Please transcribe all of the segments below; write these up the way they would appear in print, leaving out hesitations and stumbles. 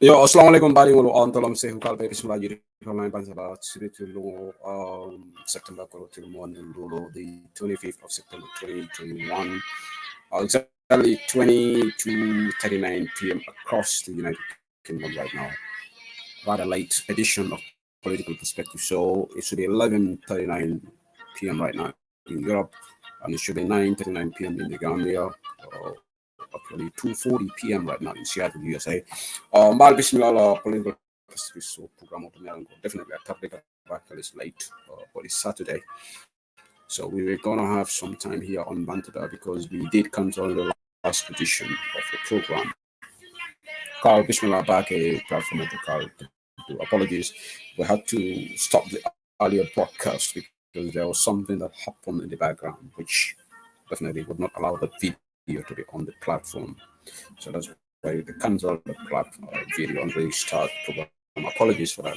Yo, assalamualaikum bari wolo on tolom se hukal be bismillah jiri online banza ba siritu lo September ko til mon lo the 25th of September 2021 exactly 20 to 39 p.m. across the United Kingdom right now. Rather late edition of Political Perspective Show. It should be 11:39 p.m. right now in Europe, and it should be 9:39 p.m. in the Gambia. Actually 2:40 p.m. right now in Seattle, USA. Mal bismillah political so program definitely a topic back is late, but it's Saturday. So we were gonna have some time here on banter because we did cancel the last edition of the program. Carl bismillah back a platform to Carl. Apologies. We had to stop the earlier broadcast because there was something that happened in the background which definitely would not allow the video to be on the platform. So that's why we canceled the video and restart program. Apologies for that.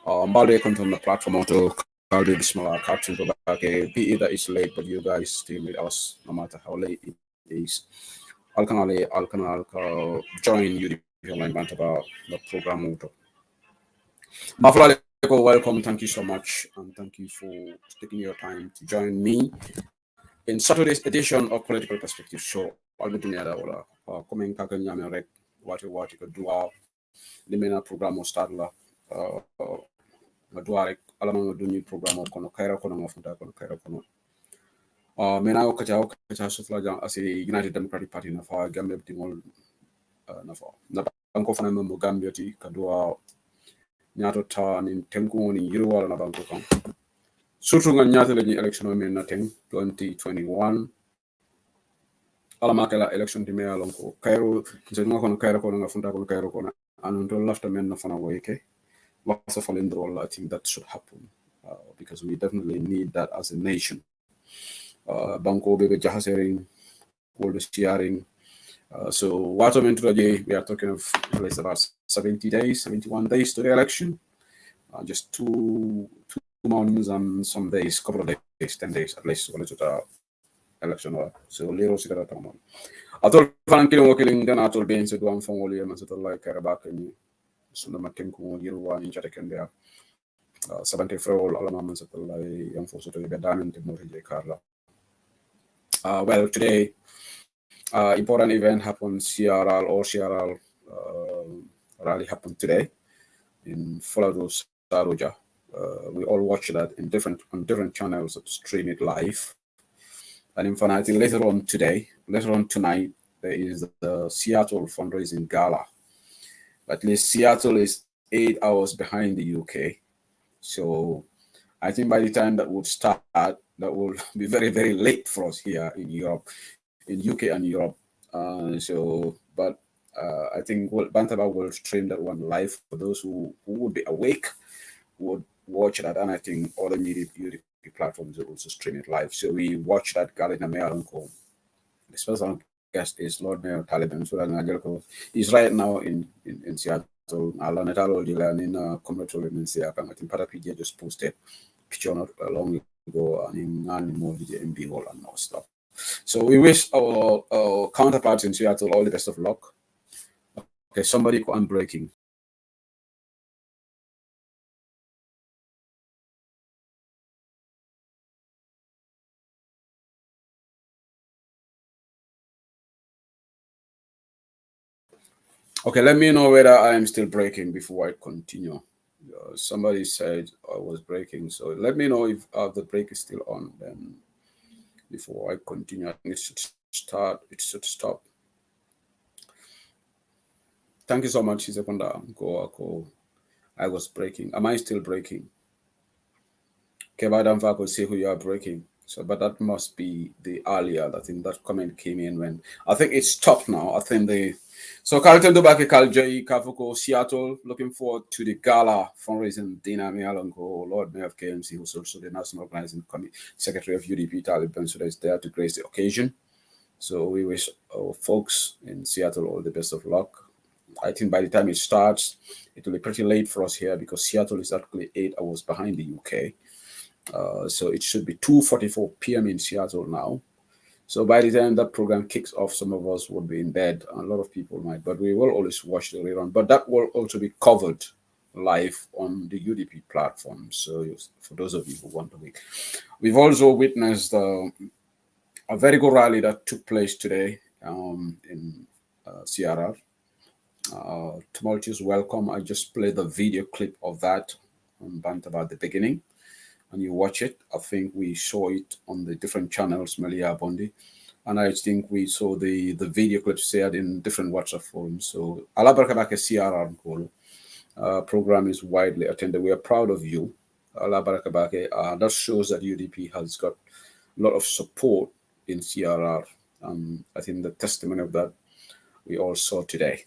Balde on the platform to Caldi Bismillah Captain Tobacco. Be it that it's late, but you guys stay with us no matter how late it is. I'll join you online banter about the program. Mafla, welcome. Thank you so much, and thank you for taking your time to join me in Saturday's edition of Political Perspective Show. I'll be doing that. Coming back and yamme what you could do. The main program start la. Madua alamang do new program kono kaira kono mafuta kono kaira kono. Mena okacha sufla jang as a United Democratic Party na fa Gambia timol na fa. Na banko fana mo Gambia ti kadua nyato ta ni tenku ni yiru wala na banko kan. Surtout nga nyato le ni election men na teng 2021. Ala makala election di me alonko kairo nzema kono kaira kono nga funda kono kairo kono anon to lafta men na fana woyke. lots of fallen role. I think that should happen because we definitely need that as a nation. Banko bebe jahasering, all the sharing. So what I meant today, we are talking of at least about 70 days, 71 days to the election. Just two months and some days, couple of days, 10 days at least, to the election. So little sit at the I told Fan killing, then I told Ben to do one from William and sort of like Karabak and so the Matin Kumu, in Chatakan there. 70 all Alamaman sort of like young folks to the diamond to Morije Carla. Well, today, important event happened, CRL or CRL rally happened today in Folado Saroja. We all watch that on different channels that stream it live. And in fact, I think later on tonight, there is the Seattle fundraising gala. At least Seattle is 8 hours behind the UK. So I think by the time that would start, that will be very, very late for us here in Europe, in UK and Europe. But I think Bantaba will stream that one live for those who would be awake, would watch that. And I think other media platforms will also stream it live. So we watch that gala in America. The special guest is Lord Mayor Taliban. He's right now in Seattle. Alan Netalo in congratulating in Seattle. I think Patapija just posted picture not long ago and in more MB hall and all stuff. So we wish our counterparts in Seattle all the best of luck. Okay, somebody I'm breaking. Okay, let me know whether I am still breaking before I continue. Somebody said I was breaking, so let me know if the break is still on. Then before I continue, I think it should start. It should stop. Thank you so much, Isekunda. Go. I was breaking. Am I still breaking? Kebadam could say who you are breaking. So, but that must be the earlier. I think that comment came in when I think it's stopped now. I think so Carlton Dubake Kaljai Kafuko Seattle looking forward to the gala fundraising dinner Mialongo, Lord Mayor of KMC, who's also the National Organizing Committee Secretary of UDP Taliban, so is there to grace the occasion. So we wish our folks in Seattle all the best of luck. I think by the time it starts, it will be pretty late for us here because Seattle is actually 8 hours behind the UK. So it should be 2:44 p.m. in Seattle now. So by the time that program kicks off, some of us would be in bed. A lot of people might, but we will always watch the rerun. But that will also be covered live on the UDP platform. So for those of you who want to wait, we've also witnessed a very good rally that took place today in CRR. Tumultuous welcome. I just played the video clip of that on Bantaba at the beginning. And you watch it. I think we saw it on the different channels, Malia Bondi. And I think we saw the video clips shared in different WhatsApp forums. So Alabarakabake CRR program is widely attended. We are proud of you. Alabarakabake, that shows that UDP has got a lot of support in CRR. I think the testimony of that we all saw today.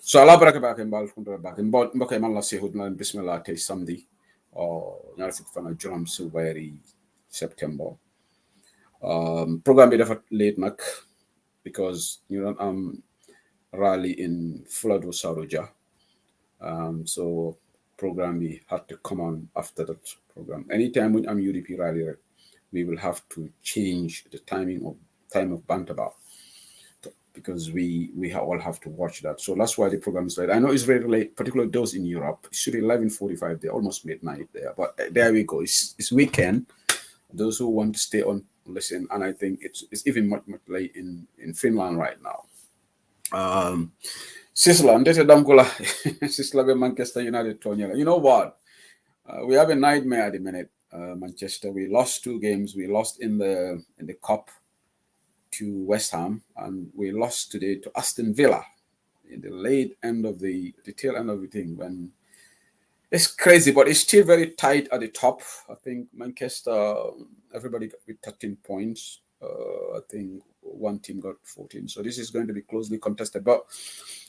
So Alabarakabake Mbake Mala Sehudna Bismillah Tay Samdi. Ñaar fukki fan ak juróom si weeri September programme bi dafa late nag because ñu doon am rally in Fuladu Saroja so programme bi had to come on after that program. Anytime we am UDP rally we will have to change the time of Bantaba because we all have to watch that. So that's why the program is late. I know it's very late, particularly those in Europe. It should be 11:45 there, almost midnight there. But there we go. It's weekend. Those who want to stay on, listen. And I think it's even much late in Finland right now. Sisla, Sisla Manchester United. You know what? We have a nightmare at the minute. Manchester. We lost 2 games. We lost in the cup to West Ham, and we lost today to Aston Villa in the tail end of the thing. When it's crazy, but it's still very tight at the top. I think Manchester, everybody got with 13 points. I think one team got 14. So this is going to be closely contested. But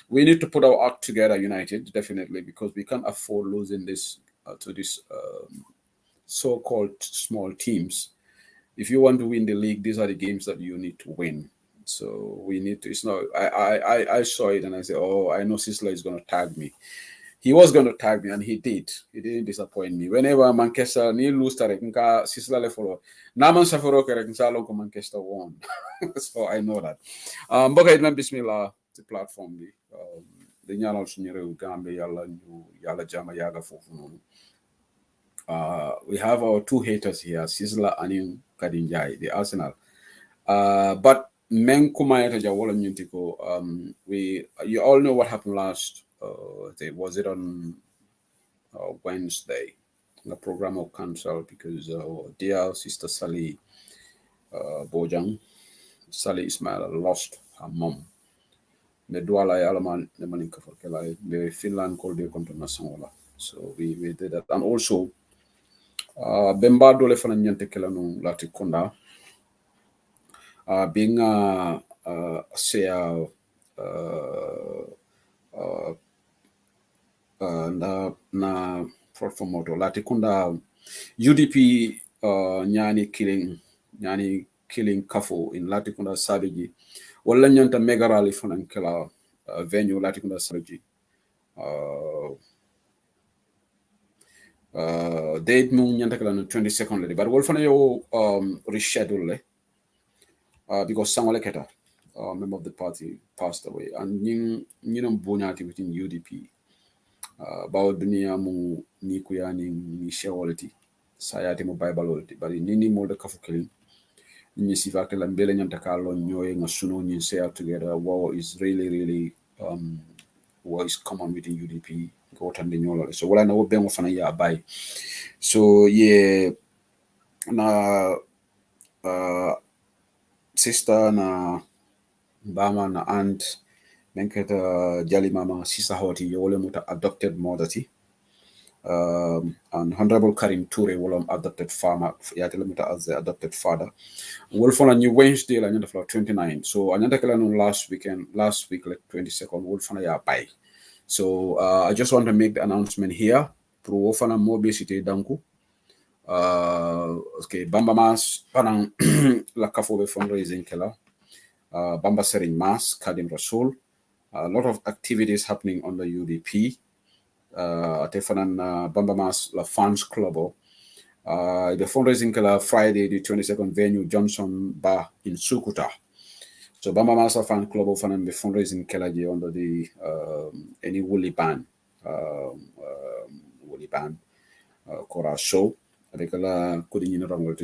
we need to put our act together, united, definitely, because we can't afford losing this to these so-called small teams. If you want to win the league, these are the games that you need to win. So we need to. It's not. I saw it and I said, oh, I know Sisla is going to tag me. He was going to tag me, and he did. He didn't disappoint me. Whenever Manchester ni lose tarek, nka Sisla le follow. Naman safaro kerek nsa long ko Manchester won. So I know that. Mbokk yi bismillah ci platform bi. Di ñaanal suñu réew Gambie yàlla jàmm yàgga foofu noonu. We have our two haters here, Sisla and Kadinjai, the Arsenal. But men kumayata wala nyuntiko. You all know what happened last. Was it on Wednesday? The program was cancelled because dear sister Sally Bojang, Sally Ismail, lost her mom. The Duala Alaman, the Maninka for Kelai, the Finland called the Contonasola. So we did that. And also, Bemba Dole Fananyante Kelanu Latikunda, being say, na platform moto Latikunda UDP nyani killing kafo in Latikunda Sabiji. Wala nyanta mega rally fanan kela venue Latikunda Sabiji. Date mo nyanta kela no 22nd lady, but wolfana yo reschedule because Sangwale Keta, member of the party, passed away, and you bonyati within UDP. About dunia mu ni kuyani ni shawality sayati mo bibality bari nini mo de kafukeli ni sifakte la mbele nyanta kalo nyoye nga suno ni say together wow is really what is common within UDP go tande nyola so wala na wo bengo fana ya bay so yeah na sister na bama na aunt menketa jali mama sisa hoti yole muta adopted mother and Honorable Karim Toure wolom adopted farmer yatele muta as the adopted father wolfona new Wednesday la nyanda fla 29 so anyanda kala no last week like 22nd wolfona ya bay so I just want to make the announcement here pro wolfona mobility danku okay Bamba Mas panang la kafo be fundraising kala Bamba Sering Mas Kadim Rasul a lot of activities happening on the UDP. Tefanan Bamba Mas La Fans Club. The fundraising kala Friday, the 22nd venue, Johnson Bar in Sukuta. So Bamba Mas La Fans Club fanan the fundraising kala under the any Woolly Band, Kora show.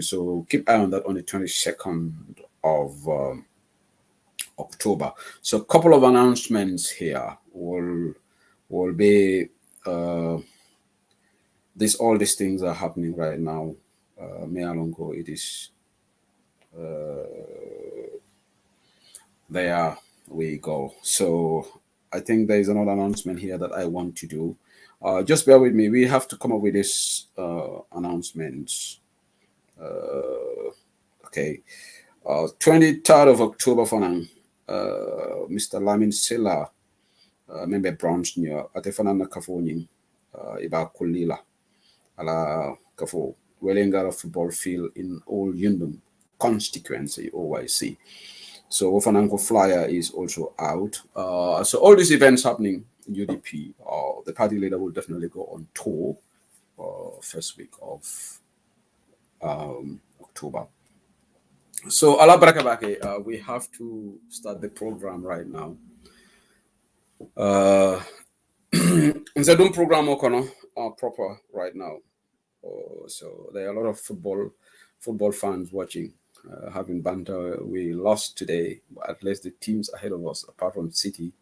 So keep eye on that on the 22nd of October. So a couple of announcements here will be all these things are happening right now. Mealongo, it is there we go. So I think there is another announcement here that I want to do. Just bear with me. We have to come up with this announcements. Okay. 23rd of October for now. Mr. Lamin Silla, member Bronx near Atefanana Kafoni, Iba Kulila, ala Kafo, Wellingara football field in Old Yundum constituency, OYC. So Wofananko flyer is also out. So all these events happening in UDP, the party leader will definitely go on tour first week of October. So ala barakabake, we have to start the program right now. Nzadum program okono proper right now. So there are a lot of football fans watching, having banter. We lost today, but at least the teams ahead of us, apart from City,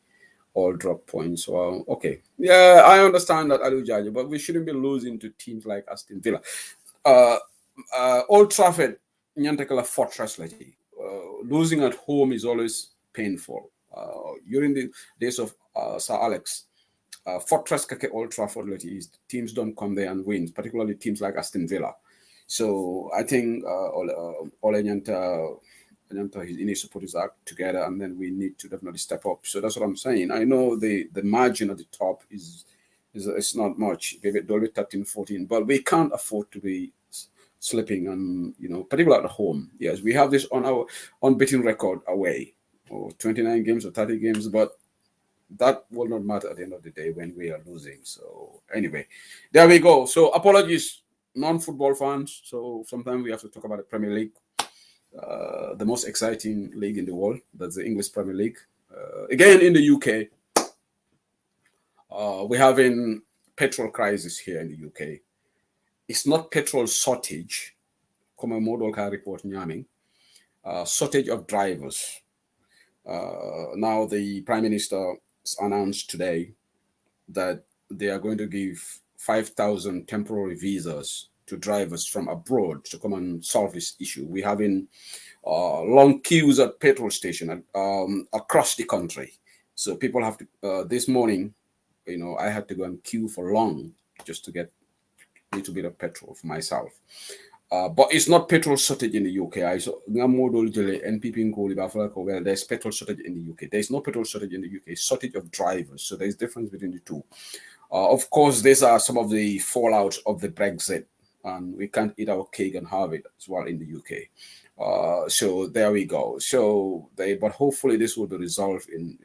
all drop points. So okay, yeah, I understand that Alujaji, but we shouldn't be losing to teams like Aston Villa. Old Trafford, Nyantakala fortress lady. Losing at home is always painful. During the days of Sir Alex, fortress kake Old Trafford lady is teams don't come there and win, particularly teams like Aston Villa. So I think Ole Nyanta he needs to put his act together, and then we need to definitely step up. So that's what I'm saying. I know the margin at the top is it's not much, maybe 13, 14, but we can't afford to be slipping, and particularly at home. Yes, we have this on our unbeaten record away, or 29 games or 30 games, but that will not matter at the end of the day when we are losing. So anyway, there we go. So apologies, non-football fans. So sometimes we have to talk about the Premier League, the most exciting league in the world. That's the English Premier League. Again, in the UK, we're having petrol crisis here in the UK. It's not petrol shortage, come a model car report nyaming, shortage of drivers. Now the Prime Minister announced today that they are going to give 5,000 temporary visas to drivers from abroad to come and solve this issue. We're having long queues at petrol station across the country. So people have to, this morning, I had to go and queue for long just to get a little bit of petrol for myself. But it's not petrol shortage in the UK. Well, there's petrol shortage in the UK. There's no petrol shortage in the UK. Shortage of drivers. So there's difference between the two. Of course, these are some of the fallouts of the Brexit, and we can't eat our cake and have it as well in the UK. So there we go. So but hopefully this will be resolved in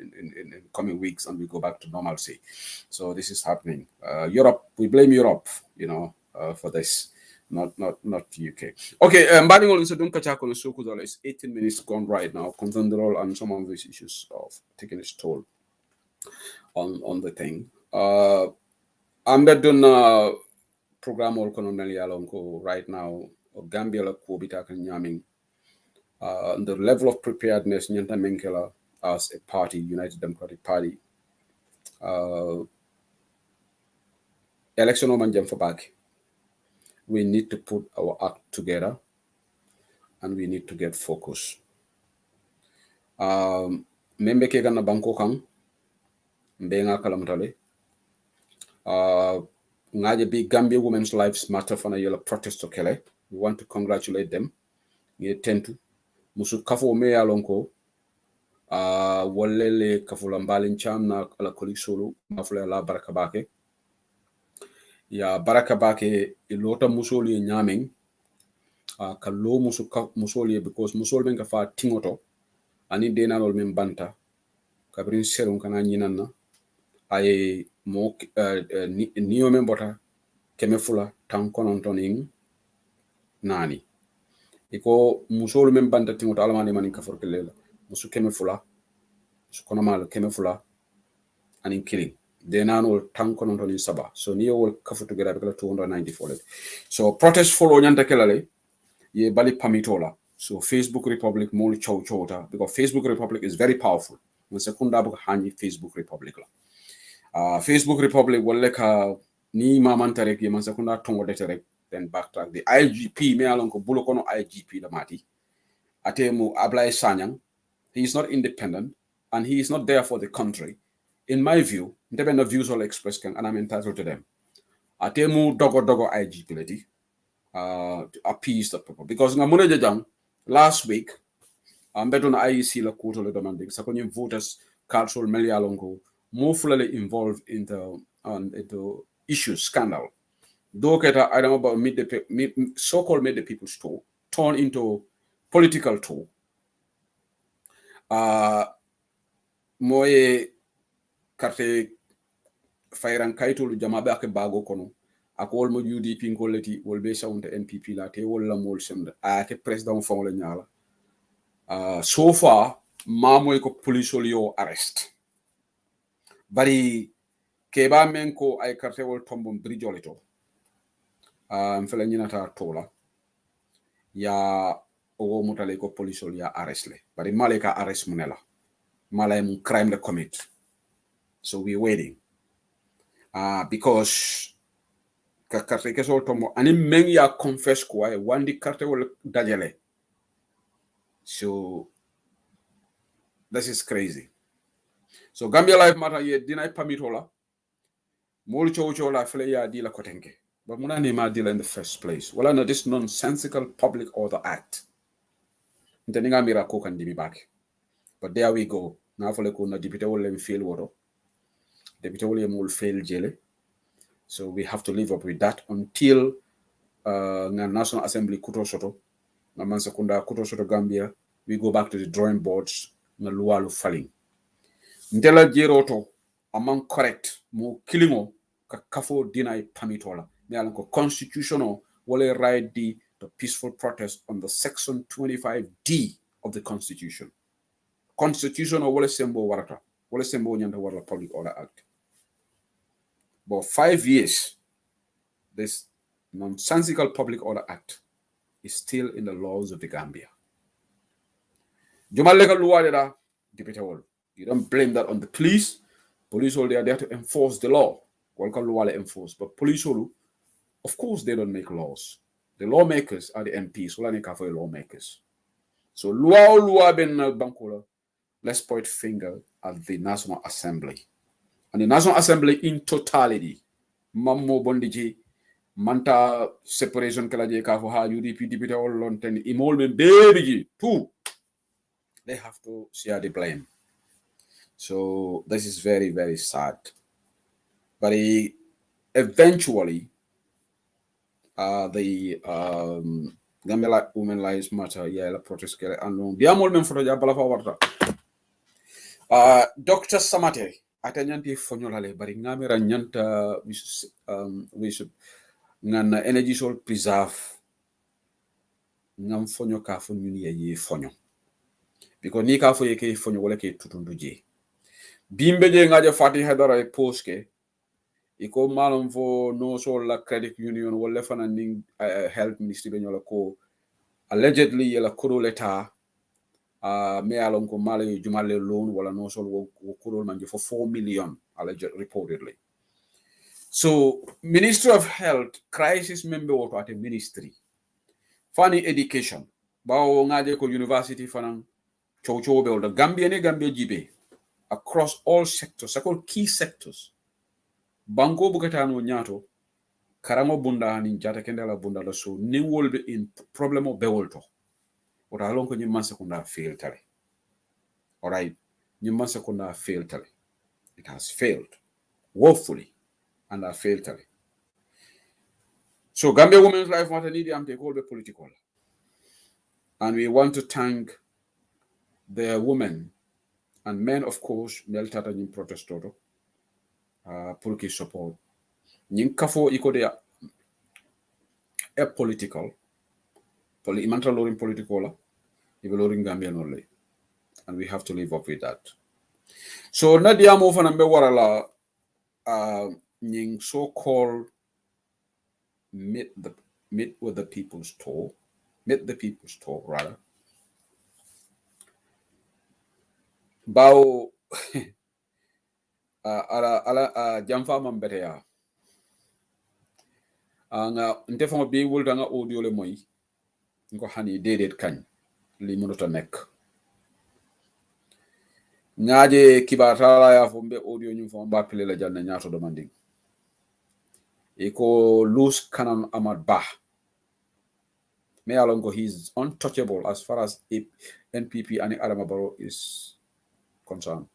coming weeks, and we go back to normalcy. So this is happening. Europe, we blame Europe, for this. Not UK. Okay, Mbadingol is doing Kachako and Sukuzala is 18 minutes gone right now, concentrol on some of these issues of taking its toll on the thing. I'm doing program or Kononeli right now, Gambia la Kobita kan Yaming. The level of preparedness Nyanta Menkela as a party, United Democratic Party. Election Oman for back. We need to put our act together, and we need to get focused. Membe ke na banko kang mbenga kalamtale. Ngaje bi Gambia Women's Lives Matter fana yela protest to kele. We want to congratulate them. Ye tentu musu kafo me yalonko walele kafula mbalin cham na ala kolik solo mafula la barakabake. Ya barakabake ilota musoli nyaming. Kalo musoli because musol ben ka fa tingoto ani denanol men banta kabrin serum kana nyinanna ay mo niyo men bota keme fula tan konontoning nani iko musol men banta tingoto almani manin ka forkelela musu keme fula su kono mal keme fula anin killing denanol tan konontoning saba so niyo wol kafutu gera be 294 so protest follow nyanta kelale ye bali pamitola. So Facebook Republic more chow chota because Facebook Republic is very powerful. Sekunda buka hani Facebook Republic la. Facebook Republic waleka ni mamantarek ye sekunda tongo deterek then backtrack the IGP me alonko bulokono IGP la mati. Atemu Ablai Sanyang. He is not independent and he is not there for the country. In my view, independent views all expressed and I'm entitled to them. Atemu dogo IGP lady. To appease the people because last week beton IEC la koto le demanding sakonye voters cultural melialongo more fully involved into issues scandal though keta I don't know about so-called made the people's tool turn into political tool moye karte fayran kaytolu jamabe ak bago kono akol mo UDP ngoleti wol be sawnte NPP la te wol la mol semde ate president fon la nyala so far mamoy ko police yo arrest bari keba men ko ay carte wol tombom brijolito fela nyinata tola ya o mutale ko police ya arrest le bari maleka arrest munela malay mun crime le commit so we waiting because ka carte ke sol tombo ani men ya confess ko ay wandi carte wol dajale so this is crazy so Gambia Life Matter ye deny pamitola mol chow la fle ya di la kotenke but muna ni ma deal in the first place wala na this nonsensical public order act Nteninga mira ko kan dibi back. But there we go. Na fole ko na deputy will fail woro. Deputy will fail jele. So we have to live up with that until the National Assembly kuto soto. Na mansakunda kuto soto Gambia. We go back to the drawing boards. Na lualu falling. Ntela jeroto among correct mo kilimo ka kafo deny pamitola. Me alanko constitutional wale right the peaceful protest on the section 25D of the constitution. Constitutional wale sembo warata. Wale sembo nyanda warla Public Order Act. But 5 years, this nonsensical Public Order Act is still in the laws of the Gambia. Jumalega luwadeda deputy wall. You don't blame that on the police. Police they are there to enforce the law. Enforce. But police, of course, they don't make laws. The lawmakers are the MPs. Lawmakers. So, let's point finger at the National Assembly. And the National Assembly in totality, Mammo Bondiji, Manta separation Kalaje Kafoha, UDP, deputy all London, Imolmen, baby, too. They have to share the blame. So this is very, very sad. But eventually, the Gambia Women Lives Matter, la protest and Dr. Samate, atanyanti fonyolale, bari ngamira nyanta we should ngana energy soul preserve ngam fonyo ka fonyo ni ye fonyo. Because ni ka fo ye ke fonyo wala ke tutunduje. Bimbe je ngaje fati hadara poske iko malum fo no so la credit union wala fana ning health ministry be nyola ko allegedly yela kuro leta me alon ko male jumale loan wala no so wo kuro manje for 4 million allegedly reportedly. So Ministry of Health crisis member woto at a ministry fani education bawo ngaje ko university fana chow be the Gambia jibe across all sectors, all key sectors. Banko bukatano nyato, karango bunda ni jata kendala bunda la so, ni wolbe in problemo bewolto. Ora alonko nyimman sekunda fail tale. Alright, nyimman sekunda fail tale. It has failed, woefully, and has failed tale. So Gambia Women's Life Matter need am take all the political. And we want to thank the women and men, of course, meltata in protest toto. Pulki support. Nying kafo iko de a political. Imanta lorin political. Lorin Gambia only. And we have to live up with that. So nadia mo fana mbe warala nying so-called meet with the people's talk. Meet the people's talk, rather. Bao ala jamfa mambete ya nga ndefo bi wulda nga audio le moy ngo hani dedet kañ li mënota nek ñaaje kibatala ya fo mbe audio ñu fo mbapile la janna ñaato demanding e ko loose canon Ahmad Bah me alon go he's untouchable as far as NPP and Adama Barrow is concerned.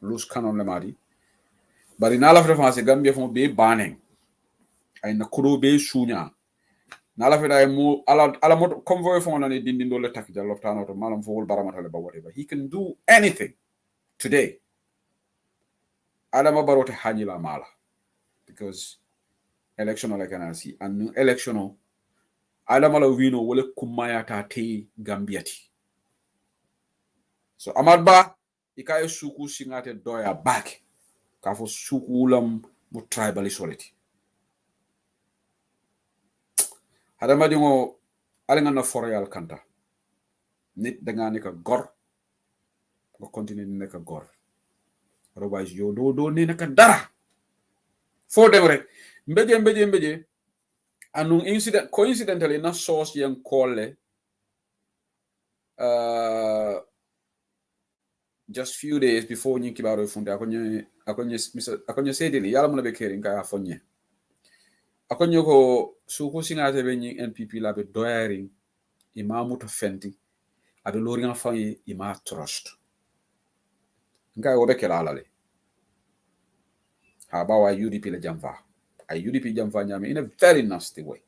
Loose canon le mari bari na la France Gambia fo be banning ay na kudo be sunya na la feda mo ala mo convoy fo na ni dindindo le tak jallo tano to malam fo wol baramata le ba whatever he can do anything today. Adama Barrow te hanyila mala because election like can see and election Adama la wino wole kumaya ta te Gambiati. So Ahmad Bah ikaye suku singate doya back ka fo suku ulam mu tribalisolity. Adama dingo alinga na foroyal kanta nit danga nek gor go continue nek gor otherwise yo do ne nek dara fo dem rek mbeje anu coincidentally na source yang kolle just few days before nyiki baro funde akonye sedili yala mo be kering ka afonye akonyo ko suku singate be nyi NPP la be doyaring imamu to fenti ado lori nga fangi ima trust ngai wobe kela alale ha ba wa UDP le jamfa ay UDP jamfa nyame in a very nasty way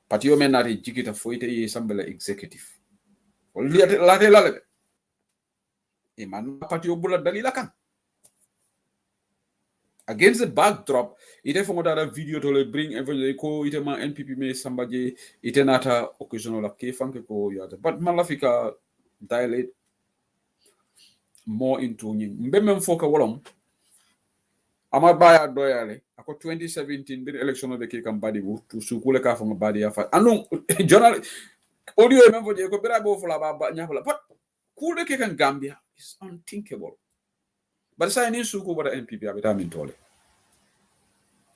pati yo menati jikita foite yi sambela executive wala late lale e man pati yo bula dalila kan against the backdrop ite fongo dara video to le bring every ko ite ma NPP me sambaje ite nata occasional ke fanke ko yata but malafika dilate more into nyi mbemem foka wolom ama baya doyale ako 2017 bir election de ke kam badi bu to sukule ka fongo badi ya fa anu journal audio même fo je ko bira bo fula ba nyafala but kule ke kan Gambia is unthinkable but say ni suku bada NPP abita min tole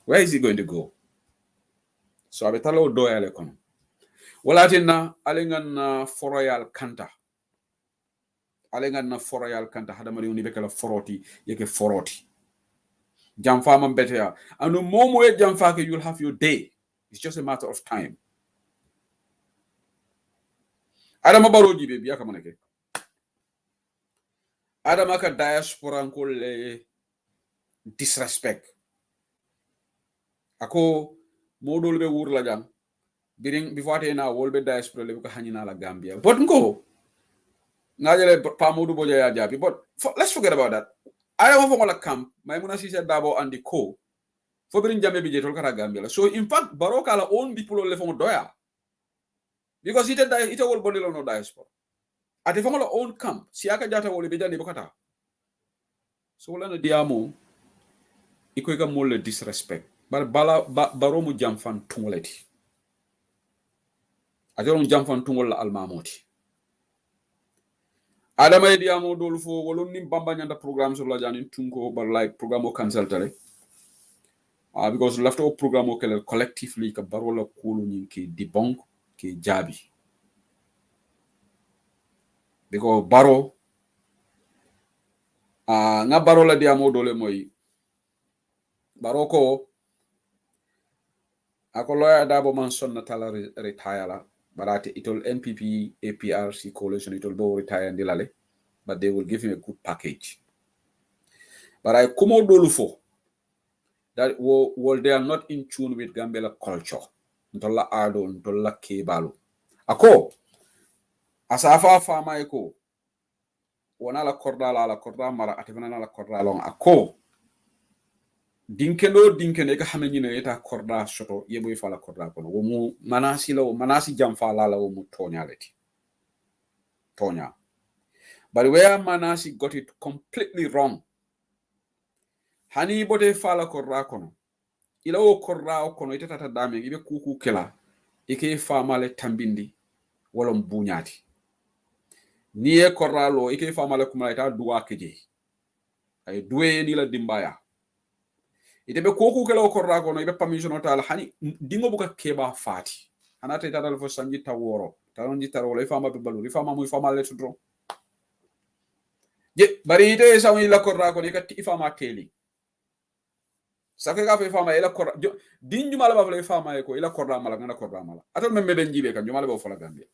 where is he going to go so abetalo doyale kono wala tinna alengan na foroyal kanta hadamari uni bekala foroti yeke foroti jamfa man better anu momo e jamfa ke you'll have your day it's just a matter of time adama baroji be biya kamanake adama ka diaspora ko le disrespect ako modol be wur la jang biring before na wolbe diaspora le ko hanina la Gambia but ngo ngajale pa modu boja ya jabi but let's forget about that I don't want to camp my muna sise dabo and the co for biring jambe bi jetol kara Gambia so in fact baroka la own people le fongo doya because ite wol bonelo no diaspora ate fongo la own camp si aka jata wol be jani bokata so wala no diamo iko ka mo le disrespect bar bala baro mu jamfan tungoleti ajoron jamfan tungol la almamoti adama diamo dol fo wolon nim bamba nyanda programme sur la jani tunko bar like programme o cancel tale because lafto o programme o kele collectively ka bar wala kulu nyin ki debunk ki jabi because baro nga baro la diamo dole moy baro ko ako lawyer dabo man sonna tala retire la barate itol NPP APRC coalition itol bo retire ndilale but they will give him a good package but I kumo dolu fo that they are not in tune with Gambia culture ntolla ado ntolla kebalo ako asafa fama eko wona la korda mara atefana la korda long ako dinkene ka xamni ne eta korda soto yeboy fala korda kono wo mu manasi jamfa la wo mu tonyaleti tonya but where manasi got it completely wrong hani bote fala korda kono ila wo korda kono ita tata dame ibe kuku kela ike famale tambindi wolom bunyati niye korda lo ike famale kuma ita duwa keje ay duwe ni la dimbaya ite be koku kelo korra kono ibe permission tal hani dingo buka keba fati hanata tata fo sanji taworo talon jitaro le fama be balu fama muy fama le tudro je bari ite sawi la korra kono ikati fama teli sake ga fe fama ila korra dinju mala ba le fama ko ila korra mala ngana korra mala atal memme ben jibe kan jumala ba fola Gambia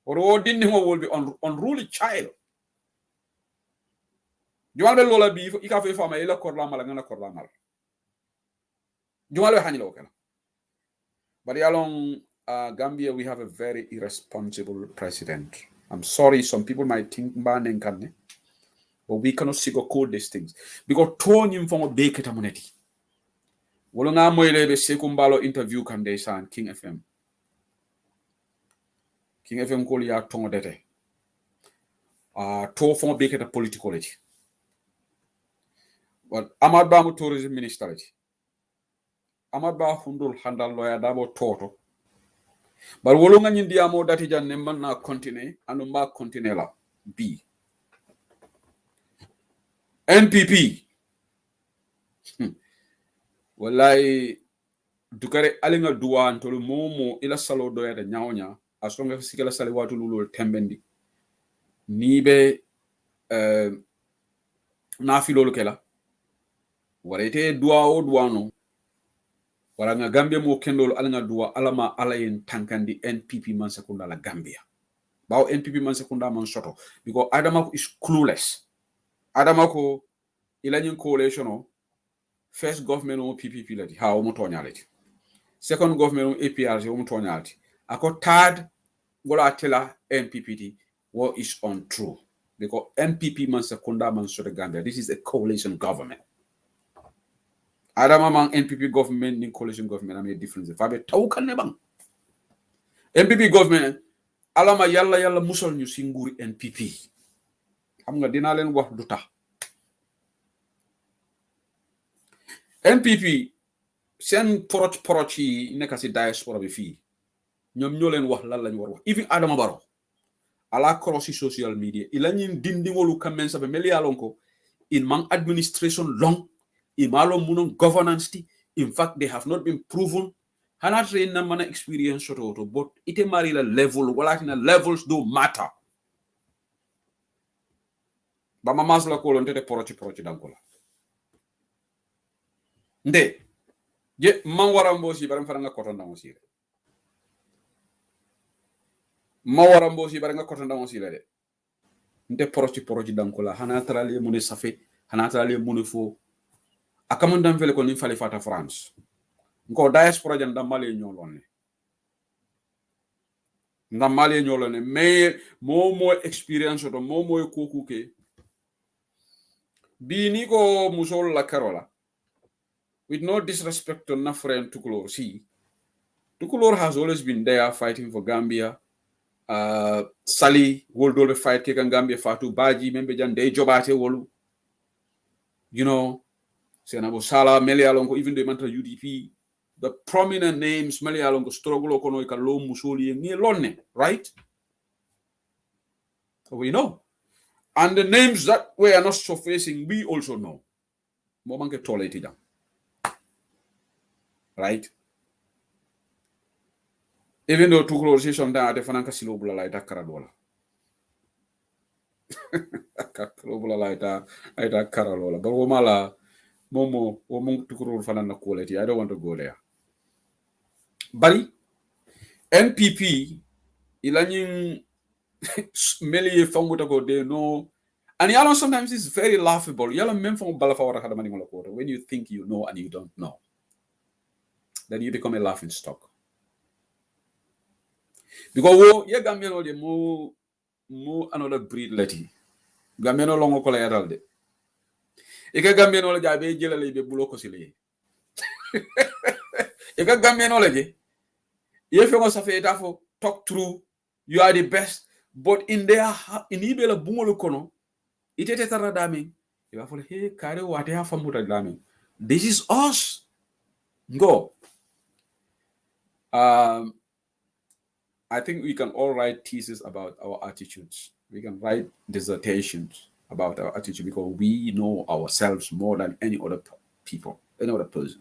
oro dinni mo will be unruly child jumala be lola bi ika fe fama ila korra mala ngana korra mala Jumalo hanilo kala. But along Gambia, we have a very irresponsible president. I'm sorry, some people might think but we cannot sugarcoat these things. Because Tony from Bake Tamoneti. Wolonga moile sekumbalo interview kande san King FM. King FM koli ya tongo dete. To from Bake politicality. But Ahmad Bamu tourism minister. Ahmad Ba hundul handal loya dabo toto bar wolonga nyindi amo dati jan ne man na continue anu ma continue la b NPP wallahi dukare alinga duwan to momo ila salo doya da nyaonya asonga sikala sale watu lulul tembendi ni be na fi lolu kela warete duwa o duwano wala nga Gambia mo kendol alanga duwa alama alayen tankandi NPP man sakunda la Gambia Bao NPP man sekunda man soto because Adamako is clueless. Adamako ilanyin coalition o first government o PPP lati ha o motonyaleti. Second government o APRC o motonyaleti. Ako third gola atela NPPT what is untrue because NPP man sekunda man soto Gambia. This is a coalition government. Adama man NPP government ni coalition government am a difference. Fabe tawkan ne bang. NPP government alama yalla musol ñu si nguuri NPP xam nga dinaa leen wax du tax NPP seen poroch yi nekk si diaspora bi fii ñoom ñoo leen wax lan lañ war wax even Adama Barrow ala cross social media ila ñin dindi wolu kamen sabe meli yalon ko in man administration long in malo munon governance ti in fact they have not been proven hanat re na mana experience soto but ite mari la level wala tina levels do matter ba mamas la ko lonte de porochi dankola nde je man warambo si baram faranga koton damo si ma warambo si baranga koton damo si de nde porochi dankola hanatra le mune safe hanatra le mune fo akamandam vele ko ni fali fata France ngo diaspora jan damale ñolone ndamale ñolone mais mo experience to mo ko kuke bi ni ko musol la karola with no disrespect to na friend Tukulor see Tukulor has always been there fighting for Gambia Sali woldol be fight ke Gambia Fatu Baji membe jan de jobate wolu you know Senabo Sala Melialongo even the mental UDP the prominent names Melialongo struggle kono ikalo musoli ni lonne right we know and the names that we are not surfacing we also know momanke toleti jam right even though Tukulor si sometimes ate fananka silo bula la ita karadola kaklo bula la ita karadola but womala momo Tukulor fanana quality I don't want to go there bari NPP ilanin meli fanguta go they know and yalo sometimes it's very laughable yalo mem from balafa wara kadamani ngola ko when you think you know and you don't know then you become a laughing stock because wo ye Gambian de mo another breed leti Gambian longo ko la yaral de e ka Gambian wala jabe jelale be bulo ko sile e ka Gambian wala je ye fe ko sa fe tafo talk through you are the best but in there in ibela bungolo kono itete tara dami e ba fo he kare wate ha famuta dami this is us go I think we can all write theses about our attitudes. We can write dissertations about our attitude because we know ourselves more than any other people, any other person.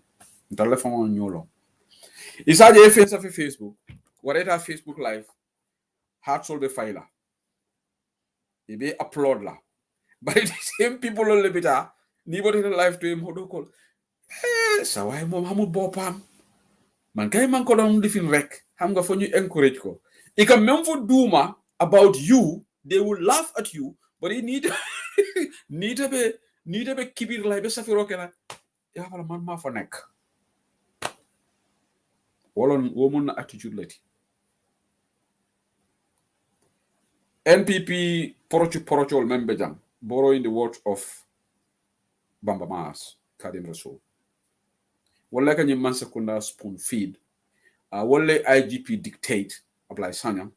It's a defense of Facebook. Whatever Facebook Live, heart soul be file. It be upload la. But the same people on the beta, nobody in life to him who do call. Hey, so why mom hamu bopam? Man kay man ko don difin rek. Ham nga fo ñu encourage ko. It can memfo duma about you, they will laugh at you, but it need to be kibir like be safiro kena. Ya fala man ma fa nek. Wolon womun attitude lati. NPP porochol membe jam, borrowing the words of Bamba Mas, Kadim Rasul. Wala ka man sekunda spoon feed. Wale IGP dictate apply sanya.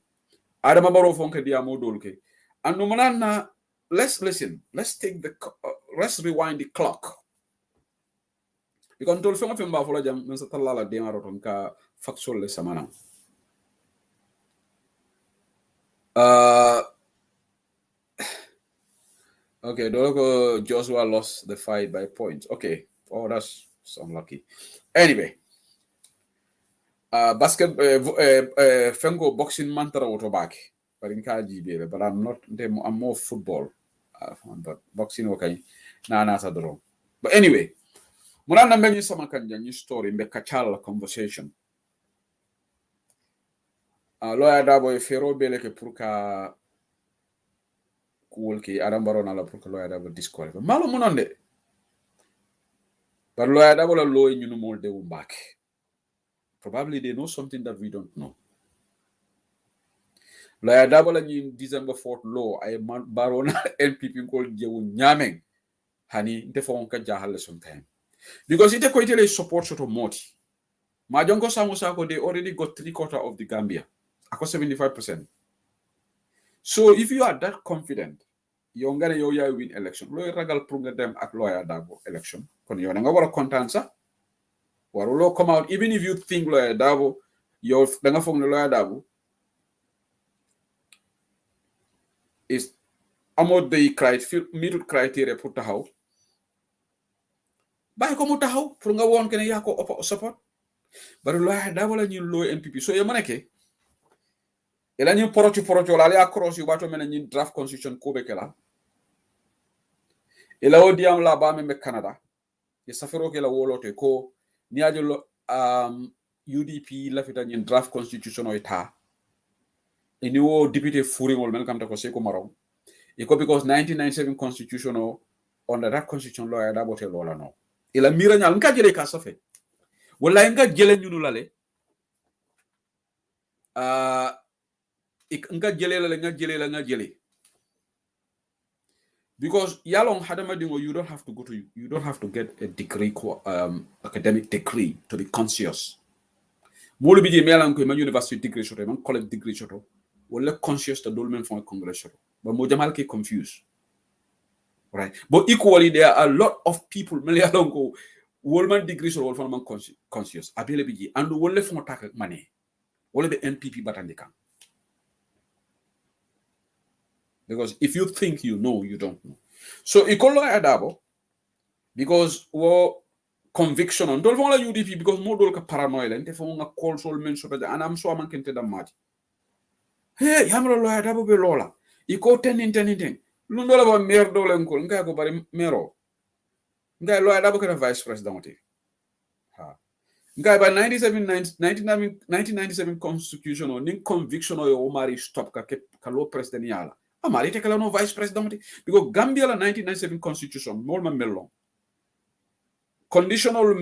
Adama Barrow fonke dia modolke. And numanana, let's listen. Let's rewind the clock. Because tol fenga femba fola jam men satalla la de maroton ka factual le samana. Okay, Doloko Joshua lost the fight by points. Okay. Oh, that's unlucky. Anyway. Fengo boxing mantra autoback. But I'm more football. But boxing okay. Nah, but anyway, Murana many sama kanja new story in the Kachala conversation. lawyer Dabo e fero bele ke pour ka kuwol ki Adam Barrow nala pour que lawyer Dabo disqualify malo munonde but lawyer Dabo la law ñu mol de back. Probably they know something that we don't know. Lawyer Dabo la ñu December 4th law ay Barrow na NPP ko jewu ñameng hani nte fon ka jahal sometime because ite ko ite support soto moti ma jonko Sako they already got 3/4 of the Gambia ako 75%. So if you are that confident yow nga ne yow yaay win election looy ragal pour nga dem ak lawyer Dabo election kon yow nga war a kontaan sax waruloo come out even if you think lawyer Dabo yow da nga foog ne lawyer Dabo is amoo day meetut criteria pour taxaw bàyyi ko mu taxaw pour nga woon ke ne yaa ko support bari lawyer Dabo la ñun loo NPP so yow ma nekkee ela ñun porocho la ya cross yu bato mena ñun draft constitution ko be kala ela o diam la ba me Canada e safero ke la wolote ko ni ajolo UDP la fita ñun draft constitution o eta e ni wo député furingol men kam ta ko seko maraw e ko because 1997 constitution o under that constitution lawyer Dabo te lola no ela mira ñal nka jele ka safe wala nga jele ñunu lale nga jele because yalong hadama dingo you don't have to get a degree academic degree to be conscious molu bi je melan ko ma university degree shoto man college degree shoto wala conscious to dolmen fon congress shoto but mo jamal ke confused right but equally there are a lot of people melan ko wolman degree shoto wol man conscious abele bi je andu wolle fon tak mané wala be NPP batandika. Because if you think you know, you don't know. So, ikolo adabo because conviction on don't la UDP because more dol ka paranoia and if on call soul men so and I'm so man kente da mati. Hey, hamro lo adabo be lola. Iko ten. Lundola ba mer dole ngol nga ko bari mero. Nga lo adabo ka vice president oti. Ha. Nga ba 1997 constitution or ning conviction o Omari stop ka lo president yala. Amari te kala no vice president because Gambia la 1997 constitution molma melon conditional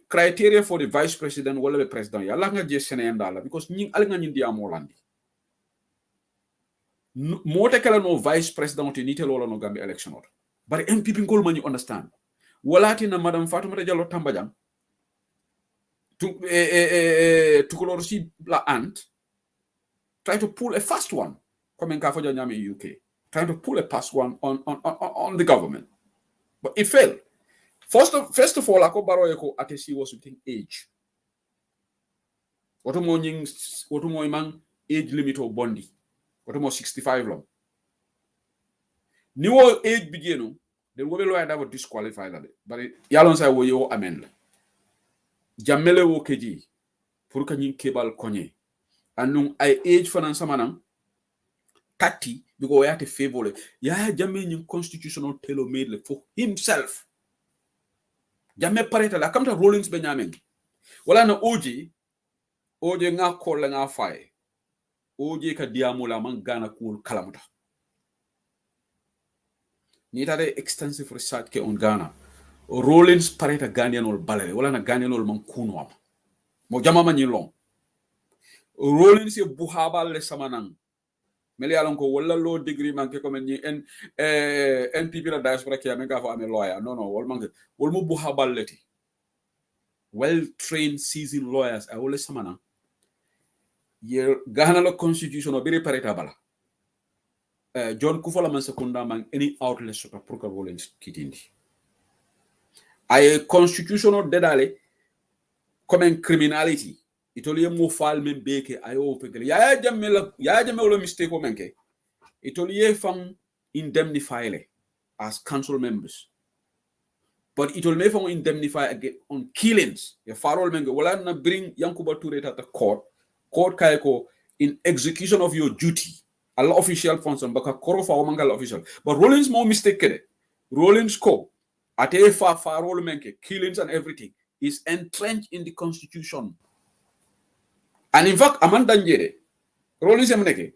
criteria for the vice president wala the president ya la nga je senenda because ñing al nga ñindi amolandi mo te kala no vice president ni te lola no Gambia election ot bari MPP ngol ma ñu understand wala tina madame Fatoumata Jallow Tambajang to si la ant try to pull a fast one coming in UK, trying to pull a past one on the government. But it failed. First of all, Ako Baroyeko Atesi was within age. What man age limit of bondi. What 65 long. New age begin, then we will have disqualify that. But Yalon say we yo amend. Jamele wo keji. Pour nyin kebal konye. Anung ay age fanan samanang. 30 because we have to favor it. Yeah, Jamaican constitutional tailor made for himself. Jamaican pareta la come to Rollins Benjamin. Wala na OJ nga call nga fire. OJ ka diamola man Ghana cool kalamuta. Nita de extensive research ke on Ghana. Rollins pareta Ghanaian ol balere. Wala na Ghanaian ol man kuno. Mo jama man long. Rollins ye buhaba le samanang. Meli alon ko wala law degree manke comme ni NPP la diaspora ki ameka fo ame lawyer no wol manke wol mo bu haballeti well trained seasoned lawyers a wala samana ye Ghana la constitution o biri pareta bala John Kufola man sekunda man any outlet soto pour que wolens kitindi ay constitutional dedale comme criminality itoli mo fal men beke ayo pekele ya jamme wala mistake o menke itoli fam indemnify le as council members but itoli me fam indemnify again on killings ya farol menke wala na bring Yankuba Touré at the court kay ko in execution of your duty all official function baka koro fa o mangal official but Rollins mo mistake kede Rollins ko ate farol menke killings and everything is entrenched in the constitution. And in fact, Amanda Njere, Rollins Emeneke,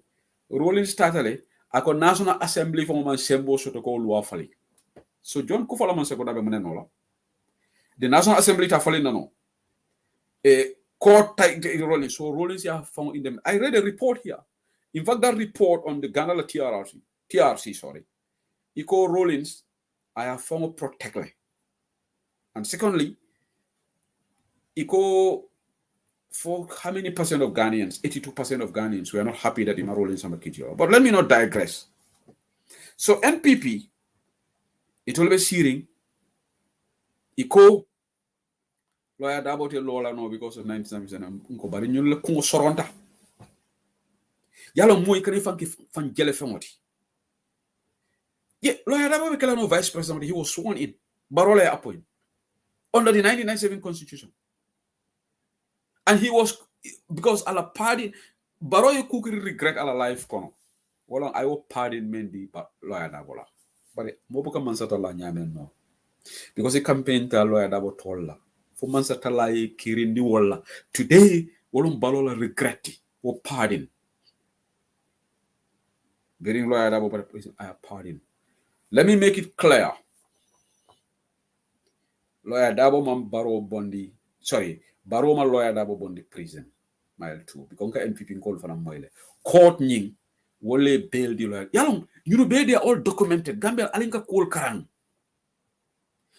Rollins Tatale, ako National Assembly for man sembo soto ko loi fali. So John Kufala man se ko dabe manenola. The National Assembly ta fali nano. Court Rollins. So Rollins ya found in them. I read a report here. In fact, that report on the Ghana TRC, sorry. Eco Rollins, I have found protectly. And secondly, Eco for how many percent of Ghanaians? 82% of Ghanaians were not happy that Ima Rollins Samakitio. But let me not digress. So NPP, it will be searing. Eco lawyer Dabote Lola no because of 1997. But in your Kungo Soronta. Yalo Moy can fan jele famoti. Yeah, lawyer Dabote Kelano vice president, he was sworn in. Barola appoint under the 1997 constitution. And he was, because ala pardon, Baroye Kukuri regret ala life kono. Wala I will pardon Mendi lawyer Dabola. But Mobuka Mansatala Nyamen no. Because he campaigned to lawyer Dabo Tolla. For Mansatala Kirindi Walla. Today, Wolum Balola regret or pardon. Getting lawyer Dabo, but I have pardon. Let me make it clear. Lawyer Dabo Man Baro Bondi, sorry, Baroma lawyer Dabo Bondi prison. Mile 2. Because NPP call for a mile. Court Ning, Wole bail the lawyer. Yalong, you know, they are all documented. Gambia Alinka Kol Karang.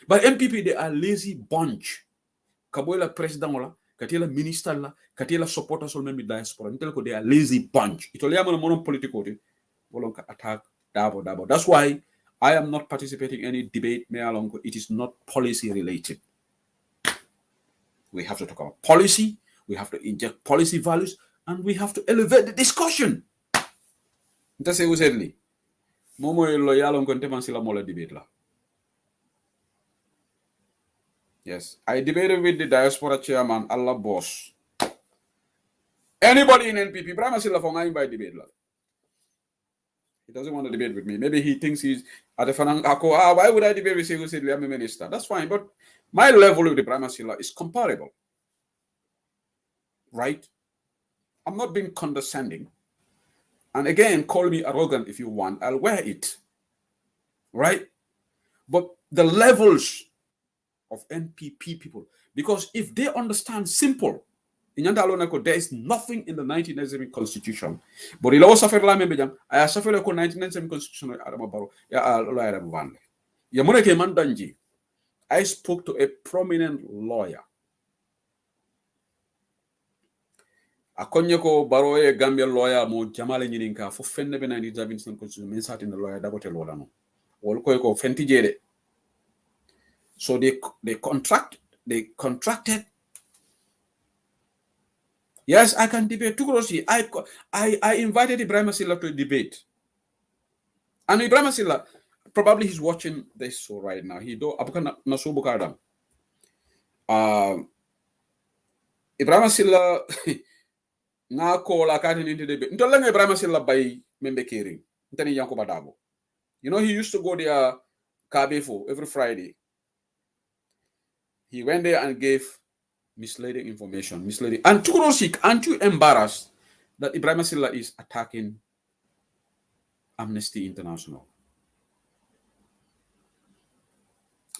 But MPP, they are lazy bunch. Kabola president wala, katila minister la, katila supporters all maybe diaspora. They are lazy bunch. It only am a mono political attack Dabo. That's why I am not participating in any debate. It is not policy related. We have to talk about policy. We have to inject policy values, and we have to elevate the discussion. That's it. Usedly, Momo loyal on contemplating mola debate la. Yes, I debated with the diaspora chairman, Allah boss. Anybody in NPP, Brahma Silla Fonga by debate. He doesn't want to debate with me. Maybe he thinks he's at the Fanang Ako. Why would I debate with you? Said I'm a minister. That's fine, but my level with the Brahma Silla is comparable. Right? I'm not being condescending. And again, call me arrogant if you want. I'll wear it. Right? But the levels of NPP people, because if they understand simple, there is nothing in the 1997 constitution. But I suffered the 1997 constitution. I spoke to a prominent lawyer. Akonyeko Baroye Gambia lawyer mo Jamale Nyininka for fenne be 1997 constitution men sat in the lawyer dabote lola no. Wol koy ko fenti jede. So they contracted. Yes, I can debate. I invited Ibrahim Silla to a debate. And Ibrahim Silla, probably he's watching this show right now. He do Abuka Nasubukadam. Ibrahim Silla na ko la katin into debate. Ntolenga Ibrahim Silla by membe kering. Ntani yanko badabo. You know, he used to go there Kabefo every Friday. He went there and gave misleading information. And Tukurosik, aren't you embarrassed that Ibrahim Silla is attacking Amnesty International?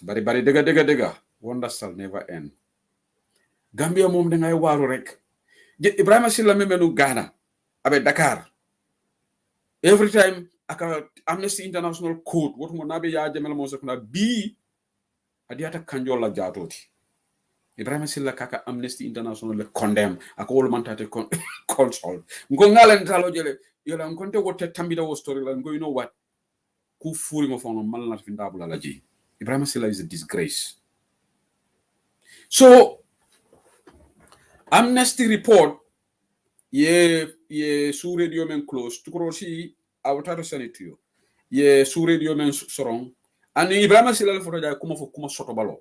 Bari dega. Wonder shall never end. Gambia mom dengay waru rek. Ibrahim Silla memenu Ghana, abe Dakar. Every time Amnesty International code, what mo nabe ya jamel mo sakuna bi adiata kanjola jatoti. Ibrahim Silla kaka Amnesty International le condemn ako wol mantate console. Ngo ngalen talo jele yola ngonte wote tambida wo story la ngo you know what? Ku furi mo fono mal na findabula la ji. Ibrahim Silla is a disgrace. So Amnesty report ye sous radio men close to crosi I will try to send it to you. Ye sous radio men sorong and Ibrahim Silla le foto ja kuma soto balo.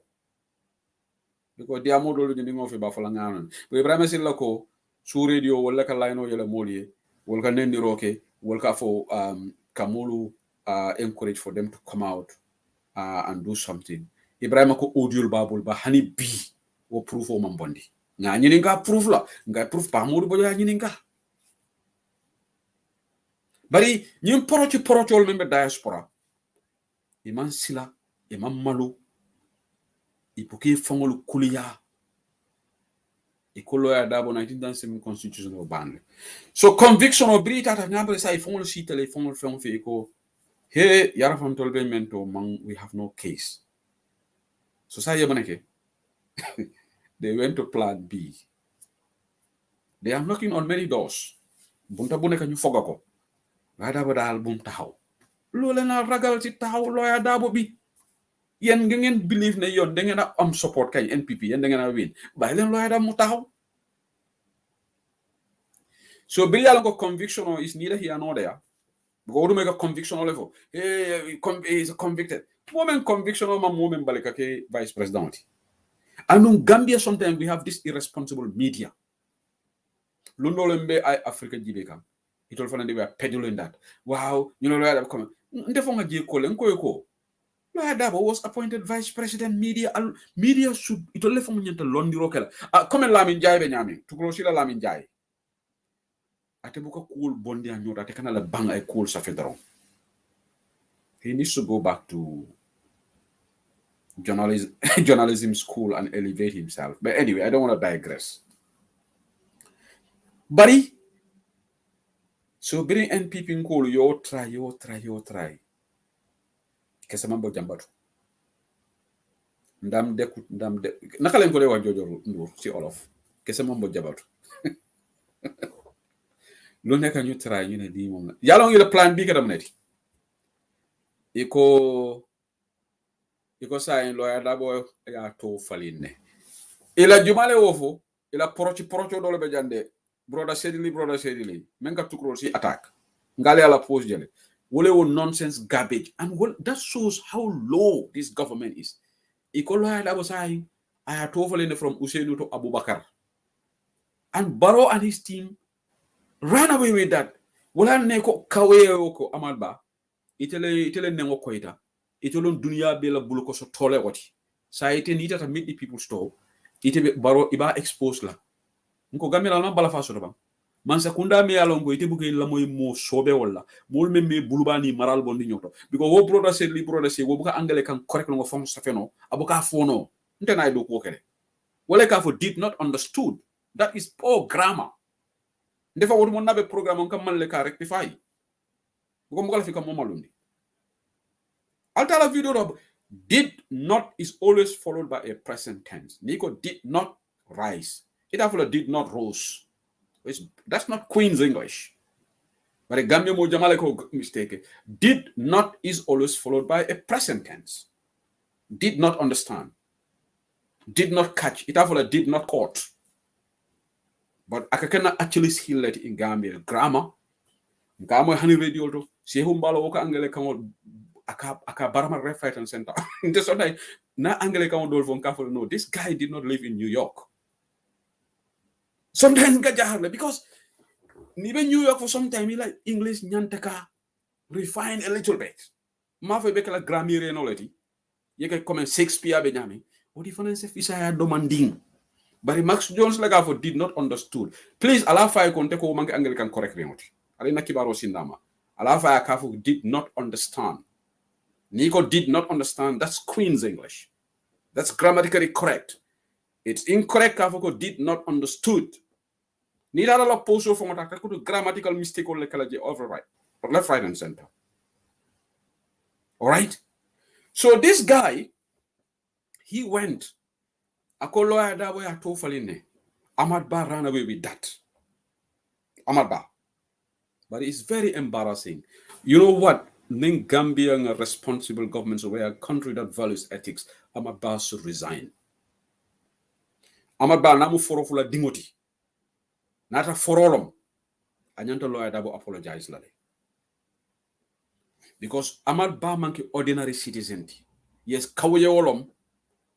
Because they are more than the of Bafalangan. But Ibrahim Silla ko sous radio wala ka line o yele molie wala ka nendi roke wala ka for Kamulu encourage for them to come out and do something. Ibrahim ko audio babul ba hani bi o proof o mambondi. nga nyininga proof la nga proof pa modu boja nyininga bari nyim porochol membe diaspora iman sila iman malu ipuki fongol kuliya ikolo ya dabo 1997 constitution of ban so conviction of brita ta ngambe sai fongol sitele fongol fe ko he yara fam tolbe mento man we have no case so sai yabaneke they went to plan B. They are knocking on many doors. Bunta bu nek ñu foga ko. Wa dabo dal bum taxaw. Lolé na ragal ci taxaw loya dabo bi. Yen nga ngeen believe ne yon da ngeen am support kay NPP yen da ngeen win. Bay len loya dabo mu taxaw. So bi yalla ko conviction is neither here nor there. Go to make a conviction level. Hey, is convicted. Woman conviction ma woman balika ke vice president. And in Gambia sometimes we have this irresponsible media. Lundolembe I Africa Jibeka. It all they were peddling that. Wow, you know, Lawyer Dabo Lawyer Dabo was appointed vice president media. Media should it all from Londi Rokela. Come Lamin Jai Benyami, to Grosila Lamin Jai. Atebuka cool Bondi and Yota, take another bang a cool Safedron. He needs to go back to journalism school and elevate himself. But anyway, I don't want to digress. Buddy, so bring NPP in call yo try. Kesa mambo jambatu. Ndam de nakalen ko de wa jojo ndur ci olof. Kesa mambo jambatu. Lo nekk ñu try ñu ne di mom la. Yalla ngi le plan bi ka dam neti. Iko sa en Lawyer Dabo ya to faline. Ila jumale wofo, ila porocho dole be jande. Brother Sedili, menga tukro si attack. Ngale ala post jele. Wole wo nonsense garbage. And that shows how low this government is. Iko Lawyer Dabo saying, I had to from Usainu to Abubakar. And Barrow and his team ran away with that. Wala neko kawe ko amalba. Itele nengo koita. Itolon dunia bela buluko so tole wati. Sa ite nita to meet the people store. Ite Barrow iba expose la. Nko gamela na bala faso bang man sakunda me alongo ite buke la moy mo sobe wala mol me bulubani maral bondi nyoto because wo brother say wo buka angale kan correct ngo fam safeno abuka fono ntena do ko kele wala ka fo did not understood that is poor grammar ndefa wodu mon nabe programme on kam man le ka rectify ko mo kala fi kam mo malundi alta la video do did not is always followed by a present tense niko did not rise. It actually did not rose. That's not Queen's English. But a Gambia mo jamaleko mistake. Did not is always followed by a present tense. Did not understand. Did not catch. It actually did not caught. But I cannot actually skill it in Gambia. Grammar. Gamo hani radio to. Si humbalo oka angele kamo aka barama right and center. This one na angele kamo dolfon kafolo. No, this guy did not live in New York. Sometimes because even New York for some time like English nyantaka refine a little bit. Mafe bekala grammar knowledge. You can come Shakespeare Benjamin. What difference if Isaiah demanding? But Max Jones like for did not understood. Please allow fire contact ko mangi Anglican correct me. Alina kibaro sindama. Allow fire kafu did not understand. Nico did not understand. That's Queen's English. That's grammatically correct. It's incorrect kafu did not understood. Neither la poso from attack could grammatical mistake or lekalaje override. Left, right, and center. All right. So this guy, he went. Akolo Adawe atofaline. Ahmad Ba ran away with that. Ahmad Ba. But it's very embarrassing. You know what? Ning Gambian responsible governments were a country that values ethics. Ahmad Ba should resign. Ahmad Ba namu forofula dingoti. Nata forolom. Anyanta Lawyer Dabo apologize lale. Because Ahmad Ba manki ordinary citizen. Yes, kawaye olom,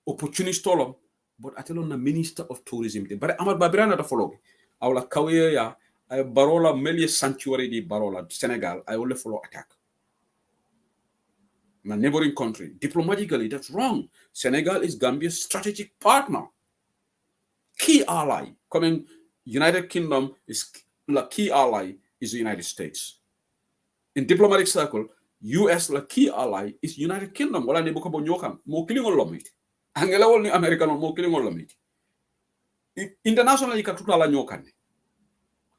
opportunist olom, but atelon na minister of tourism. But Ahmad Ba birana ta follow. Awla kawaye ya ay barola melie sanctuary di barola Senegal. I only follow attack. My neighboring country. Diplomatically, that's wrong. Senegal is Gambia's strategic partner. key ally. Coming, United Kingdom is the key ally is the United States. In diplomatic circle, US the key ally is United Kingdom. Wala ni buka bonyokan mo kilingol lomit. Angela wol ni American mo kilingol lomit. Internationally katuta la nyokan.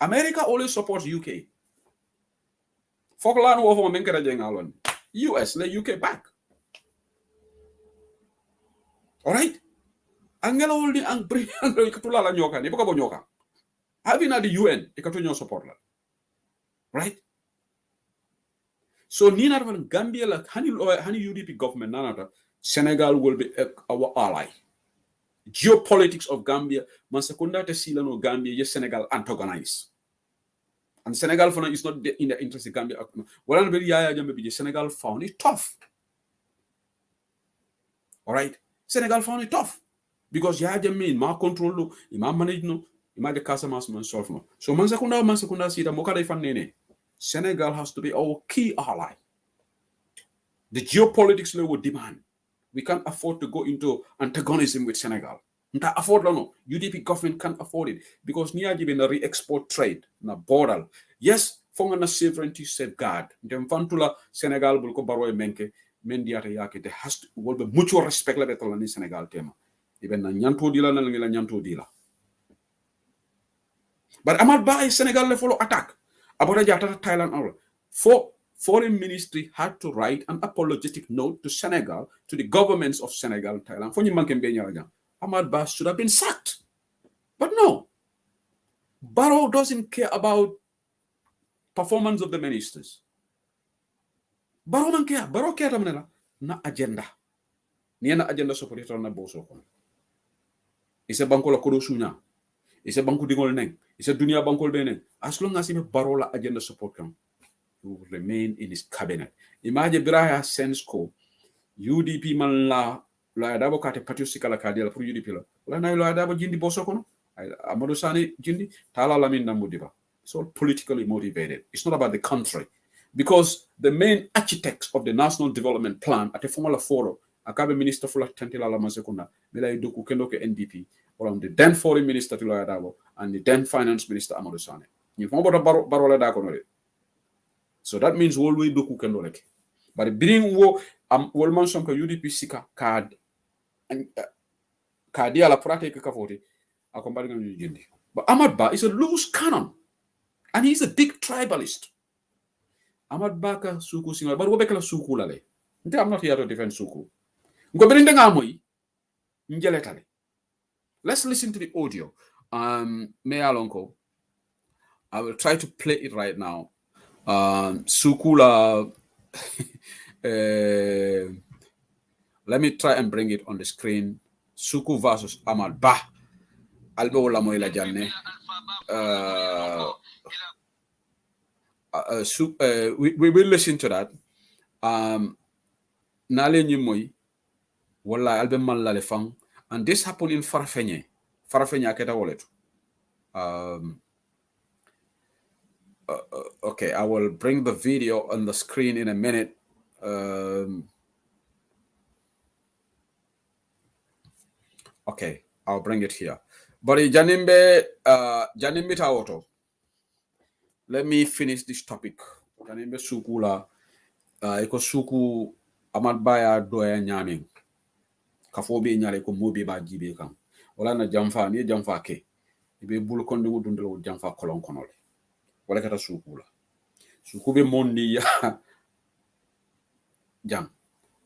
America always supports UK. Falkland War for menkara jengalon. US le UK back. All right. Angela wol ni ang bri katula la nyokan. Ibuka bonyokan. Having at the UN, ikatu support la. Right? So Nina Gambia like honey UDP government nanata Senegal will be our ally. Geopolitics of Gambia, Mansakunda te silano Gambia, yes, Senegal antagonize. And Senegal for is not in the interest of Gambia. Well, Senegal found it tough. All right, Senegal found it tough because ya mean ma control no, ma manage no, ma de casa mas man solve no. So Mansakunda sita mokada fan nene. Senegal has to be our key ally. The geopolitics law would demand. We can't afford to go into antagonism with Senegal. Nta afford no. UDP government can't afford it because niya given a re-export trade na border. Yes, fonga na sovereignty safeguard. Ndem fantula Senegal bulko baroy menke mendiata yake. There has to be mutual respect la betala ni Senegal tema. Even na nyanto dila na ngila nyanto dila. But Amad Ba Senegal le follow attack. About Thailand all. Foreign ministry had to write an apologetic note to Senegal, to the governments of Senegal and Thailand. Ahmad Ba should have been sacked. But no. Barrow doesn't care about performance of the ministers. Barrow man care. Barrow care na agenda. Niya na agenda support na boso ko. Isa bangko la kodo sunya. Isa bangko dingol neng. Isa dunia bangkol benen. As long as he Barrow la agenda support him, he will remain in his cabinet. Imagine Biraya Sensko, UDP man la adabo kate patusika la kadia la pour UDP la. La na la adabo jindi boso kono. Amadou Sane jindi tala lamin namudiba. It's all politically motivated. It's not about the country. Because the main architects of the National Development Plan at the Formula Foro, Akabe Minister Fula Tentila Lama Sekunda, Mela Iduku Kendoke NDP, or the then Foreign Minister Tilo Adabo, and the then Finance Minister Amadou Sane. Barola Dakonore. So that means all we do Kukendolek. But being wo Wolman Sonka UDP Sika card and Cardia la Prate Kakavoti, accompanying Yindi. But Ahmad Ba is a loose cannon, and he's a big tribalist. Ahmad Baka Suku Singa, but Wobekala Suku Lale. I'm not here to defend Suku. Let's listen to the audio. Mealonko. I will try to play it right now. Sukula. Let me try and bring it on the screen. Suku versus Ahmad Ba. Albo la moila janne. We will listen to that. Nale nyimoy wala albe malla le fang, and this happened in Farafenye aketa woletu. Okay, I will bring the video on the screen in a minute. Okay, I'll bring it here. But Janimbe Tawoto. Let me finish this topic. Janimbe Sukula eko suku Ahmad Ba doya nyaming. Kafobe nyale ko mobi ba jibe kan. Wala na jamfa ni jamfa ke. Ibe bulu kondi wudundelo jamfa kolon konole. Wala kata sukula. Sukube mondi ya jam.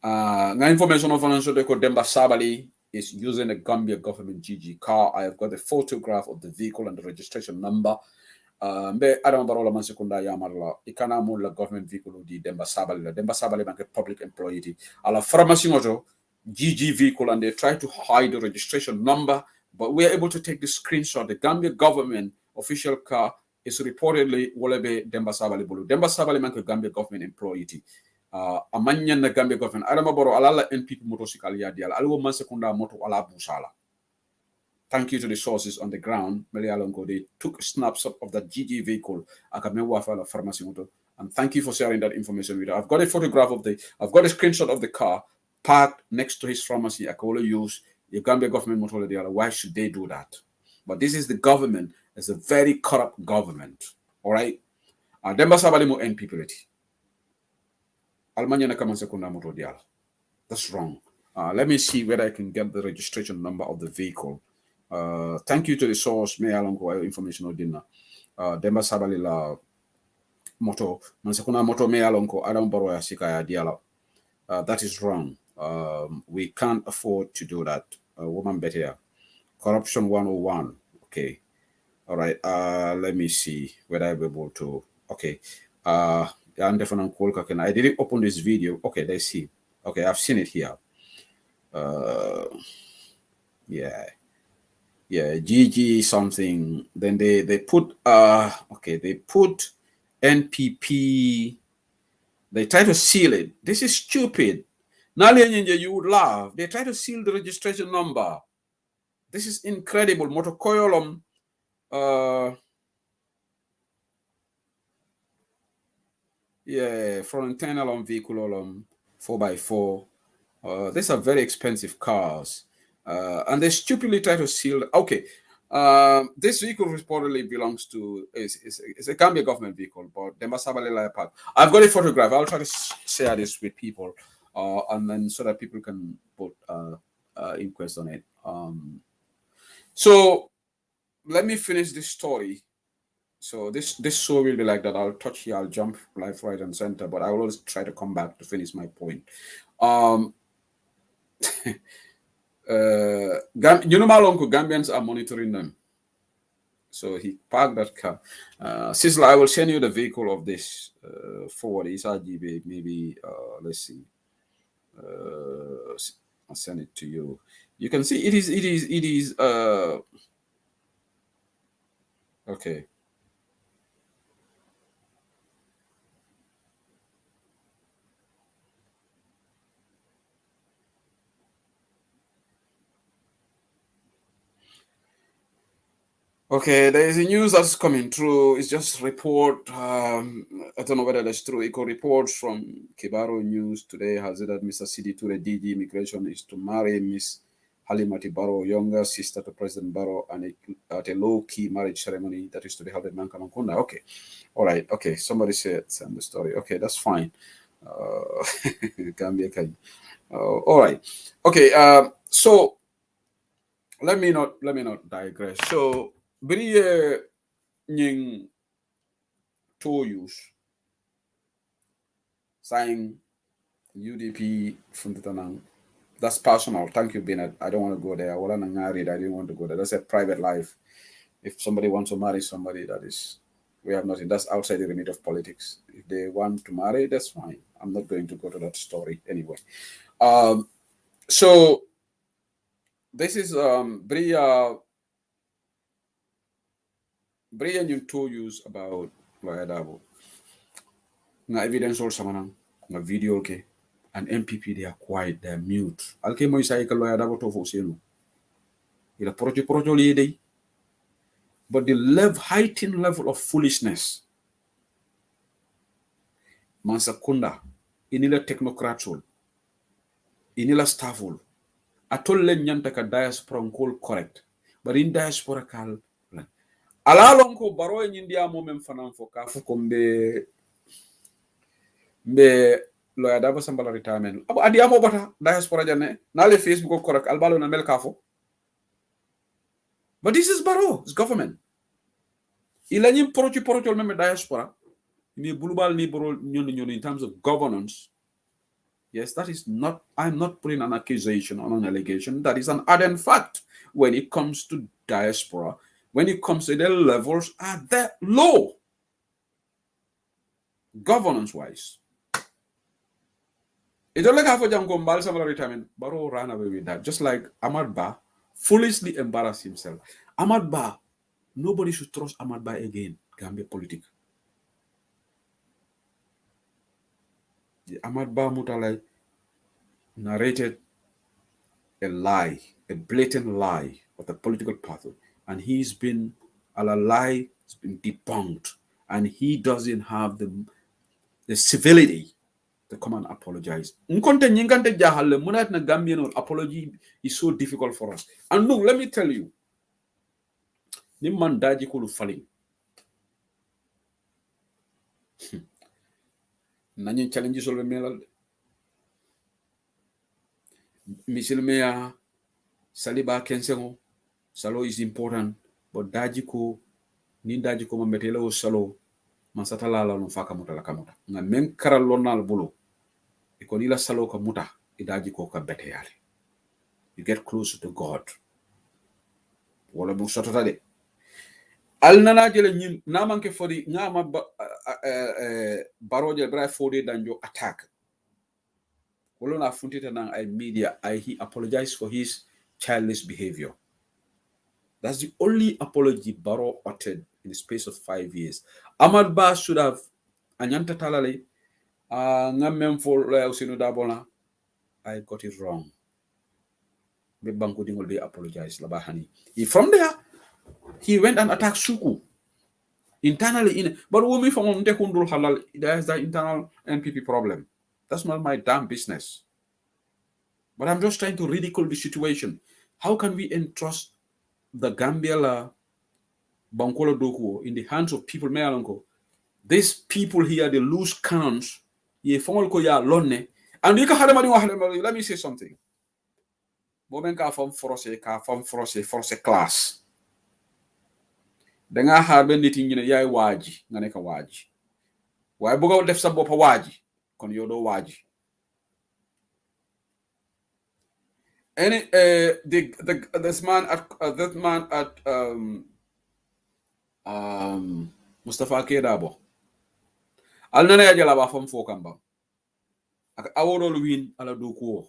Nga information of financial deco Demba Sabali is using a Gambia government GG car. I have got a photograph of the vehicle and the registration number. Mbe Adam Barola Mansekunda Yamarla, Ikana Mula government vehicle di Demba Sabali bank a public employee. Ala pharmacy mojo GG vehicle, and they try to hide the registration number, but we are able to take the screenshot. The Gambia government official car is reportedly Wolebe Demba Sabali Bulu. Demba Sabali bank a Gambia government employee. Amanyan na Gambia government. Adam Baro Alala NPP motorcycle yadial. Alwo Mansekunda moto ala busala. Thank you to the sources on the ground. They took snaps of that GG vehicle. And thank you for sharing that information with us. I've got a photograph of I've got a screenshot of the car parked next to his pharmacy. I can only use the Gambia government motor. Why should they do that? But this is the government. It's a very corrupt government. All right. Demba sabali mo NPP reti. Almanya na kaman sekunda moto dial. That's wrong. Let me see whether I can get the registration number of the vehicle. Thank you to the source. May alongo information odina. Demba sabali la moto. Mansekuna moto me alongo adam baro ya sika ya diala. That is wrong. We can't afford to do that. Woman better. Corruption 101. Okay. All right. Let me see whether I'm able to. Okay. I didn't open this video. Okay, let's see. Okay, I've seen it here. Yeah. GG something. Then they put okay, they put NPP. They try to seal it. This is stupid. Nali you would laugh. They try to seal the registration number. This is incredible. Motokoyolom. Yeah, from internal on vehicle 4x4. These are very expensive cars. And they stupidly try to seal. Okay. This vehicle reportedly belongs to it's a Gambia government vehicle, but they must have a little part. I've got a photograph. I'll try to share this with people, and then so that people can put inquest on it. So let me finish this story. So this show will be like that. I'll touch here, I'll jump left, right, and center, but I will always try to come back to finish my point. Malonko Gambians are monitoring them. So he parked that car. Sizzla, I will send you the vehicle of this forward. It's RGB. Maybe let's see. I'll send it to you. You can see it is okay. Okay, there is a news that's coming through. It's just report. I don't know whether that's true. Eco reports from Kibaro News today has it that Mr. Sidi Ture DG Immigration is to marry Miss Halimati Barrow, younger sister to President Barrow, and at a low-key marriage ceremony that is to be held in Nankamankunda. Okay, all right. Okay, somebody said send the story. Okay, that's fine. Gambia can. All right. Okay. So let me not digress. So. Bria Nying Toyus sign UDP from the Tanang. That's personal. Thank you, Bennett. I don't want to go there. I didn't want to go there. That's a private life. If somebody wants to marry somebody, that is, we have nothing. That's outside the remit of politics. If they want to marry, that's fine. I'm not going to go to that story anyway. So this is Bria Nying Toyus about Lawyer Dabo. Na evidence or samanang na video okay and MPP they are quiet, they are mute. Alke mo isa ka Lawyer Dabo to fo seno. Ila projo lady. But the heightened level of foolishness. Mansakunda, inila technocratul, inila stafful. Atol len nyanta ka diaspora ngol correct. But in diaspora kal alalong ko baro India momem fanan fo ka fu kombe be Lawyer Dabo sambala retirement abo adi amo bata diaspora jane na le Facebook ko correct albalo na mel kafo. But this is baro, it's government. Ila nyim porocho meme diaspora ni bulubal ni boro nyon in terms of governance. Yes, that is not, I'm not putting an accusation or an allegation. That is an ardent fact. When it comes to diaspora, when it comes to the levels are that low, governance-wise. It don't like half a some retirement, Baro ran away with that. Just like Ahmad Ba foolishly embarrassed himself. Ahmad Ba, nobody should trust Ahmad Ba again. Gambia politics. Ahmad Ba Mutalai narrated a lie, a blatant lie of the political party, and he's been a lie has been debunked, and he doesn't have the civility to come and apologize. Apology is so difficult for us. And look, let me tell you, ni man daji ko lu falin nañu challenge solve melal misilmeya saliba kensengo salo is important but daji ko ni daji ko mambetela o salo man satala la no faka muta la kamuta nga men karal lonal bulo e ko ila salo ka muta e daji ko ka bete yale you get closer to God wala bu sotota de al nana jele nyim na manke fodi ngama baroje bra fodi danjo attack wala na funtita nan ay media he apologized for his childish behavior. That's the only apology Barrow uttered in the space of 5 years. Ahmad Ba should have anyanta talale ngamem for usinu dabona. I got it wrong. Be banko dingol be apologize labahani. From there, he went and attacked Suku internally but women from Ndekundul halal, there's the internal NPP problem. That's not my damn business. But I'm just trying to ridicule the situation. How can we entrust the Gambia Bankola Dokuo in the hands of people mealanko? These people here, they lose cannons. And you can let me say something. Moment ka force class. Denga harbe niti ngine yai waji ngane ka waji. Why buga def sa bopa waji kon yodo waji. Any this man at Mustafa Kedabo al nana ya jala ba fam fo kamba ak awodol win ala do ko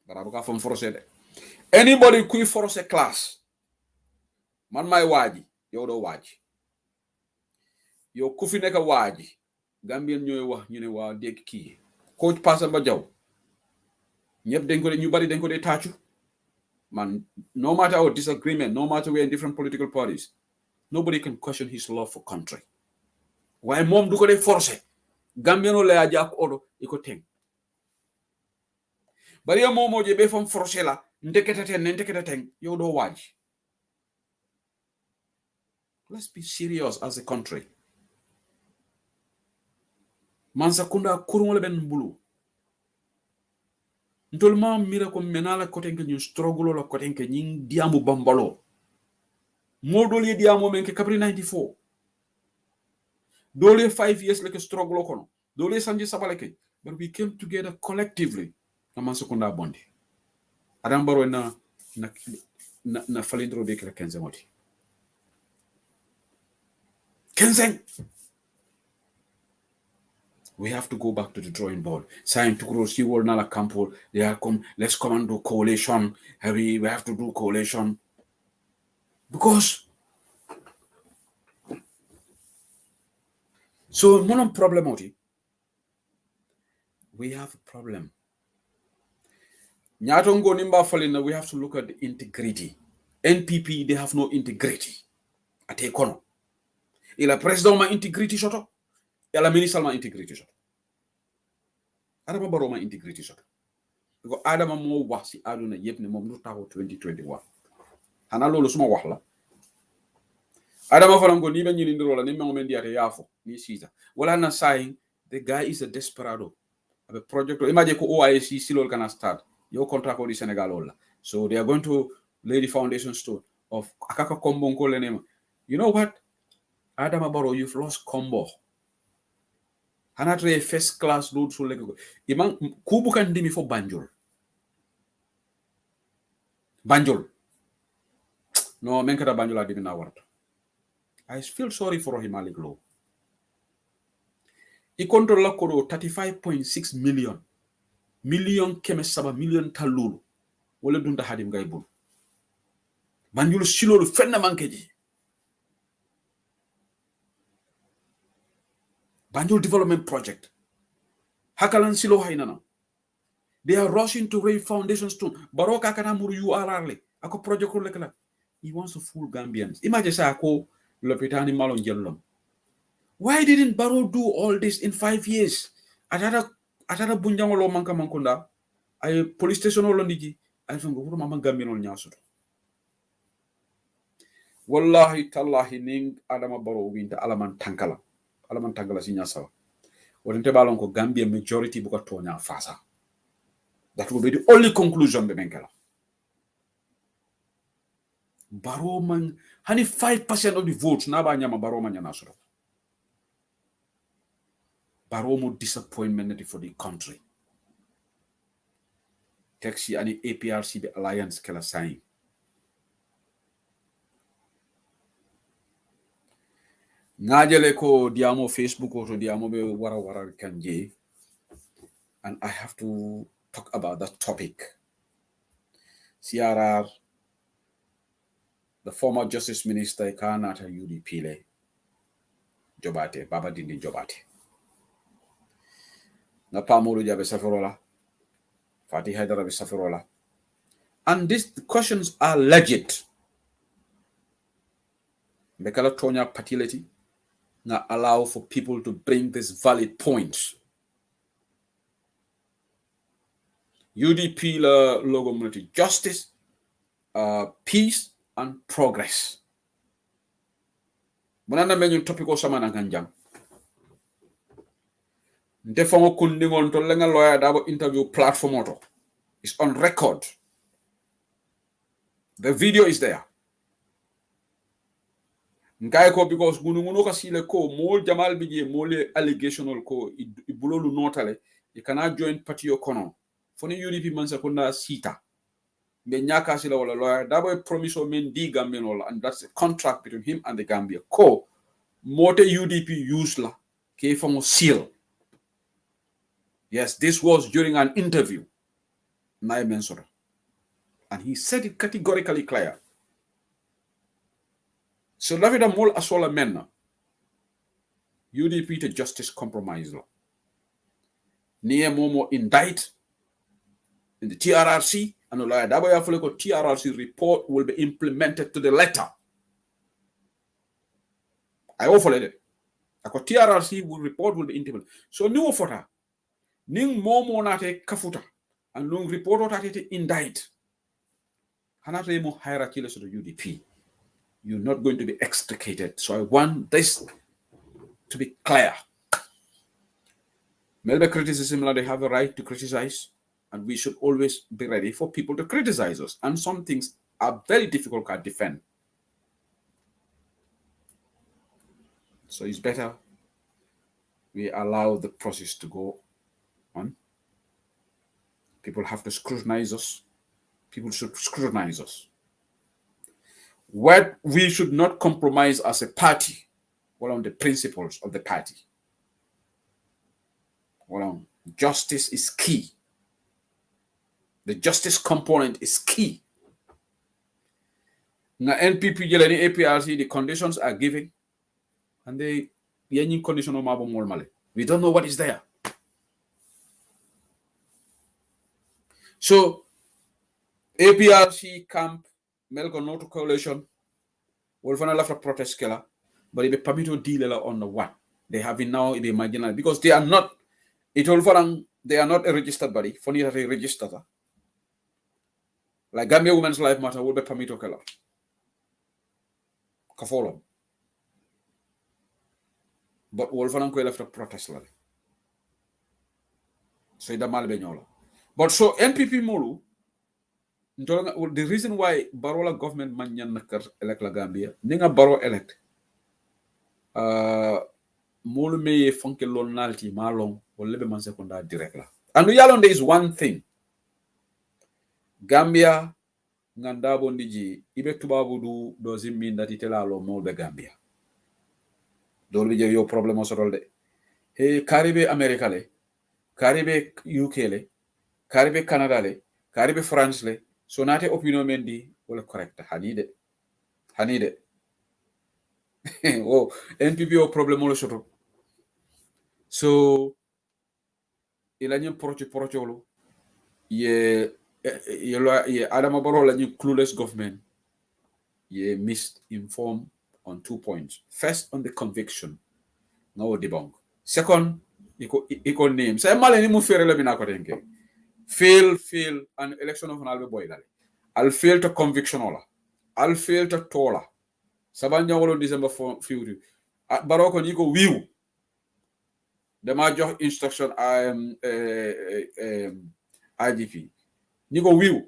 barabu ka fam forcé de anybody kuy forcé class man may waji yow do waji yow ku fi nek waji Gambien ñoy wax ñu ne wa dégg ki coach Passa Ba Jaw ñep dañ ko ñu bari dañ ko dé taccu man, no matter our disagreement, no matter we're in different political parties, nobody can question his love for country. Why mom do ko dey forcer Gambiano le aja ko odo iko teng. Bari yo momo je be fam forcer la ndeketa teng yo do waji. Let's be serious as a country. Mansa kunda kurungole ben mbulu. Ntolma mira ko menala kotenke ñu struggle la kotenke ñing diamu bambalo modoli diamu men ke kapri 94 dole 5 years like struggle kono dole sanji sabaleke but we came together collectively na mansukunda bondi adam baro na falindro be kala kenzen wati kenzen. We have to go back to the drawing board. Sign to cross you will not campo. They are come. Let's come and do coalition. We have to do coalition because so one problem. We have a problem. Nyatongo nimba falina. We have to look at the integrity. NPP they have no integrity. At econo. Ila president ma integrity shoto. Ila minister ma integrity shoto. Adama Barrow ma integrity shoto. Because Adama mo wax si aduna yep ne mom lu taxaw 2021. Xana lolu suma wax la. Adama farango ni ben ñi ndiro la ni mo men diate yafo ni sisa. Wala na saying the guy is a desperado. A project imagine ko OIC silol kana start. Your contract with the Senegal. So they are going to lay the foundation stone of Akaka Kombo Nkolenema. You know what? Adama Barrow, you've lost combo. Hanatre first class road so like Iman Kubu can dimi for Banjul. Banjul. No, Menkata Banjula didn't know what. I feel sorry for him, Aliglo. He control 35.6 million. Million kemesaba million talulu. Wole dunta hadim gaibul. Banjul silolu fenna mankeji. Banjul Development Project. Hakalan silo hainana. They are rushing to raise foundation stone. Baroka kanamuru URL. Ako project ko lekala. He wants to fool Gambians. Imagine sa ako lopitani malon jellom. Why didn't Barrow do all this in 5 years? Atara bunjangolo manka mankunda. Ay police station olondiji. Ay fango huru mama Gambian ol nyasoto. wallahi tallahi ning adama baro winta alaman tankala si nyasa wonte balon ko Gambia majority buka tonya fasa. That will be the only conclusion be menkala. Baro man hani 5% of the votes na ba nyama baro man yana soro. Baro mo disappointment for the country. Taxi ani APRC the alliance kala sign. Ngajele ko diamo Facebook or diamo be wara kanje, and I have to talk about that topic. CRR, the former Justice Minister Kanata UDP le Jobate, Baba Dindi Jobate. Na Pamuru Jabe Safarola, Fatih Haidara Safarola. And these questions are legit. Bekala Tonya Patility na allow for people to bring these valid points. UDP la logo multi justice, peace and progress. Munana menyu topico samana ganjang. Ndefongo kundingon to lenga lawyer dabo interview platform auto. It's on record. The video is there. Nkai ko because gunu ka sile ko mol jamal bije mole allegational ko ibulolu notale you cannot join party okono. Foni UDP mansa kunda sita. Be nyaka sila wala lawyer dabo promise o men di Gambia wala, and that's a contract between him and the Gambia. Ko mote UDP use la ke fongo seal. Yes, this was during an interview. And he said it categorically clear. So Lavida Mol Asola Menna, UDP to justice compromise law. Near Momo indict in the TRRC, and the TRRC report will be implemented to the letter. I offer it. A TRRC report will be implemented. So new fota. Ning Momo nate kafuta. And long report nate indict. Hanate mo hierarchy to the UDP. You're not going to be extricated. So I want this to be clear. Melba criticism, they have a right to criticize, and we should always be ready for people to criticize us. And some things are very difficult to defend. So it's better we allow the process to go on. People have to scrutinize us. People should scrutinize us. What we should not compromise as a party, well, on the principles of the party. Well, justice is key. The justice component is key. Now, NPP, APRC, the conditions are given, and they condition we don't know what is there. So, APRC camp, Melko Noto Coalition, will find a lot of protest killer, but if they permit to deal on the one they have in now, they marginal because they are not. It all they are not a registered body. For a registered, like Gambia Women's Life Matter will be permit to killer. Kafolom, but will find a left protest like. So it's a malbenyola. But so NPP Molu. The reason why Barola government manyan nakar elect la Gambia, ninga Baro elect, molu meye funke lon nalti malong or lebe man sekunda direct la. And yalon there is one thing. Gambia ngandabo ndiji ibe tubabudu doesn't mean that itela lo mol be Gambia. Dolbi je yo problem osorolde. Hey Caribe America le, Caribe UK le, Caribe Canada le, Caribe France le. So nate opinion mendi wala correct. Hanide. Oh, NPP o problem wala shoto. So ilanye proche wolo. Ye Adama Barrow lanye clueless government. Ye misinformed on 2 points. First, on the conviction. No debunk. Second, iko name. Say male ni mu fere le bina ko denke. Fail, and election of an albe boy. I'll fail to conviction ola. I'll fail to tola. saban ñawolo December fiwti baro ko ni ko wiw dama jox instruction IGP ni ko wiw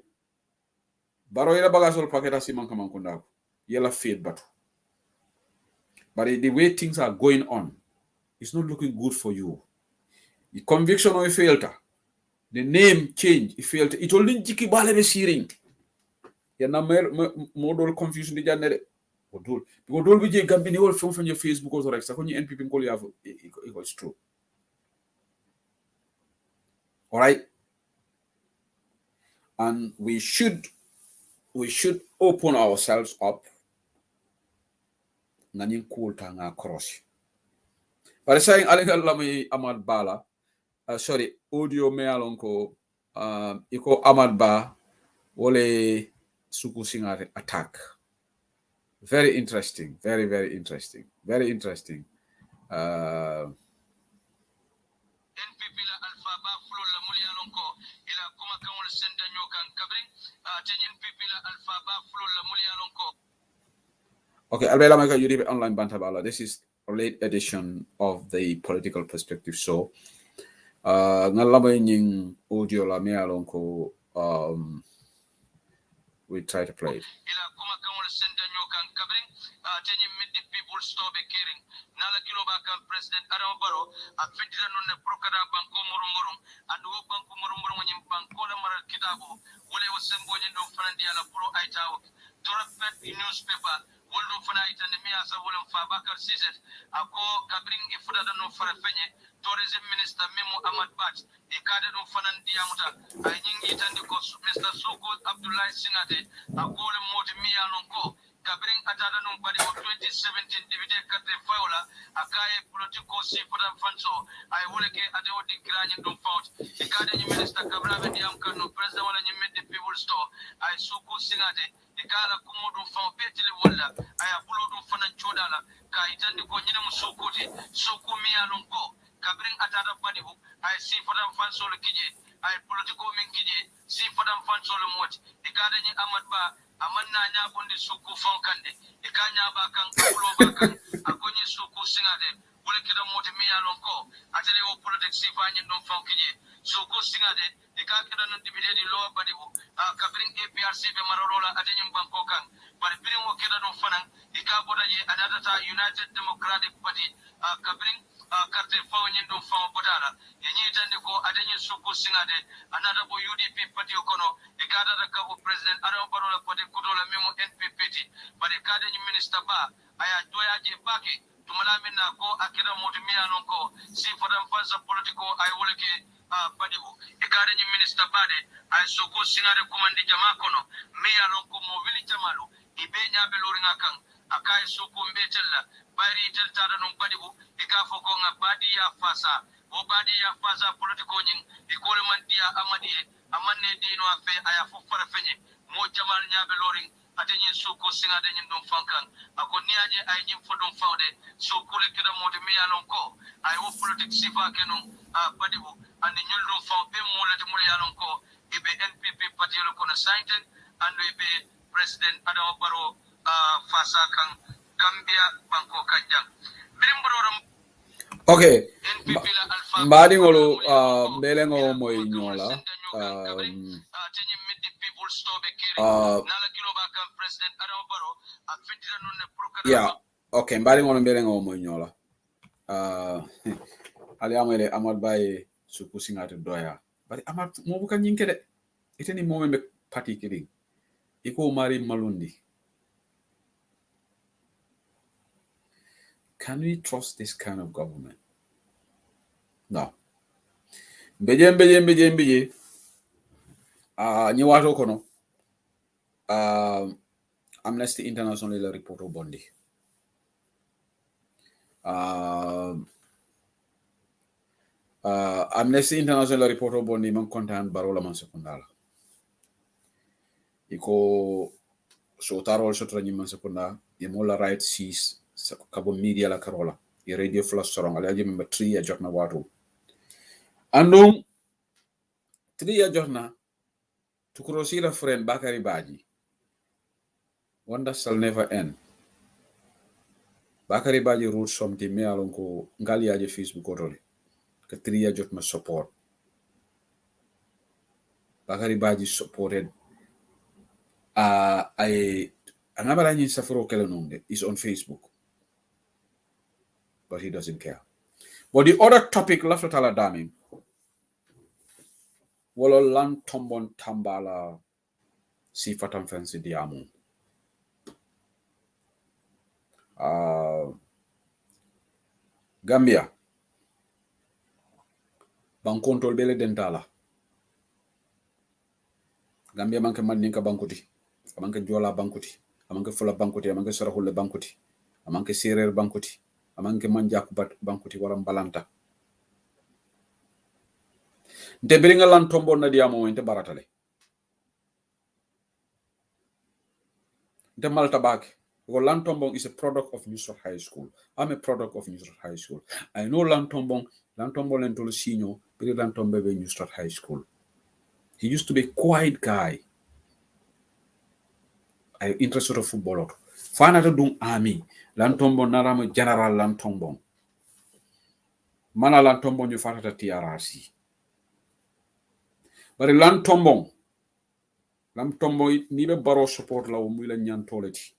baro ila bagasol paketa si man kaman kunda yela faith batu. But the way things are going on, it's not looking good for you. The conviction of a failure, the name change, it failed. It only jiki bale be siring. Ya na model confusion di janere. Odol. Because dol bi je gambi ni wol from your Facebook or so ko ni NPP ko ya it's true. All right? And we should open ourselves up. Ngani kulta nga cross. But saying alinga lami Ahmad Bala, sorry, audio me alonko iko Ahmad Ba wole suku singare attack. Very interesting, very, very interesting, very interesting. NPP la alpha ba fulo la muli alonko ila kuma kamul senda nyokan kabring NPP la alpha ba fulo la muli alonko. Okay, Albela Maka Yuri online bantabala. This is a late edition of the Political Perspective Show. Ngalama ning audio la me alonko we try to play it. Ila kuma kamul senda nyokan kabring mid people stop caring. Nala kilo bakam President Adam Barrow afidira nunne prokada banko murum and wo banko murum nyim banko la maral kitabo wole wo sembo nyendo fanandi ala pro aitawo torapet newspaper woldo fana itande mi asa wolum Fabakar Sizet ako kabring ifudada no farafenye tourism minister Memo Ahmad Bat ikade no fanandi amuta ay nyingi itande ko Mr. Soko Abdullahi Singate ako le moti mi alonko kabring atada no badi 2017 dibide kate faula akaye politiko si fodam fanso ay woleke ade odi granye dum faut ikade ni minister kabra be diam kanu president wala ni medde people store ay suku singate ikala kumudum fon petili wala ay bulodum fanan chodala ka itande ko nyina musukuti suku mi alonko kabring atada badi bu ay si fodam fanso le kije ay politiko min kije si fodam fanso le mot ikade ni Ahmad Ba amanna nya bondi suku fonkande ikanya bakan kulo bakan akonyi suku singade wole kido moti mi alonko atele o politics sifanye non fonkije suku singade ikakeda non dibide di lo badibu kabring APRC be marorola adenyum banko kan bari birin o keda non fanan ikaboda ye adata United Democratic Party kabring carte fawni dum faw bodara yenyi tande ko adenye suku singade anada bo UDP party kono ikada ka o president Adam Barrow la party kudola memo NPP bari kada ni minister ba aya doya je bake tumala minna ko akira moti mi anon ko si fadam fansa politiko ay woleke badibu ikada ni minister bade ay suku singade komandi jama kono mi anon ko mo wili jamalu ibe nyabe loringa kan akai suku mbetella bari tel tada non badibu ikafo ko ngabadi ya fasa o badi ya fasa politiko nyin ikole man dia amadi amanne dino afe aya fu fara fenye mo jamal nyabe loring atenye suku singa de nyim dum fankan akoni aje ay nyim fodum fawde suku le kida mode mi yalon ko ay wo politique sifa kenon badibu andi nyul dum faw be mo le mul yalon ko ibe NPP party lo kono sainten ando ibe president Adam Barrow fasa kan Gambia banko kanjang birim borom. Okay. Mbadi ngolo belengo moy nyola yeah, okay, mbadi ngolo belengo moy nyola ali amele Ahmad Baye suku singate doya bari Ahmad mo bukan nyinke de iteni mo membe parti kidi iko mari malundi. Can we trust this kind of government? No. Mbeje nyi wato kono Amnesty International la report o bondi Amnesty International la report o bondi man kontan barola man sekundala iko so tarol sotra nyi man sekunda yemola right seas kabo media la karola ye radio flash sorong ala jemi ba 3 ya jotna wato andum 3 ya jotna tukuro sila friend Bakari Baji wonder shall never end Bakary Badji wrote something me alon ko ngali aje Facebook otole ka triya jot ma support. Bakary Badji supported I anabara nyi safro kele nonde is on Facebook, but he doesn't care. But the other topic left tala daming wolo lan tombon tambala si fatam fancy diamu. Gambia bankontol bele dentala. Gambia manke mandinka bankuti, amanke jola bankuti, amanke fula bankuti, amanke sarahulle bankuti, amanke serer bankuti, amanke manjaku bankuti waram balanta. Nte biringa lan tombo na diamo ente baratale. Nte malta bake. Because Lantombong is a product of Nusrat High School. I'm a product of Nusrat High School. I know Lantombong and Tolusino, but Lantombe Nusrat High School. He used to be a quiet guy. I interested in football. Fanata dung army. Lantombong naramo general Lantombong. Mana Lantombong you fatata TRRC. But Lantombong nibe baro support la umwila nyan toleti.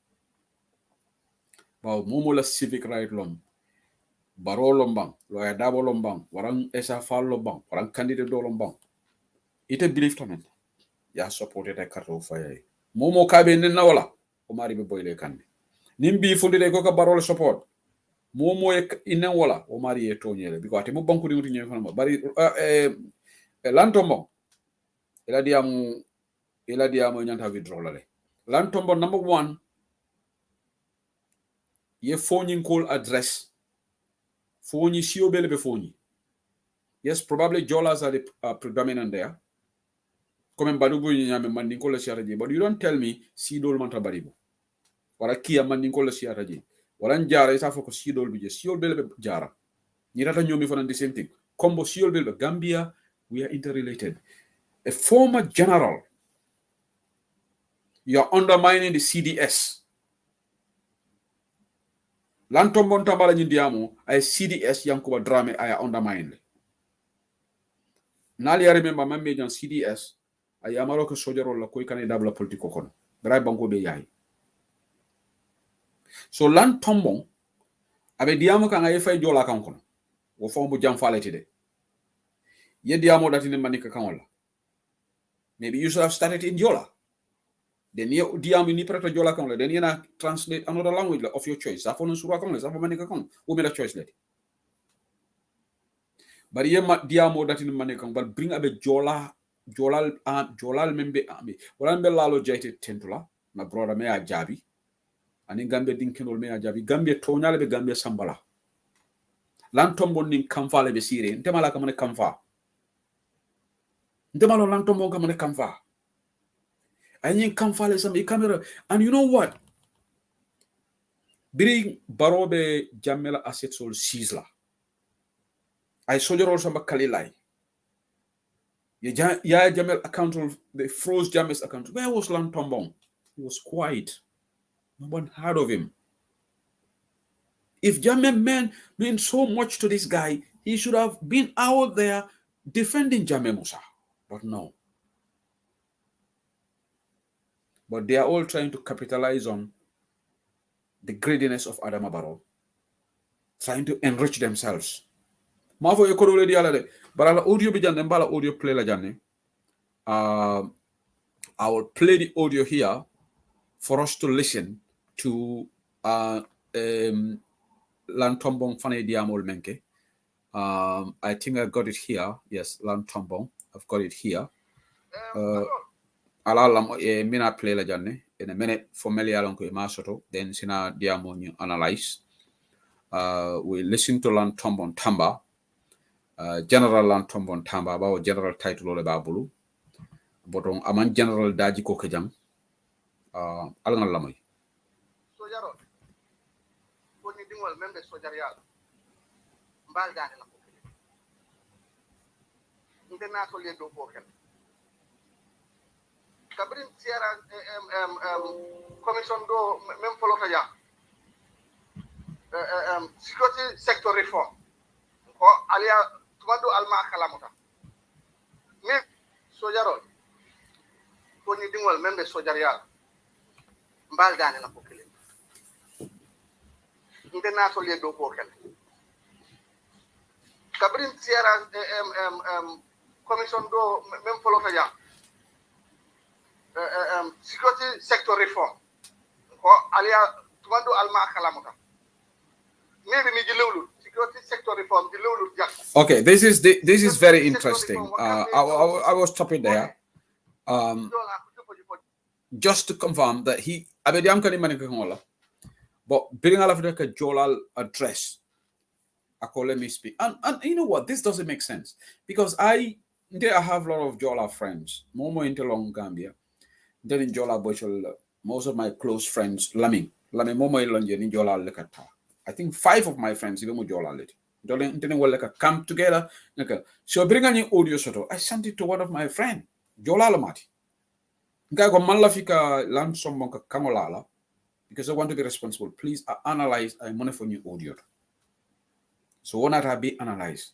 Wow, momo la civic right lom. Baro lombang, lawyer dabo lombang, warang esa fall lombang, warang candidate do lombang. Ite believe tamen. Ya supported a carto fire. Momo kabe nena wala. Omari be boyle kande. Nimbi fundi de goka barol support. Momo inen wala. Omari e tonyele. Because ate mo banku di nguti nye fanama. Bari Lantombo. Ela diamu nyanta withdraw lale. Lantombo number 1. Ye phone call address. Phone siyo bele be phone. Yes, probably Jolas are the predominant there. Come badubu nyame mandinko le siaraje. But you don't tell me sidol manta baribu. Wara kia mandinko le siaraje. Wara njara isa foko sidol bije. Sidol bele jara. Nirata nyomi for the same thing. Combo sidol bele Gambia, we are interrelated. A former general, you are undermining the CDS. Lantombon tambala nyindiamo, ay CDS yankuba drame ay undermine. Nali ya remember mamme jan CDS, ay amaro ko sojaro la koy kanay dabla politiko kono. Dray banko be yayi. So Lantombon, abe diamo kan ay fay jola kan kono. Wo fombu jam faleti de. Ye diamo datine manika kan wala. Maybe you should have started in Jola. Then you diamo ni preta Jola kan wala. Then you na translate another language of your choice. Safo no sura kan wala, safo manika kan. Wo made a choice leti. But ye diamo datine manika kan but bring abe Jola membe ami. Wala mbe lalo jaite tentula. My brother me a jabi. Ani Gambia dinkenol me a jabi. Gambia tonyale be Gambia sambala. Lantombo nin kamfa le be sire. Ntemala kamane kamfa. Ntemalo Lantombo kamane kamfa. I think kamfa le some camera. And you know what? Bring barobe jamela assets all seizla. I soldier also makalilai. Ya jamel account of the froze Jamel's account. Where was Lantombong? He was quiet. No one heard of him. If Jamel meant so much to this guy, he should have been out there defending Jamel Musa. But no. But they are all trying to capitalize on the greediness of Adama Barrow, trying to enrich themselves. Mafo ekoro le diala de. But ala audio bi jande mbala audio play la jande. I will play the audio here for us to listen to Lantombong Fane Diamol Menke. I think I got it here. Yes, Lantombong. I've got it here. Ala mina play la jande. In a minute, for Melialonko Masoto, then Sina Diamon analyze. We listen to Lantombong Tamba. General Lantombon Tamba about general title ole babulu boton aman general daji ko kejam alngal lamay sojaro ko ni dingol membe sojarial mbal daane la ko ndena to le do bokel kabrin sierra commission do même folota ya security sector reform ko alia tumando alma kalamuta mi sojaro ko ni dingol membe sojarial mbal dane na ko kele ndena to le do ko kele kabrin tiara commission do même folo ta jam security sector reform ko alia tumando alma kalamuta maybe mi jilewlu security sector reform jilewlu jak. Okay, this is very interesting. I will stop it there. Just to confirm that he abediam kani manike ngola but bring all of the jolal address let me speak and you know what, this doesn't make sense because I have a lot of jola friends momo into long Gambia then in jola bochol most of my close friends lami momo ilonje in jola lekata I think 5 of my friends even jola lit don't like a come together so bring any audio soto I sent it to one of my friend jola lamati Guy go malafika land someone kamolala because I want to be responsible. Please analyze I money for new audio. So one that be analyzed.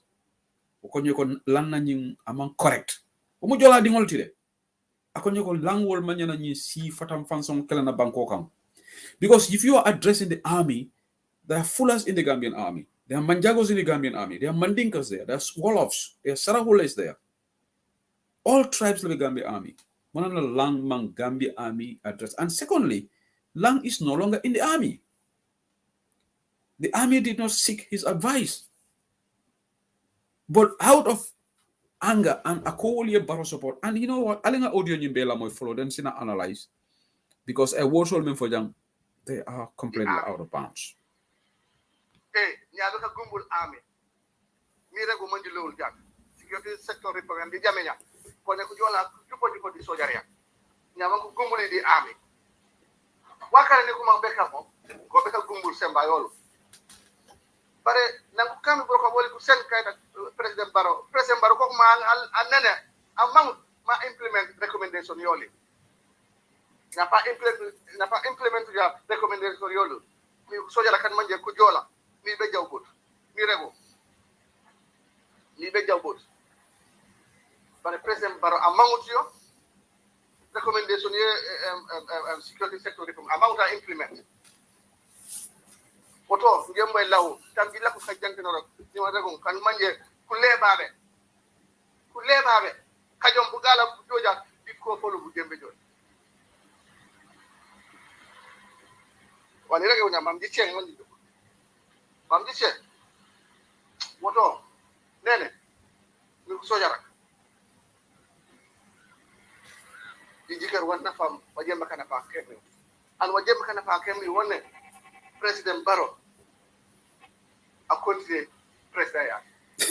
Okonyo ko lang na nying amang correct. Omo jola dingol tide. Akonyo ko lang wol manya na nyi si fatam fansong kala na bangko kam. Because if you are addressing the army, there are Fullers in the Gambian army. There are Manjagos in the Gambian army. There are Mandinkas there. There are Woloffs. There are Sarahules there. All tribes of the Gambian army. One of the Lang Mang Gambia army address. And secondly, Lang is no longer in the army. The army did not seek his advice. But out of anger and a coalition barrow support, and you know what? Alinga audio nyimbela moy follow then sina analyze because I was all men for them, they are completely out of bounds. Hey, nyado ka gumbul army. Mira go manji lewul jak. Security sector reform di jamenya. Ko ne ko jola jupo di sojaria. Nyama ko gumbul di army. Wakare ne ko man beka mo ko beka gumbul semba yolo bare nangu kam bro ko woli ko sen kayta president baro ko ma anene amang ma implement recommendation yoli na pa implement ya recommendation yolo mi sojara kan manje ko jola mi be jawbut mi rego ni be jawbut bare president baro amangut yo recommendation ye security sector reform amount to implement oto ngembe law tam bi la ko xajante no rek ni ma rego kan manje ku lebabe kajom bu gala bu joja di ko folo bu dembe jot wani rege wona mam di ceng woni mam di ceng oto nene mi ko sojara di jikar wonna fam wajemba kana fa kemi an wajemba kana fa kemi wonne president baro a continue president ya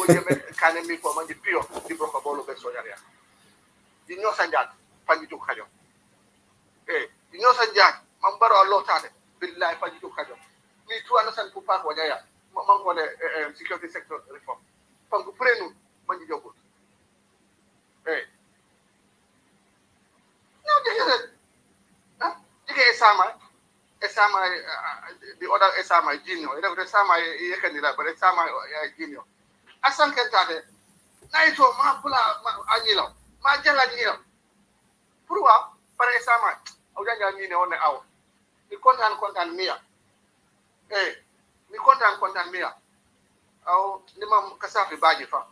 wajemba kana mi ko mandi pio di broko bolo be sojaria di ñoo sanjat fanji juk xajo di ñoo sanjat mam baro lo tade billahi fanji juk xajo mi tu ana san ku pa ko jaya man ko le security sector reform fangu prenu mandi jogut no dike esama the other esama junior ida ko esama yekandira but esama junior asan kentade naito ma pula anyilo ma jala nyilo pourwa par esama o janga nyine on aw ni kontan mia ni kontan mia aw ni mam kasafi baji fa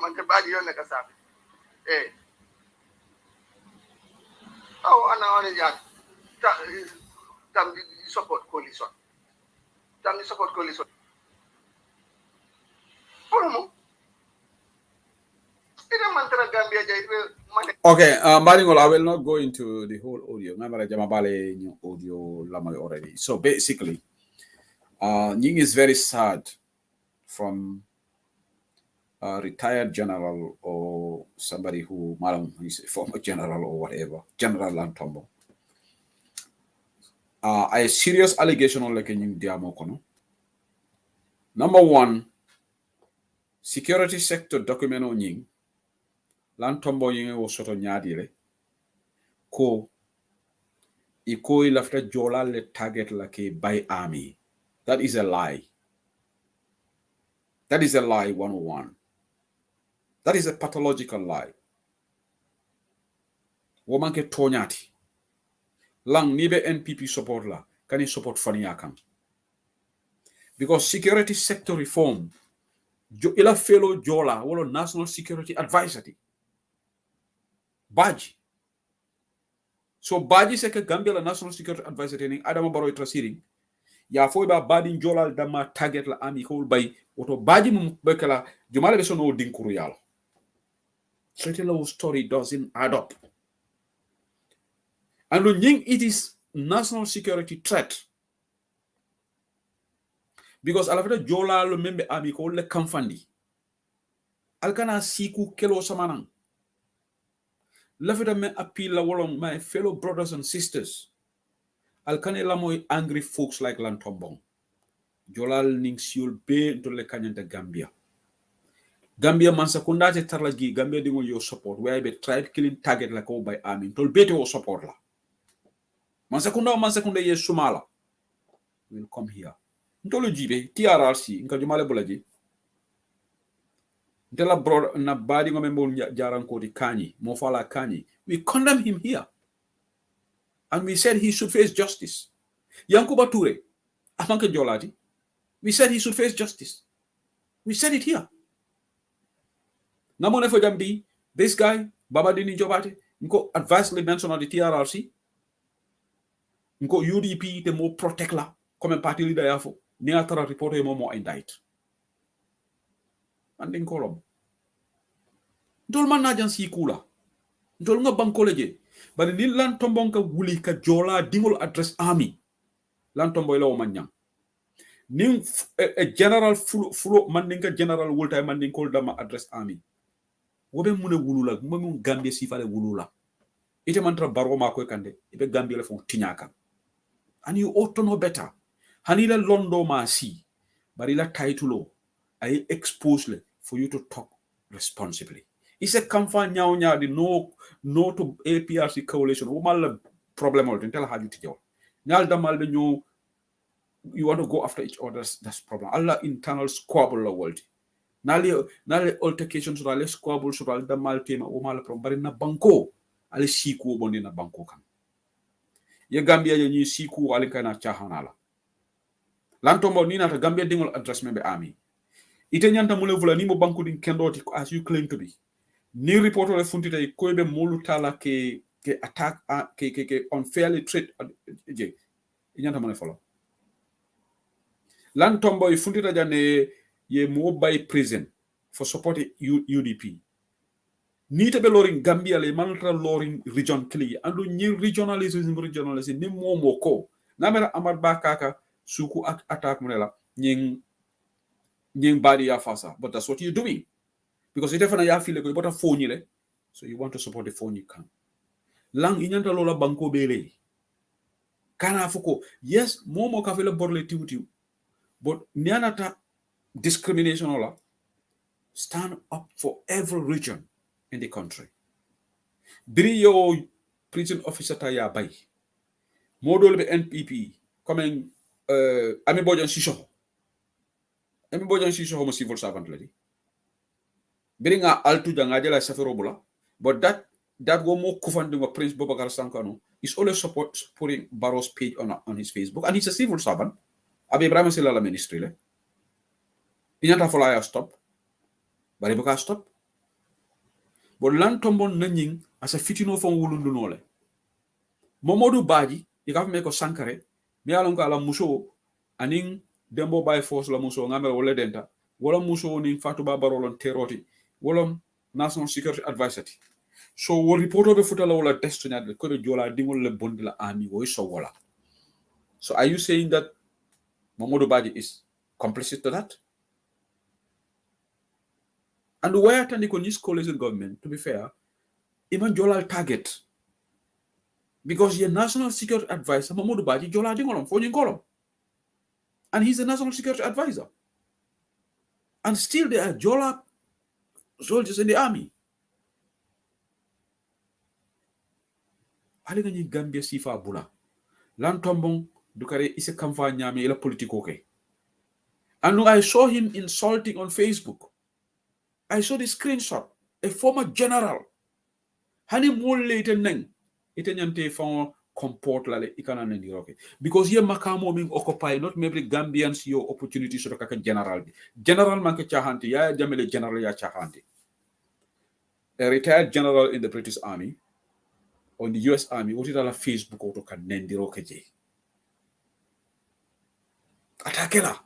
man te baji yone kasafi aw ana woni jak tam di support coalition okay, Maringol, I will not go into the whole audio. Remember, Jamabale audio lamay already. So basically, Nying is very sad from a retired general or somebody who, Malam, is a former general or whatever, General Lantombo. A serious allegation on like Diamokono. Number one, security sector document on Ying. Lantombo Ying was sort of nyadile. Ko iko ilafta jola le target like by army. That is a lie. That is a lie 101. That is a pathological lie. Womanke tonyati. Lang nibe NPP support la. Can you support Faniakan? Because security sector reform, ila fellow Jola, wolo National Security Advisor. Baji. So Baji seke Gambia la National Security Advisor ni Adama Barrow trasiring. Ya fo ba badi Jola dama target la ami ko bay oto Baji mum bekala jumala be sono dinkuru yalo. Such a little story doesn't add up. And when it is national security threat, because alafata Jola lo membe ami ko le kamfandi. Alkana siku kelo samanang. Lafita me appeal la wolong my fellow brothers and sisters. Alkane la moy angry folks like Lantombong. Jolal ning siul be to le kanyanta Gambia. Gambia mansakunda te tarlagi Gambia dingo yo support where be tried killing target la ko by army. Tol bete o support la. Mansakunda ye sumala. Will come here. Ntolo jibe TRRC nka jumale bolaji. Ntela bro na badi ngome mbol jaranko di Kani, Mofala Kani. We condemn him here. And we said he should face justice. Yankuba Ture, Amanke Jolati, we said he should face justice. We said it here. Namone for Jambi, this guy, Babadini Jobate, Nko advisedly mentioned on the TRRC, Nko UDP, the more protect la, come party leader yafo, Niatara report him more indict. And in column. Dolman Najan si kula. Dolunga bankoleje. But ni Lantombonka wuli ka Jola dingol address army. Lantombo ila omanyang. Ning a general full mandinga general wulta manding called dama address army. Wobe mune wulula, mumu Gambia sifale wulula. Ite mantra baro mako kande, ibe Gambia le fon tinyaka. And you ought to know better. Hanila londo ma si, barila titulo, I expose le for you to talk responsibly. It's a kamfa nya di no to APRC coalition. Womal problem all tell how you tell. Nyal damal de nyo you want to go after each other, that's problem. Allah internal squabble la world. Nale altercations rale squabble so rale damal tema womal problem bari na banko ale siku bondi na banko kan. Ye Gambia ye siku ale kana chahanala. Lantombo ni na Gambia dingol address membe army. Ite nyanta mule vula ni mo banko din kendoti as you claim to be. Ni report le funtita ko be molu tala ke attack ke unfairly treat je. Nyanta mole follow. Lantombo funtita jane ye mobile prison for supporting UDP. Ni tabe loring Gambia le mantra loring region kli andu ni regionalism ni momo ko namera Amad Bakaka suku attack munela nying body ya fasa, but that's what you're doing because it defana ya feel ko bota phone le so you want to support the phone you can lang inyanta lola banko bele kana fuko yes momo ka fele borle tiwtiw but nianata discrimination ola stand up for every region in the country. Brio prison officer ta ya bay. Modol be NPP coming Ami Bojan Shisho. Ami Bojan Shisho mo civil servant lady. Biringa altu janga jela safero bula. But that one more kufanding Prince Bobakar Sankano is always supporting Barrow's page on his Facebook, and he's a civil servant. Abi Ibrahim Silala ministry le. Inyanta folaya stop. Bari boka stop. But Lantombon nanying as a fitino from wulundu nole. Momodu Baji, you have make a sankare, me alonga la muso, aning dembo by force la muso, ngamel wole denta, wala muso ning fatuba barolon teroti, wala national security advisor. So we report over futala wala destiny at the Kodo Jola dingol le bondila army wo so wala. So are you saying that Momodu Baji is complicit to that? And where Taniko this coalition government, to be fair, even Jola target. Because your national security advisor, Mamoudou Badji, Jola Dingolom, Fonyin Kolom. And he's a national security advisor. And still there are Jola soldiers in the army. Aligani Gambia Sifa Bula. Lantombong, Dukare is a kamfa nyame ila politiko ke. And I saw him insulting on Facebook. I saw the screenshot. A former general. Hani mole ite neng. Ite nyante fon comport lale ikana nendi roke. Because ye makamo ming occupy not maybe Gambians your opportunity so kaka general. General manke chahanti. Ya jamele general ya chahanti. A retired general in the British Army, on the US Army, what is la Facebook auto kan nendi roke je. Atakela.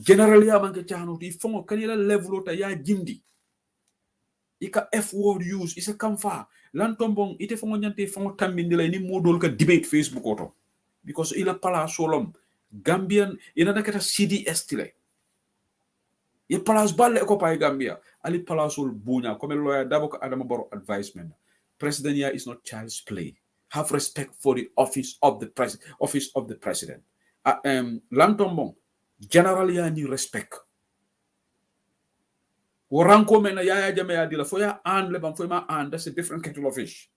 General ya manke chahanti fongo kanila level ota ya jindi. Ika F word use isa kamfa lantombong ite fongo nyante fongo tambindila ni modol ka debate Facebook auto because ila pala solom Gambian ina nakata CDS tile ye palas balle ko pay Gambia ali palasol bunya comme lawyer dabo ko Adama Barrow advisement president ya is not child's play have respect for the office of the president lantombong general ya ni respect Waranko mena Yaya Jame adila for ya and lebam for ma and that's a different kettle of fish.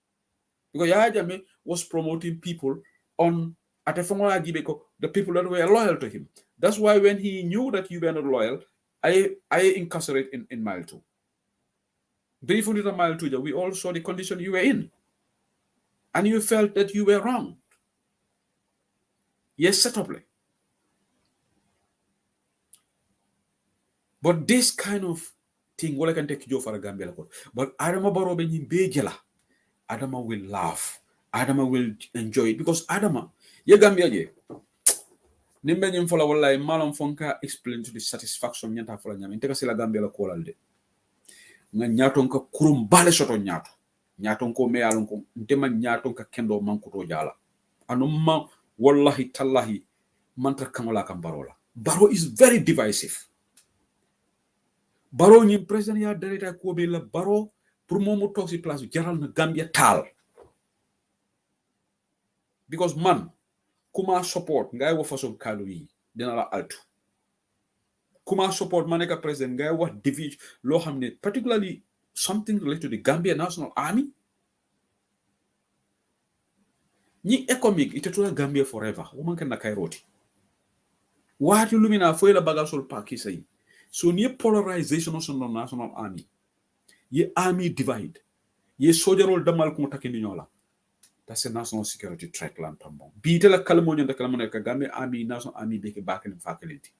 Because Yaya Jame was promoting people on Atefongola Gibeko, the people that were loyal to him. That's why when he knew that you were not loyal, I incarcerate in mile 2. Briefly in mile 2, we all saw the condition you were in. And you felt that you were wrong. Yes, settled. But this kind of thing, what I can take you for a Gambia. But Adama Barrow Benin Bejela. Adama will laugh. Adama will enjoy it because Adama, ye Gambia je. Nimbe nyim fola wallahi malon fonka explain to the satisfaction nyanta fola nyam. Inteka sila Gambia la kolalde. Nga nyaton ka kurum bale soto nyato. Nyaton ko me alon ko ntema nyaton ka kendo mankuto jala. Anumma wallahi tallahi mantra kamola kam barola. Baro is very divisive. Baro nyim president ya dereta ko be la baro pour momu tok ci place jaral na Gambia tal. Because man kuma support ngay wa façon kalu yi dina la altu kuma support maneka president ngay wax division lo xamne particularly something related to the Gambia National Army ni economic ite to Gambia forever o man kan nakay roti wati lumina foy la bagasol pakisay so ni polarization of the National Army ye army divide ye sojarol damal ko takini ñola. That's a national security threat land tambong. Bitela kalmo nyanda kalmo ka Gambia Army National Army beke bakel faculty.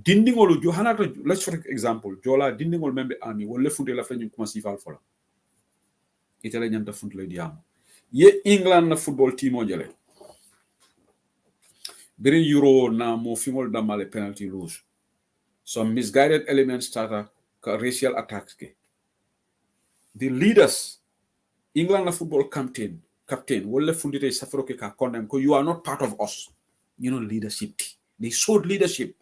Dindingolo Johanna let's for example Jola dindingol membe army wolle funde la fanyum kuma sifal fola. Itala nyanda funde le diam. Ye England na football team o jele. Biri Euro na mo fingol damale penalty lose. Some misguided elements started racial attacks ke. The leaders England na football captain wolle fundite safaro ke ka condemn ko you are not part of us. You know leadership. They showed leadership.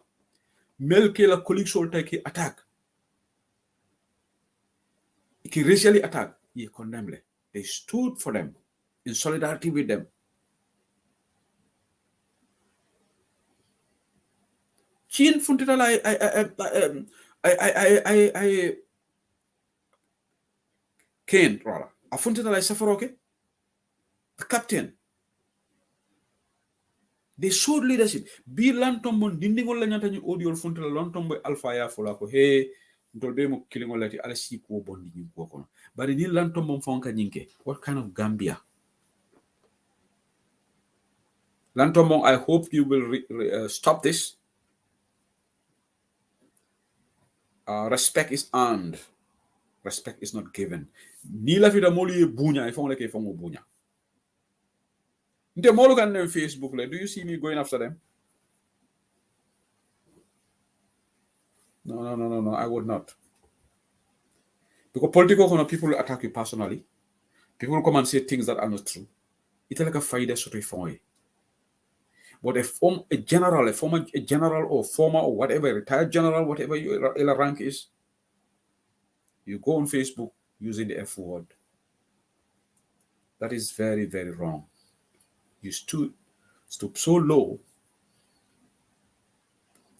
Melke la colleague solta ki attack. Ki racially attack. Ye condemn le. They stood for them in solidarity with them. Chin fundita la I Kane rather. A fundita la safaro ke. The captain. They showed leadership. Bi lantombo dindingol la nyanta ni audio funta la lantombo alpha ya fola ko he dolbe mo kilingol lati ala si ko bondi ni ko kono. But ni lantombo fonka nyinke. What kind of Gambia? Lantombo, I hope you will stop this. Respect is earned. Respect is not given. Ni la vida moli bunya ifong leke ifong bunya. Nte molo kan on Facebook le. Do you see me going after them? No. I would not. Because political people will attack you personally. People will come and say things that are not true. It's like a fight sort of phone. But a general or former or whatever, retired general, whatever your rank is, you go on Facebook using the F word. That is very, very wrong. You stoop so low,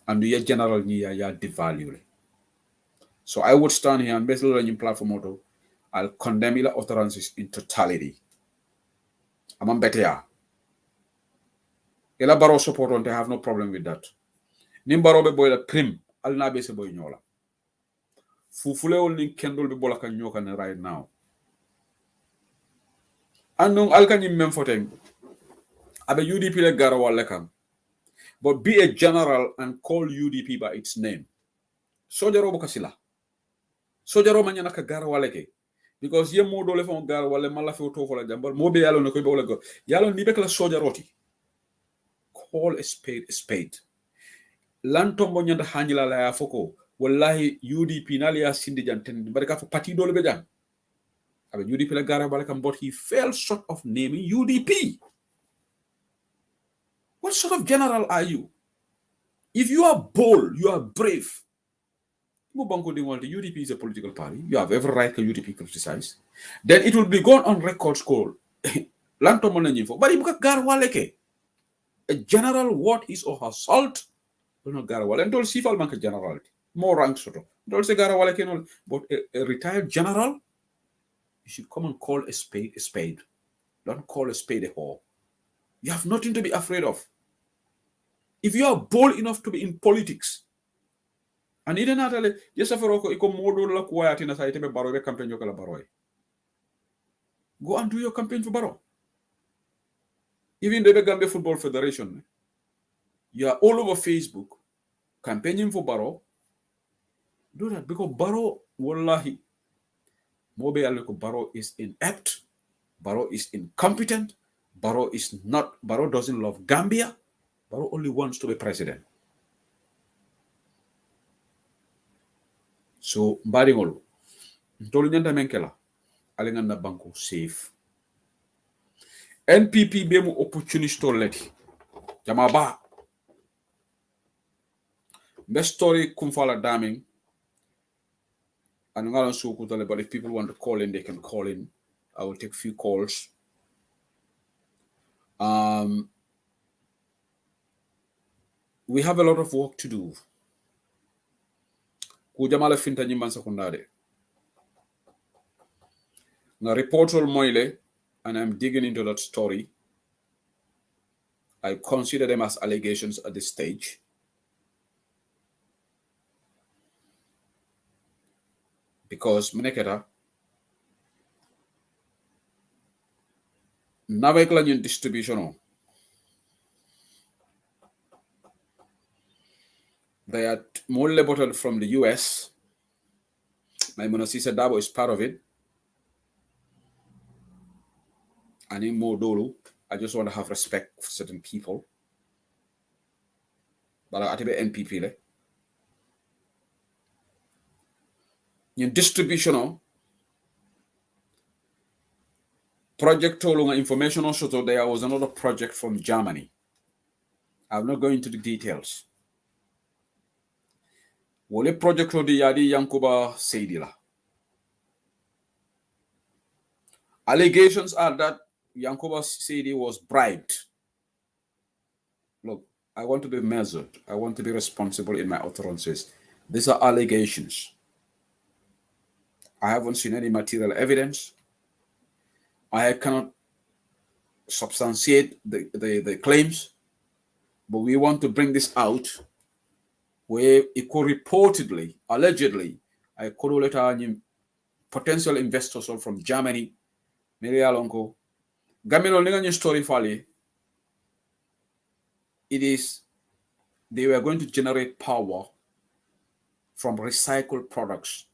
and your general you devalue. So I would stand here and basically on your platform motto, I'll condemn your utterances in totality. I'm better. Ela Barrow support on, they have no problem with that. nimbarobe boy la prim alna be se boy nyola fufulewol ni kendol be bolaka nyoka ne right now andon alkanyim mem foten abe UDP le gara wala kam but be a general and call UDP by its name sojaro bo kasila sojaro manyana ka gara wala ke because ye mo dole fon gara wala mala fe to fola jambal mo be yalo ne ko be wala go yalo ni be kala sojaroti call a spade lantombo nyanda hanjila la ya foko wallahi UDP nali ya sindi janten baraka fo parti dole be jang abe UDP la gara wala kam but he fell short of naming UDP. What sort of general are you? If you are bold, you are brave. UDP is a political party. You have every right to UDP criticize. Then it will be gone on record score. But a general what is or her salt will not garawale. And don't see if general more rank sort of. Don't say garawale but a retired general, you should come and call a spade a spade. Don't call a spade a whore. You have nothing to be afraid of. If you are bold enough to be in politics, and iden atale yesafaroko iko modol la kuwayati na saite be baro be campaign yokala baro. Go and do your campaign for Baro. Even the Gambia Football Federation, you are all over Facebook campaigning for Baro. Do that because Baro, wallahi, Mobe Aleko Baro is inept, Baro is incompetent, Baro doesn't love Gambia, Baro only wants to be president. So, Baringolo, Ntolu Nyanta Menkela, Alinganda Banko safe. NPP bemu opportunist leti. Jamaba. Best story kumfala daming. And but if people want to call in, they can call in. I will take a few calls. We have a lot of work to do. Kujamala finta nyimban sekundare. Na report all moile, and I'm digging into that story. I consider them as allegations at this stage. Because Meneketa, Naveklanyan distribution, they are more bottled from the US. My Monasisa Dabo is part of it. And in Modolu, I just want to have respect for certain people. But I be NPP. In distribution, project information also, there was another project from Germany. I'm not going into the details. Wole project di yadi Yankuba Seidila. Allegations are that Yankuba Seidi was bribed. Look, I want to be measured. I want to be responsible in my utterances. These are allegations. I haven't seen any material evidence. I cannot substantiate the claims, but we want to bring this out where it could reportedly, allegedly, I could let potential investors from Germany, Maria Lonko, Gamino Lingan story Fali. It is they were going to generate power from recycled products.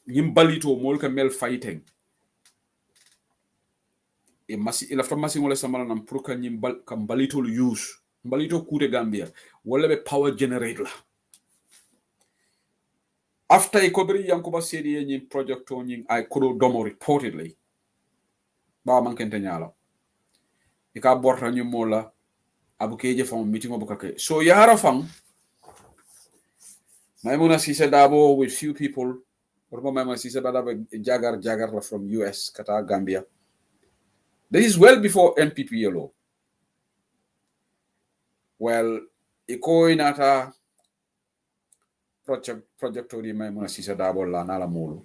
Yimbalito molka mel fighting. Ila from masi ngole samala nam pruka nyimbal kambalito use. Mbalito kure Gambia. Wala be power generator. After a kobri Yankuba Sedi yin project on I could domo reportedly. Ba mankente nyala. Ika borta nyumola abukeje from meeting obukake. So yahara fang Maimuna Sisa Dabo with few people. Maimuna Sisa Dabo Jagar from US, Qatar, Gambia. This is well before NPP yellow. Well, iko inata project odi Maimuna Sisa Dabo la nala mulu.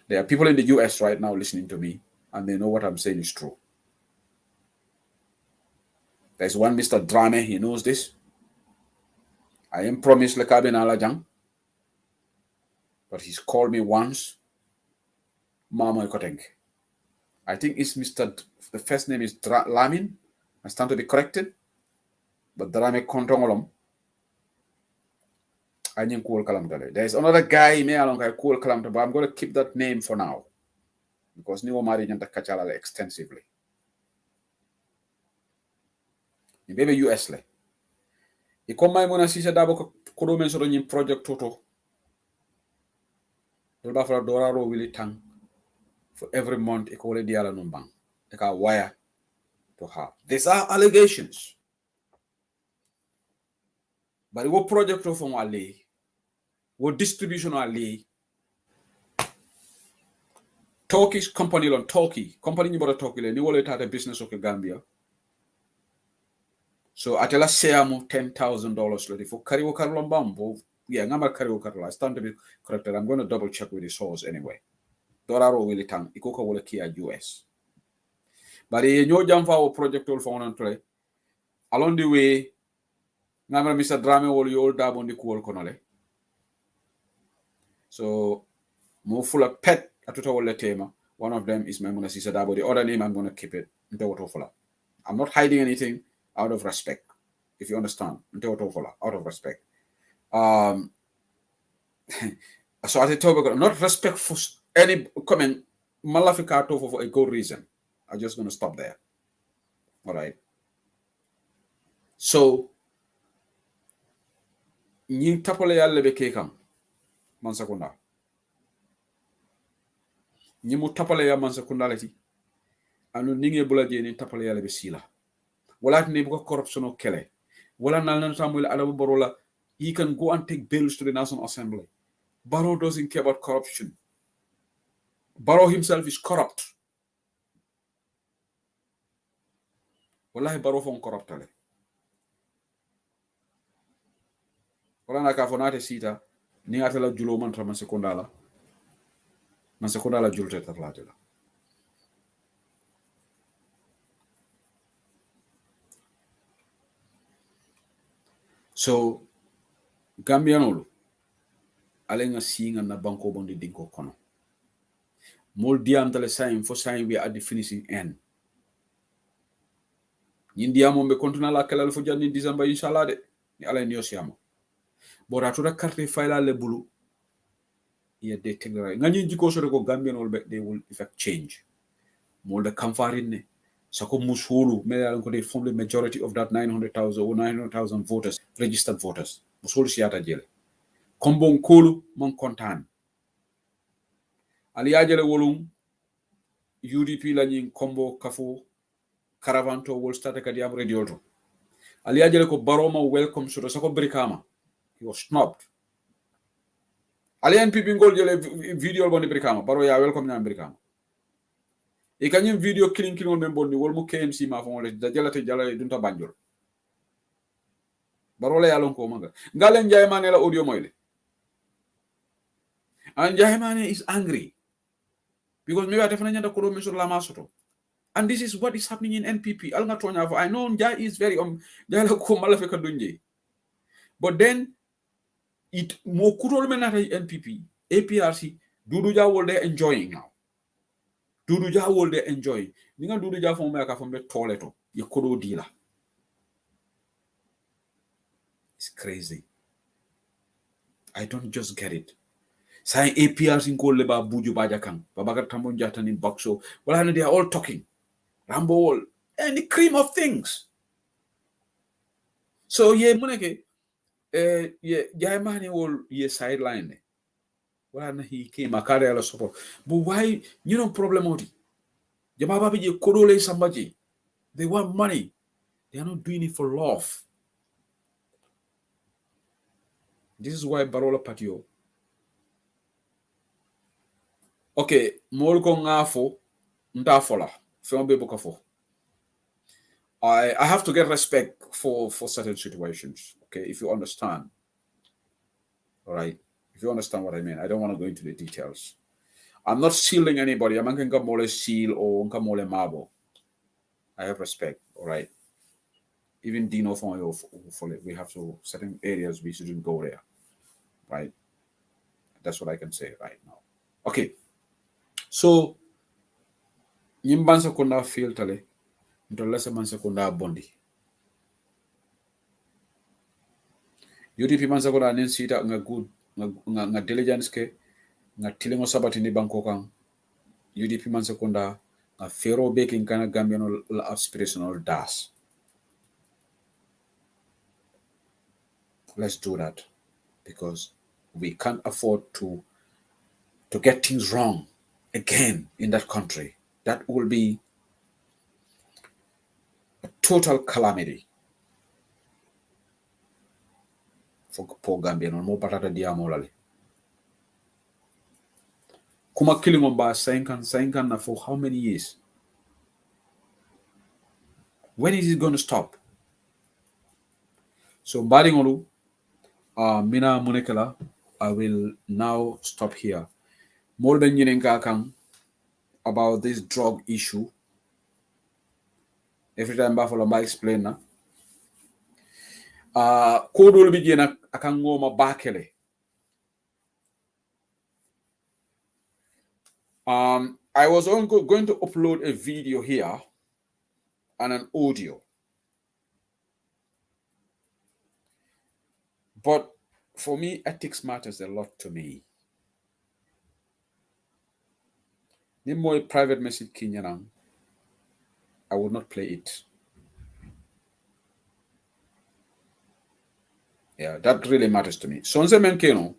There are people in the US right now listening to me, and they know what I'm saying is true. There's one Mr. Drame, he knows this. I am promised Lekabe Nalajang, but he's called me once. Mama Koteng. I think it's the first name is Lamin. I stand to be corrected. But Drame Kontongolom. I didn't call Kalam. There's another guy, me along I call Kalam, but I'm going to keep that name for now. Because Niwo Mari Nyanta Kachala extensively. Maybe US le. I come my mona sisa dabo kodo men so nyim project toto. Dolba fra doraro willy tang. For every month, I call it diala numbang. I can wire to her. These are allegations. But what project of wale, what distribution wale, Turkish company on Turkey, company ni bora Turkey le, ni wale tata business of Gambia. So atela seamu $10,000 lady for kariwo karlambambo. Yeah, ngama kariwo karla. I stand to be corrected. I'm going to double check with the source anyway. Doraro willy tang, ikoka wale kia US. But ye nyo jamfa o project all for play. Along the way, ngama Mr. Drame wol yo dabo ndi kuol konole. So mo full of pet atuta wole tema. One of them is Maimuna Sisa Dabo. The other name I'm gonna keep it. I'm not hiding anything out of respect. If you understand. Out of respect. So as I told you, not respect for any comment malafika for a good reason. I'm just gonna stop there. All right. So ñing tapale yalle be kekam man sakunda ñimu tapale ya man sakunda lati anu ninge bula je ni tapale yalle be sila wala ni bu ko corruption o kele wala nal nan samuel adabu borola he can go and take bills to the National Assembly. Barrow doesn't care about corruption. Barrow himself is corrupt. Wallahi Barrow fon corruptale. Wala na ka fonate sita ni atala julo man tra man sekunda la julte tatla. So Gambianolu alenga singa na banko bondi dinko kono. Mol diantale sign for sign we at the finishing end. Nyindiamo mbe kontuna la kala fo janni December inshallah de ni ala ni osiamo. Bora to carte fayla le bulu. Yeah, they take the right. Ngani jiko so ko Gambianol be they will effect change. Mol de kamfarine sako musulu me ala ko they form the majority of that 900,000 or 900,000 voters, registered voters. Musulu siata jele. Kombon kolu mon kontan. Ali ajele wolum UDP la nyin kombo kafo caravanto wol start kadi am radio to. Ali ajele ko Baroma welcome so sako brikama. He was snubbed. Ali NPP ngol jele video bondi brikama. Baro ya welcome na brikama. E kanyim video killing on bondi wol mu KMC ma fon le da jalate jalale dunta banjol. Baro la yalon ko manga. Ngalen jay mane la audio moyle. And Jahemane is angry because maybe I definitely not koro mesur lama soto. And this is what is happening in NPP. I know Jai is very but then it mo kurol menata NPP, APRC, Dudu Ja will they enjoying now. Dudu Ja will they enjoy. Ninga Dudu Ja from America from the toileto. You kodo dealer. It's crazy. I don't just get it. Say APRC in Koleba Buju Bajakang, Babaga Tamon Jatan in Bakso. Well, they are all talking. Rambo all and the cream of things. So yeah, Muneke, Jaimani will ye sideline. Well, he came a career support. But why you know problem odi? Jamababi ye kodole somebody. They want money. They are not doing it for love. This is why Barola Patio. Okay, Molko ngafo ndafola. Fembe bokafo. I have to get respect for certain situations. Okay, if you understand. All right. If you understand what I mean, I don't want to go into the details. I'm not shielding anybody. I'm not going to seal or mole mabo. I have respect. All right. even Dino for we have to certain areas we shouldn't go there, right? That's what I can say right now. Okay, so nyimbansa kunda filtale ndolesa mansa kunda bondi. UDP mansa kunda nensita nga good nga diligence ke nga tilingo sabati ni banko kan UDP mansa kunda nga fero baking kana Gambian la aspirational das. Let's do that because we can't afford to get things wrong again in that country. That will be a total calamity for poor Gambian. Mo patata diamolale. Kuma killing on ba sainkan na for how many years? When is it going to stop? So Baringolu, Mina Munekela, I will now stop here. More than Yinenkakang about this drug issue. Every time Buffalo I explain na. Kodol bigena akangoma bakele. I was going to upload a video here and an audio. But for me, ethics matters a lot to me. Nimo private message Kenyan, I would not play it. Yeah, that really matters to me. Sonse Menkeno,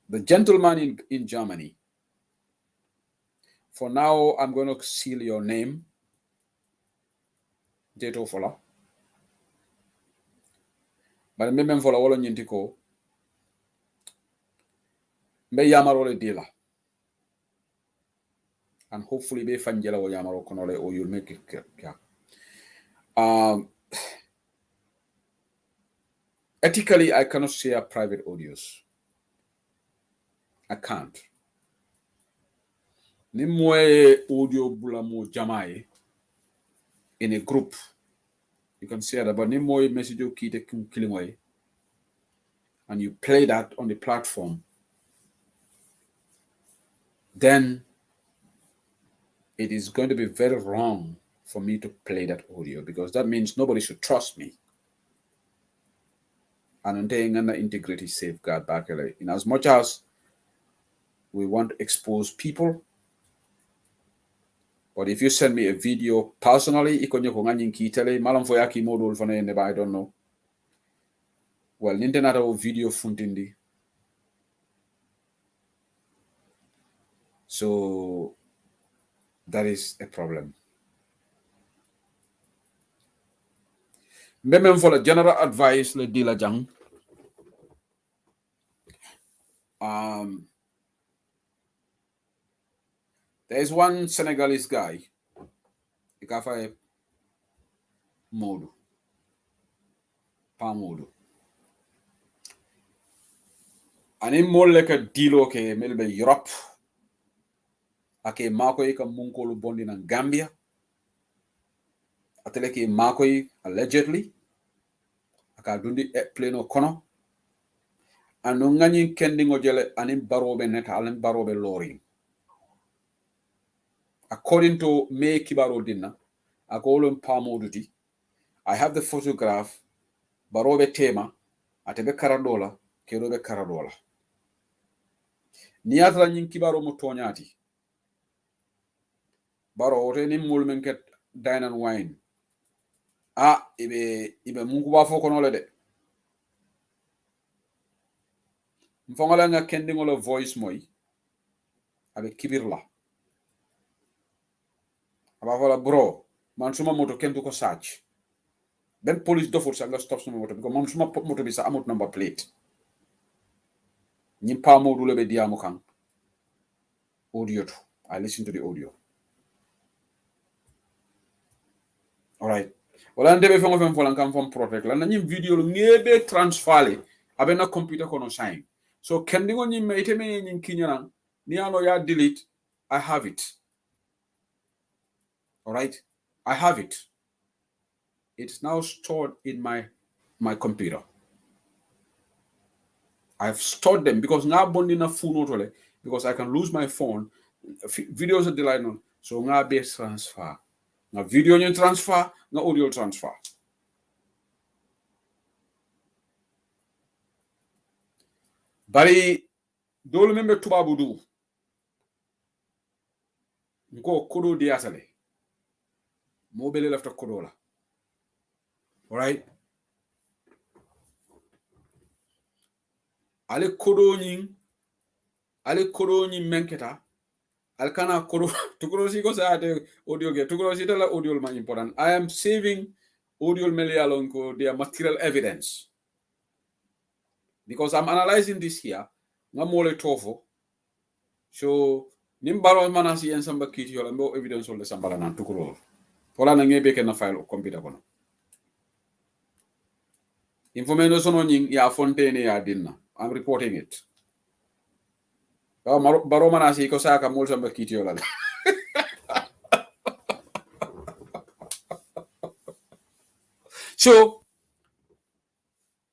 the gentleman in Germany. For now, I'm going to seal your name. Jeto fola. But remember fola wolo nyintiko. Mbe yamaro le dealer. And hopefully be fanjela wo yamaro konole or you'll make it yeah. Ethically, I cannot share private audios. I can't. Nimwe audio bulamo jamai in a group. You can share that, but nimwe message you kite killing way. And you play that on the platform. Then it is going to be very wrong for me to play that audio because that means nobody should trust me. And under integrity safeguard back in as much as we want to expose people. But if you send me a video personally, I don't know. Well, Nintendo video funtindi. So that is a problem. Remember for the general advice, le dila jang. There is one Senegalese guy, Ikafa Modu, Pa Modu. And in more like a deal ke melbe Europe, ake makoi ka munkolu bondi na Gambia, ateleke makoi allegedly, aka dundi pleno kono, and ngani kendingo jele anim barobe neta alim barobe lori. According to me Kibaro Dinna, Agolum Pamoduti, I have the photograph, Barobe Tema, Atebe Caradola, Kerobe Caradola. Niatra Nin Kibaro Mutonyati. Baro Reni Mulmenket Dine and Wine. Ibe Munguba Foconole. Mfongalanga Kendingola voice moi. Abe Kibirla. Abavola bro, man suma moto kentu ko search. Then police do for sanga stop suma moto because man suma moto bisa amut number plate. Nyimpa mo dule be diamo kan. Audio to. I listen to the audio. All right. Wala ndebe fengo fen folan kam from protect la nyim video ngebe transfer abe na computer kono sign. So kendingo nyim ite me nyin kinyana ni ano ya delete I have it. All right, I have it. It's now stored in my computer. I've stored them because now bonding a phone because I can lose my phone. Videos are delayed, so now be transfer. Now video you transfer, now audio transfer. Bari dole membe tubabu du. Nko kodo diasale. Mobile left kodo la. All right. Ale kodo nyin menketa. Alkana kodo tukuro si ko sa ate audio ge tukuro si tala audio ma important. I am saving audio melialon ko their material evidence. Because I'm analyzing this here. Ngamole tofo. So nimbaro manasi en samba kiti yola mbo evidence wala sambala nan tukuro. Wala na ngebe ke na file o computer kono. Information sono nying ya fontaine ya dinna. I'm reporting it. Baro manasi ko saka mol samba kiti yola. So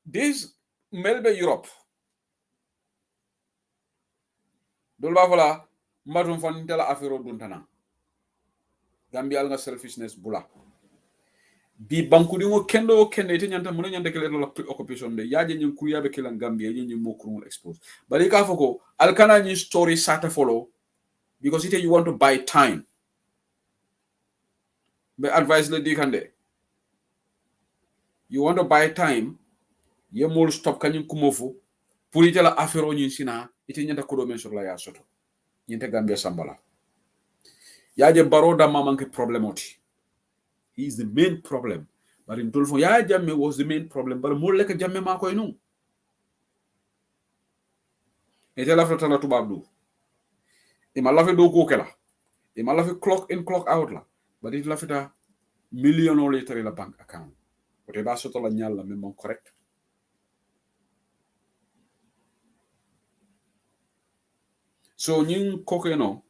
this Melbe Europe. Dolba fola matum fon tela afero duntana. Gambia nga selfishness bula. Bi banku dingo kendo ite nyanta muno nyanta kele la occupation de yaje nyin kuyabe kila Gambia nyin mokru expose. Bali ka foko alkana nyi story sata follow because ite you want to buy time. Be advise le dikande. You want to buy time, ye mol stop kanyin kumofu pour ite la afero nyin sina ite nyanta kodo men sur la ya soto. Nyanta Gambia sambala. Yaje baroda mamanke problemoti. He is the main problem. But in Tulfo, ya jamme was the main problem. But more like a jamme mako inu. Ete la fata la tubabdu. Ima la fe do kokela. Ima la fe clock in, clock out la. But it la fata million or later la bank account. But eba soto la nyal la memon correct. So nying koke no,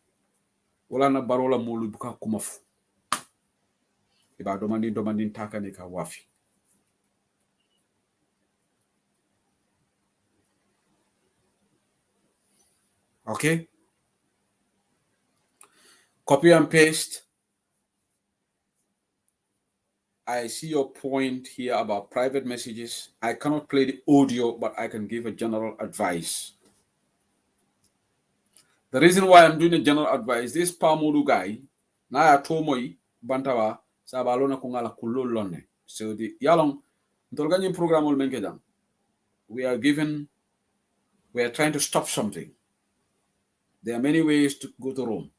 wala na barola molu buka kumafu. Eba domandin taka ne ka wafi. Okay? Copy and paste. I see your point here about private messages. I cannot play the audio, but I can give a general advice. The reason why I'm doing a general advice, this Pamudu guy, na ya tomoi bantawa sabalona kungala kulolone. So the yalong ntolganyi program ol menkedang. We are trying to stop something. There are many ways to go to Rome.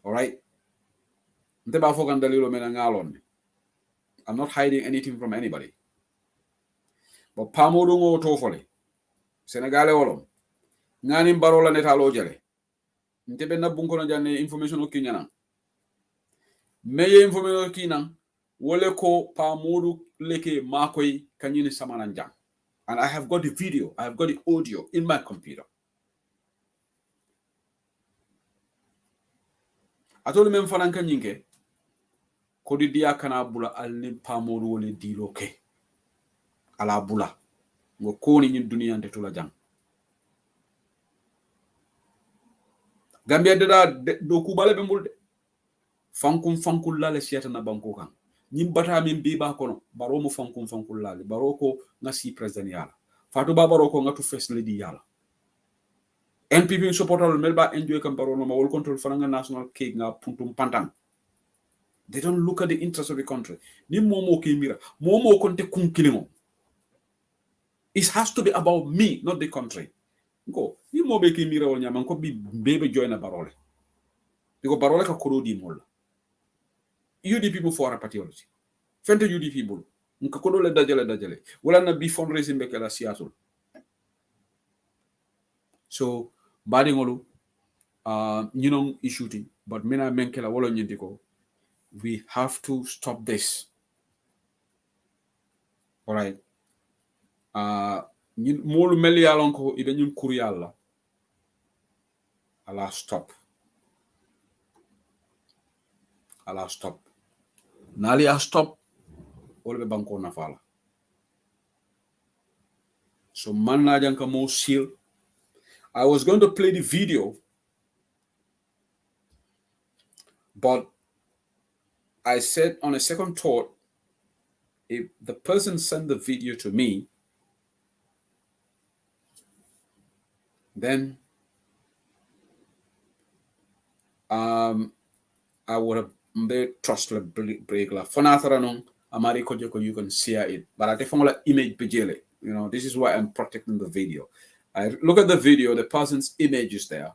All right. I'm not hiding anything from anybody. But Pamudu ngo tofole. Senegale olom. Ngani barola netalo jale. Ntebe na bunko na jane information o kinyana. Meye information o kinang. Wole ko Pamudu leke makoi kanyini samananja. And I have got the video, I have got the audio in my computer. Atolu mem fananka nyinke kodi dia kana bula alni Pamudu wole diloke. Ala bula. Ngo koni nyin dunia ante tula jang. Gambia deda do kubale be mulde. Fankul lale siata na banko kan. Nyim bata min biba kono baro mo fankul lale baro ko ngasi president yala. Fatu ba baro ko ngatu first lady yala. NPP supporter melba enjoy kam baro no ma wol control fananga national cake nga puntum pantang. They don't look at the interest of the country. Ni momo ke mira. Momo konte kunkilimo. It has to be about me, not the country. Go. Ni mo be ke mira wol nyama ko bi bebe join na barole. Because barole ka kodo di mol. UDP mo fora patriology. Fente UDP bulu. Nka kodo le dajale. Wala na bi fundraising be kala siasul. So badi ngolu nyinong issuing but mina menkela wala nyindiko. We have to stop this. All right. Molu meli yalon ko ibe nyum kuriyalla. ala stop nali a stop wala be banko na fala so man na janka mo seal. I was going to play the video, but I said on a second thought, if the person sent the video to me, then I would have made trust la break la. Fanatara non amari kojoko you can share it, but I definitely image pejele. You know, this is why I'm protecting the video. I look at the video, the person's image is there,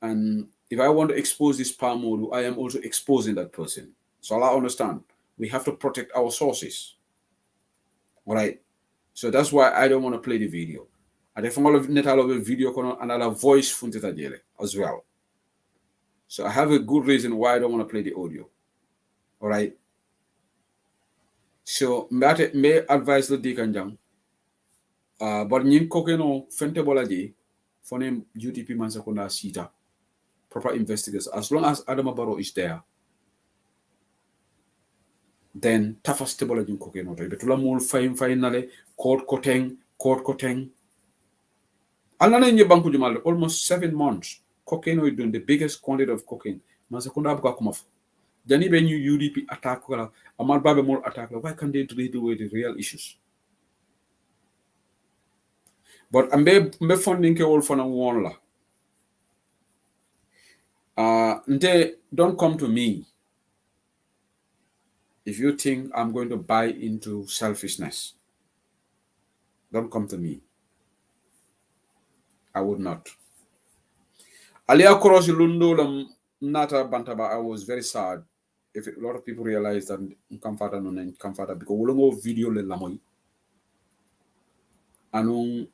and if I want to expose this palm model, I am also exposing that person. So I understand we have to protect our sources, right? So that's why I don't want to play the video. I definitely net a video and a voice funtita jele as well. So I have a good reason why I don't want to play the audio. All right. So may advise the deacon but nyin kokeno fente bolaji for name UTP mansakunda sita proper investigators. As long as Adama Barrow is there, then toughest bolaji kokeno to betula mul finale court koteng. Alana in banku jumal almost 7 months. Cocaine is doing the biggest quantity of cocaine. Mansakunda abuka kumaf. Jani be new UDP attack kala amal babe more attack. Why can't they deal with the real issues? But mbe funding ke all for one la. Don't come to me if you think I'm going to buy into selfishness. Don't come to me. I would not. Alia Korosi Lundo Nata Bantaba, I was very sad. If a lot of people realize that Kamfata no Kamfata because we don't video le lamoy. Anong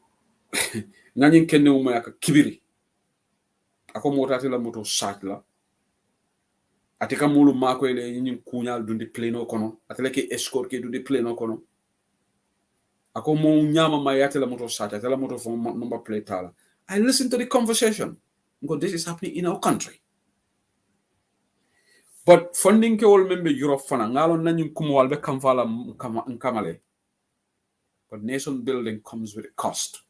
nanyin kenne umaya kibiri. Ako motati la moto satla. Atika mulu mako ele yin kunyal dundi pleno kono. Ateleke escort ke dundi pleno kono. Ako mo nyama mayate la moto sata, la moto for number plate tala. I listened to the conversation. Because this is happening in our country. But funding ke all member Europe fana ngalo nanyum kumwal be kamfala nkamale. But nation building comes with a cost.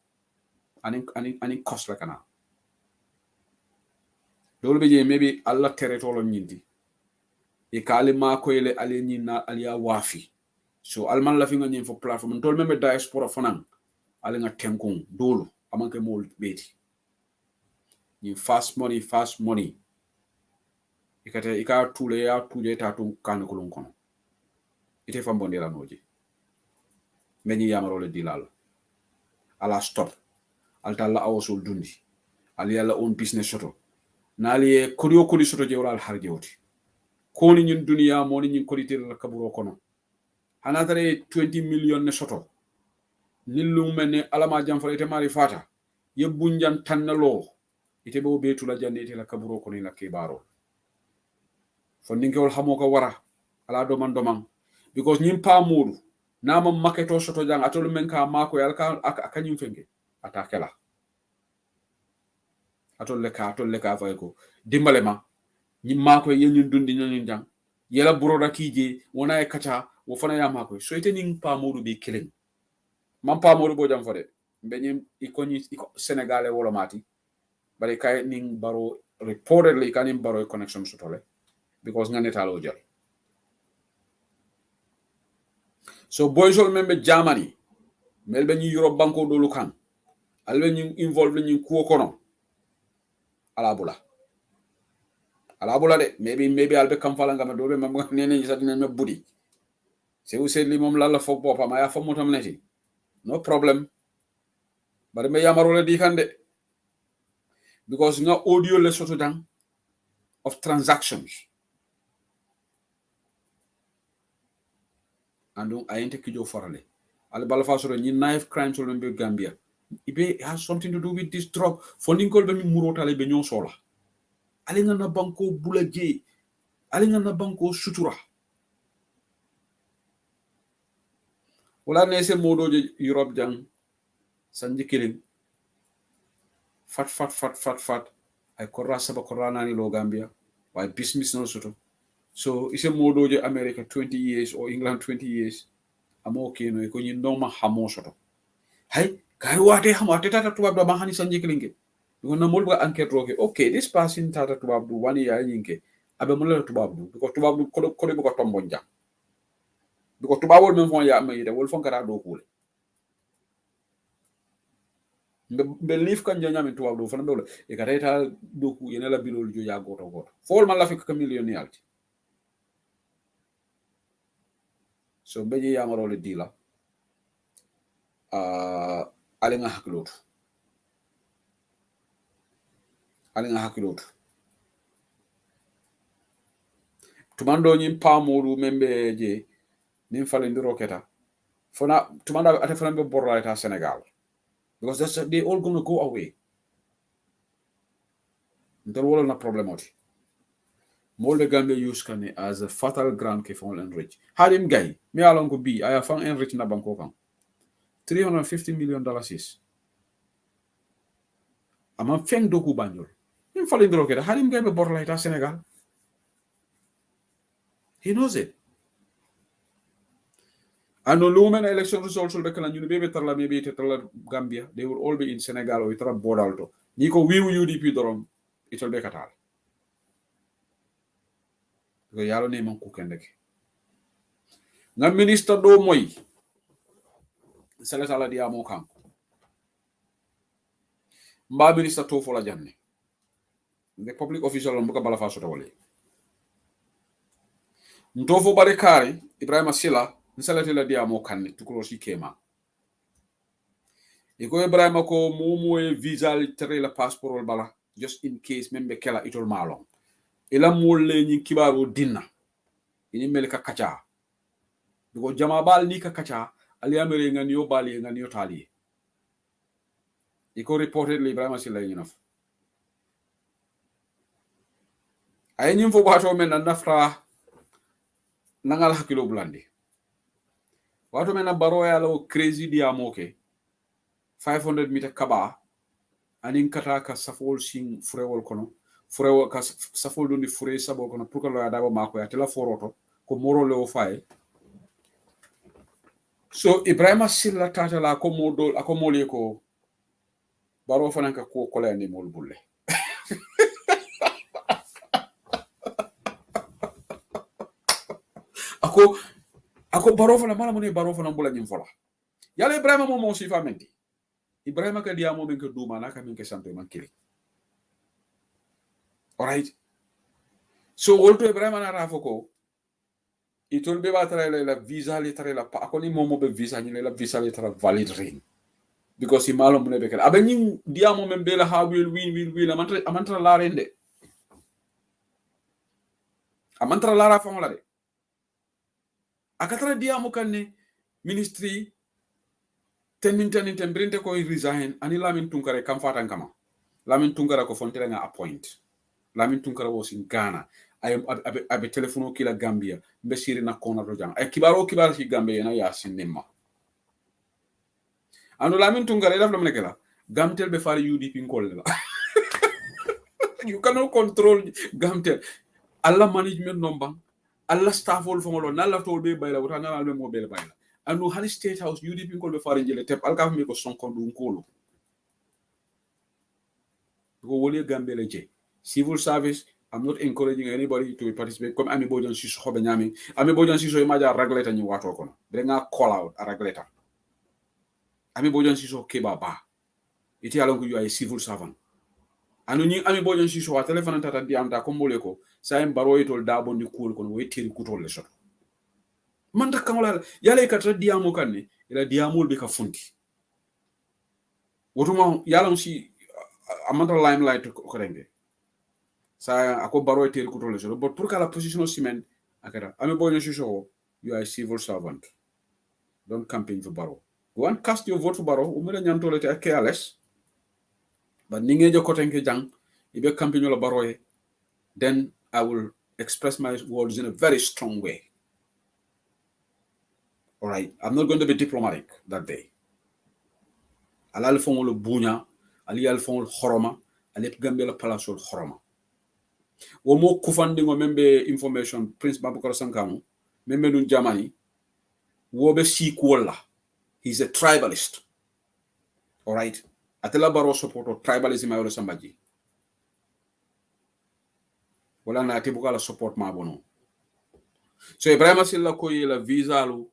And it cost like an maybe Allah territory nyindi. E kali ma ko ele ali nyina ali wafi. So alman la finga nyim for platform tol member diaspora fana ali nga tenkung dolo amanke mol beti. You fast money. Ikate ika tule ya tuje tatu kan kulun kono. Ite fambondi la noji. Meni yamarole dilal. Ala stop. Alta la awosul dundi. Ali ala own business soto. Nali kuriyo kuri soto je wala harje woti. Koni ñun duniya moni ñun kolite la kaburo kono. Hanatare 20 million ne soto. Nillu mene alama jam fa ite mari fata. Yebbunjan tannalo. Ite bo betu la jande ite la kaburo kono la kebaro. Fondinke wol hamoka wara ala doman because nyim pa mudu nama maketo soto jang atolu men ka mako yal ka akanyum fenge atakela atol le ka fay ko dimbale ma nyim mako yenyu dundi nyen jang yela buroda kije wona e kacha wo fana ya mako so ite ning pa mudu be killing mam pa mudu bo jam fode be nyim ikoni Senegalais wolo mati bare kay ning baro reportedly kanim baro connection sotole because ngane talo jal. So boys all member Germany, melbe ni Europe banko do lukan. Albe ni involved ni kuo kono. Alabula de maybe albe kam fala ngam do be mam nene ni sadina me budi. Se vous li mom la fok bopam ya fam motam neti. No problem. Bare me yamaro le di kande. Because nga audio le soto dang of transactions. And I ain't kijo forale. Al balfa so ni knife crimes on be Gambia. It has something to do with this drug. Funding call be murotale be nyon sola. Alinga na banko bulaje. Alinga na banko sutura. Wala nese modo je Europe jang sanji killing. Fat. ay korra saba korra nani lo Gambia why business no soto so ise modoje America 20 years or England 20 years amo keno ko nyi ndoma hamo soto hay kari wate hamate tata tubab do mahani sanje klinge ko na molba enquête roke okay this person tata tubab do wani ya yinke abe mo la tubab do ko tubab do ko ko tombo njam ko tubabol men fon ya mayide wol fon kara do kule be lif kan janya min tubab do fana be e kata ta do ku yena la bilol jo ya goto goto fol man la fik ka million yalti so be ya maro le dila ale nga hakkilotu tumando nyim pamoru membe je nim falendiro keta fona tumanda ate fana be borla ta Senegal because they all gonna go away ndol wala na problem oti molde Gambia use kane as a fatal ground ke fon enrich hadim gay mi alon ko bi aya fan enrich na banko kan $350 million is ama feng doku banjol nim falendiro keta hadim gay be borla ta Senegal he knows it. And no lumen election results will be kala nyune bebe tarla maybe tarla Gambia. They will all be in Senegal or itara Bodalto. Niko wiwu UDP dorom it will be katal. Because yalo ne man kukendeke. Na minister do moy. Seleta la dia mo kan. Mba minister to fola janne. The public official on buka bala faso tawale. Mtofo bare kare Ibrahima Sila nselete la dia mo kan tukulo si kema. Iko Ibrahima ko momo visa tere la passport bala just in case membe kela itol malong. Ila molle nyi kibaro dinna. Ini meleka kacha. Because jama bal ni ka kacha ali amere ngani yo bali ngani yo tali. Iko reportedly Ibrahima Sila enough. Ay nyim fo bato men na nafra nangal hakilo blandi. Wato men na baro ya lo crazy dia moke 500 meter kaba anin kata ka safol sing furewol kono furewol ka safol dondi fure sabo kono pour que lo ya daba mako ya tela foroto ko moro le o fay so Ibrahima Silla tata la ko modol akomoli ko baro fananka ko kolani mol bulle ako baro fana mala moni baro fana bula nyim fola yalla Ibrahima mo sifa menti Ibrahima ka dia mo men ke duma na ka men ke santo man kili alright so wolto Ibrahima na rafo ko itol be batara la visa le tare la pa akoni momo be visa ni la visa le tara valid ring because he malo mune be kala abani dia mo men be la ha will amantra la rende amantra la rafa la de akatra dia mo kanne ministry tenin brinte ko resign ani Lamin Tunkara kam fatan kama Lamin Tunkara ko fontela nga appoint Lamin Tunkara was in Ghana abe telefono kila Gambia mbe siri na kona do jang ay kibaro si Gambia na ya sinema ando Lamin Tunkara daf la menekela Gamtel be fari UDP ngol la you cannot control Gamtel alla management nombang alla staff wol fongolo nalla tol be bayla wota nalla be mo be bayla ando hani state house UDP ngol be fari jele tep alka mi ko sonko dum kolo go wole Gambia le je civil service. I'm not encouraging anybody to participate. Comme Ami Bojan Siso hobe nyami. Ami Bojan Siso imaja ragleta ni wato kono. Brenga call out a ragleta. Ami Bojan Siso keba ba. Iti alongo you are a civil servant. Anu ni Ami Bojan Siso wa telefona tata di amta kombole ko. Sa mbaro itol dabo ndi cool kono we tiri kutol le shot. Manda kamola yale katra diamo kanne ila diamol be ka funti. Wotuma yala si amanda limelight ko renge. Sa ako baro teri kutole so but pour que la position simen akara Ami Bojan Siso you are a civil servant don't campaign for baro go and cast your vote for baro umela nyantole te careless but ninge jo kotenke jang ibe campaign la baro then I will express my words in a very strong way. All right, I'm not going to be diplomatic that day. Alal fongolo bunya ali al fongol horoma alep Gambia la palasol horoma wo mo kufandingo membe information Prince Babukar Sankamu membe nun Germany wo be sikuola he's a tribalist all right atela baro support tribalism ayolo sambaji wala na tibuka la support ma bono so Ibrahima Silla ko yela visa lu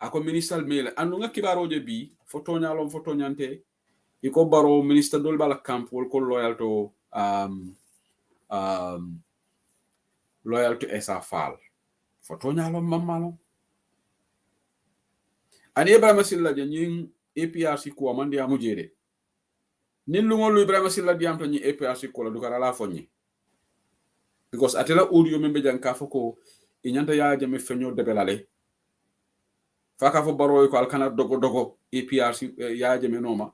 ako minister mele anu nga kibaroje bi foto nyante iko baro minister dol bala camp wol ko loyal to loyal to Esa Fall foto mamalo ani Ibrahima Silla je nyin APRC ko mandi amujere nin lu ngol Ibrahima Silla diam to nyi APRC ko la dukara la fonyi because atela audio membe janka foko inyanta ya jame fenyo debelale faka fo baro ko alkana dogo APRC ya jame noma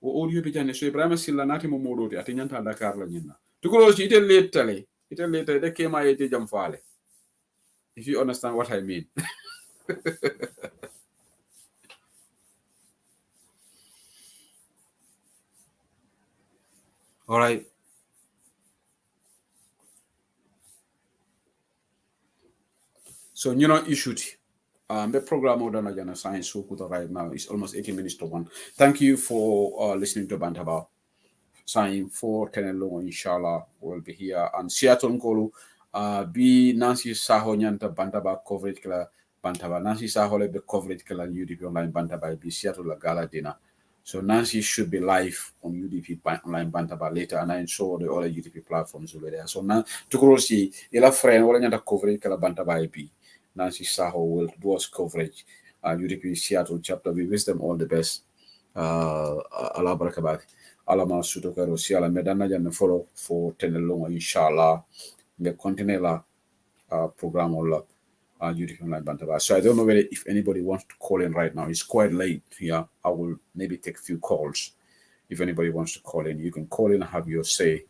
o audio bi jane so Ibrahima Silla nati mo modoti ati nyanta Dakar la nyina tukulo ci ite letale de kema yete jam faale if you understand what I mean all right so you know issued the program Odana Jana Science Sokuta right now is almost 80 minutes to 1. Thank you for listening to Bantaba. Sign for Tenelo, inshallah, will be here. And Seattle Nkolu, be Nancy Saho Nyanta Bantaba coverage kala Bantaba. Nancy Saho the coverage kala UDP online Bantaba be Seattle la gala dinner. So Nancy should be live on UDP online Bantaba later, and I saw the other UDP platforms over there. So now to go see ila friend wala nyanta coverage kala Bantaba IP. Nancy Saho will do us coverage. UDP Seattle chapter. We wish them all the best. Allah barakabak. Alama sutokaro si ala medana jane follow for tenelonga inshallah. Me continue la program or UDP online bantaba. So I don't know whether if anybody wants to call in right now. It's quite late here. I will maybe take a few calls. If anybody wants to call in, you can call in and have your say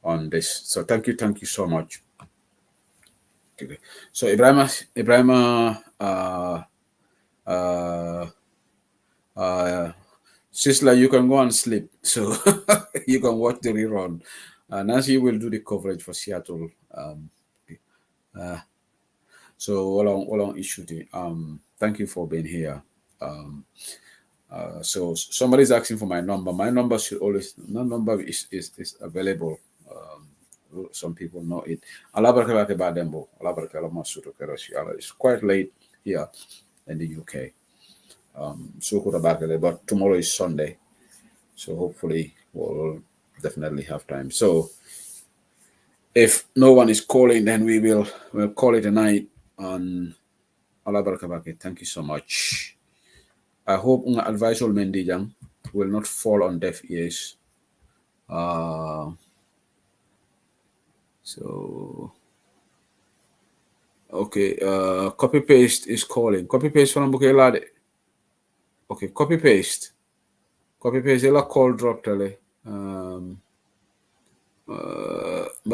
on this. So thank you so much. Okay. So Ibrahima Sisla, you can go and sleep, so you can watch the rerun. Nancy will do the coverage for Seattle. So all on issue. Thank you for being here. So somebody's asking for my number. My number should always is available. Some people know it. It's quite late here in the UK. But tomorrow is Sunday, so hopefully we'll definitely have time. So if no one is calling, then we'll call it a night on Allah Barakabake. Thank you so much. I hope advice will will not fall on deaf ears. So okay, copy paste is calling. Copy paste from Bukelade. Okay, copy paste. Copy paste ela call drop tele. But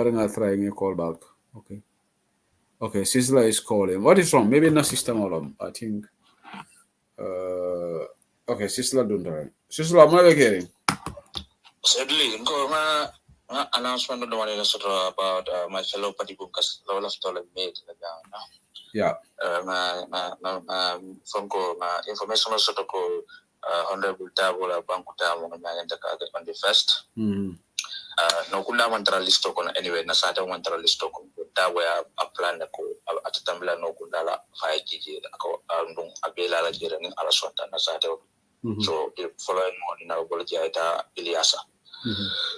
I'm not trying a call back. Okay. Okay, Sizzler is calling. What is wrong? Maybe not system alarm. I think. Okay, Sizzler don't try. Sizzler, am I hearing? Sadly, announcement about my fellow party bukas lola stolen made yeah from information also to honorable table banku table on the first no kunda mantra list ko anyway na sata mantra list ko da we a plan ko atatambla no kunda la 5gg ko andung abela la jere ni ala sonta na sata so the following morning na ko jaita Iliasa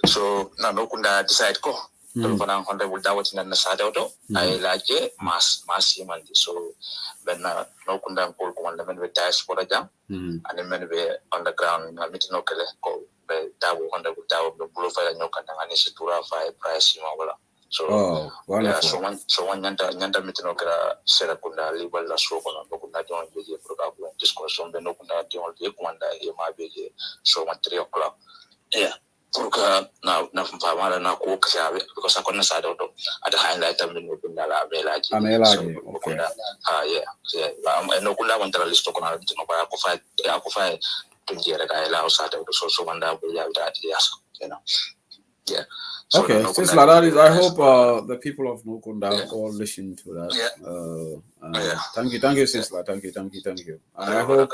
so na no kunda decide ko to fana honorable dawati na sata to ay laje mas yimandi so ben no kunda ko ko wala men be diaspora jam and men be on the ground na mitino kele ko be dawo honorable dawo be bulo fa nyoka ngani situra fa price wala so so one nyanda mitino kala sera kunda libal la so kono ko kunda jon be je program discussion be no kunda jon be kwanda e ma be je so 3 o'clock yeah Porque na famala na ko kasi because ako na sa daw to at highlight am no kunda la bela ji okay yeah no kunda man tra listo ko na tino pa ako fa tunjere ka ila sa daw so wanda bu ya da yes you know Yeah. So okay, since like that is, I hope the people of Mukunda all listen to that. Thank you, Sister. Thank you. I hope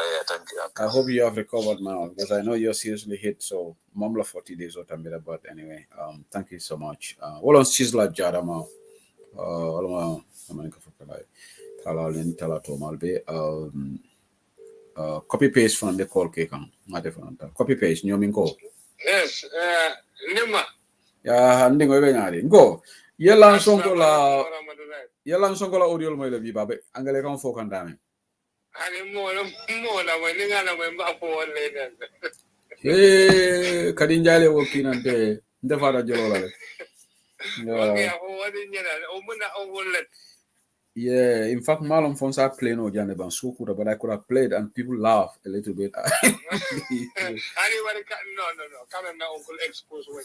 I hope you have recovered now because I know you're seriously hit. So, Mamla 40 days or something. But anyway, thank you so much. Well, on Chisla Jadama, Alma, America for Kalai, Talalin, Talatomalbe, copy paste from the call cake. Copy paste, Nyominko. Yes, Nima. Ya, handing wewe ngari. Ngo, yelang songo la audio mo le bi babe. Angale kan fo kan dame. Ani mo na wani ngana mo ba ko wale dan. Kadin jale wo kinante. Ndefara jolo la. Okay, ko wani nyana o muna o wala. Yeah, in fact, Marlon Fonsa playing no Jane Bansuku, but I could have played and people laugh a little bit. Anybody no. Come on now, uncle expose when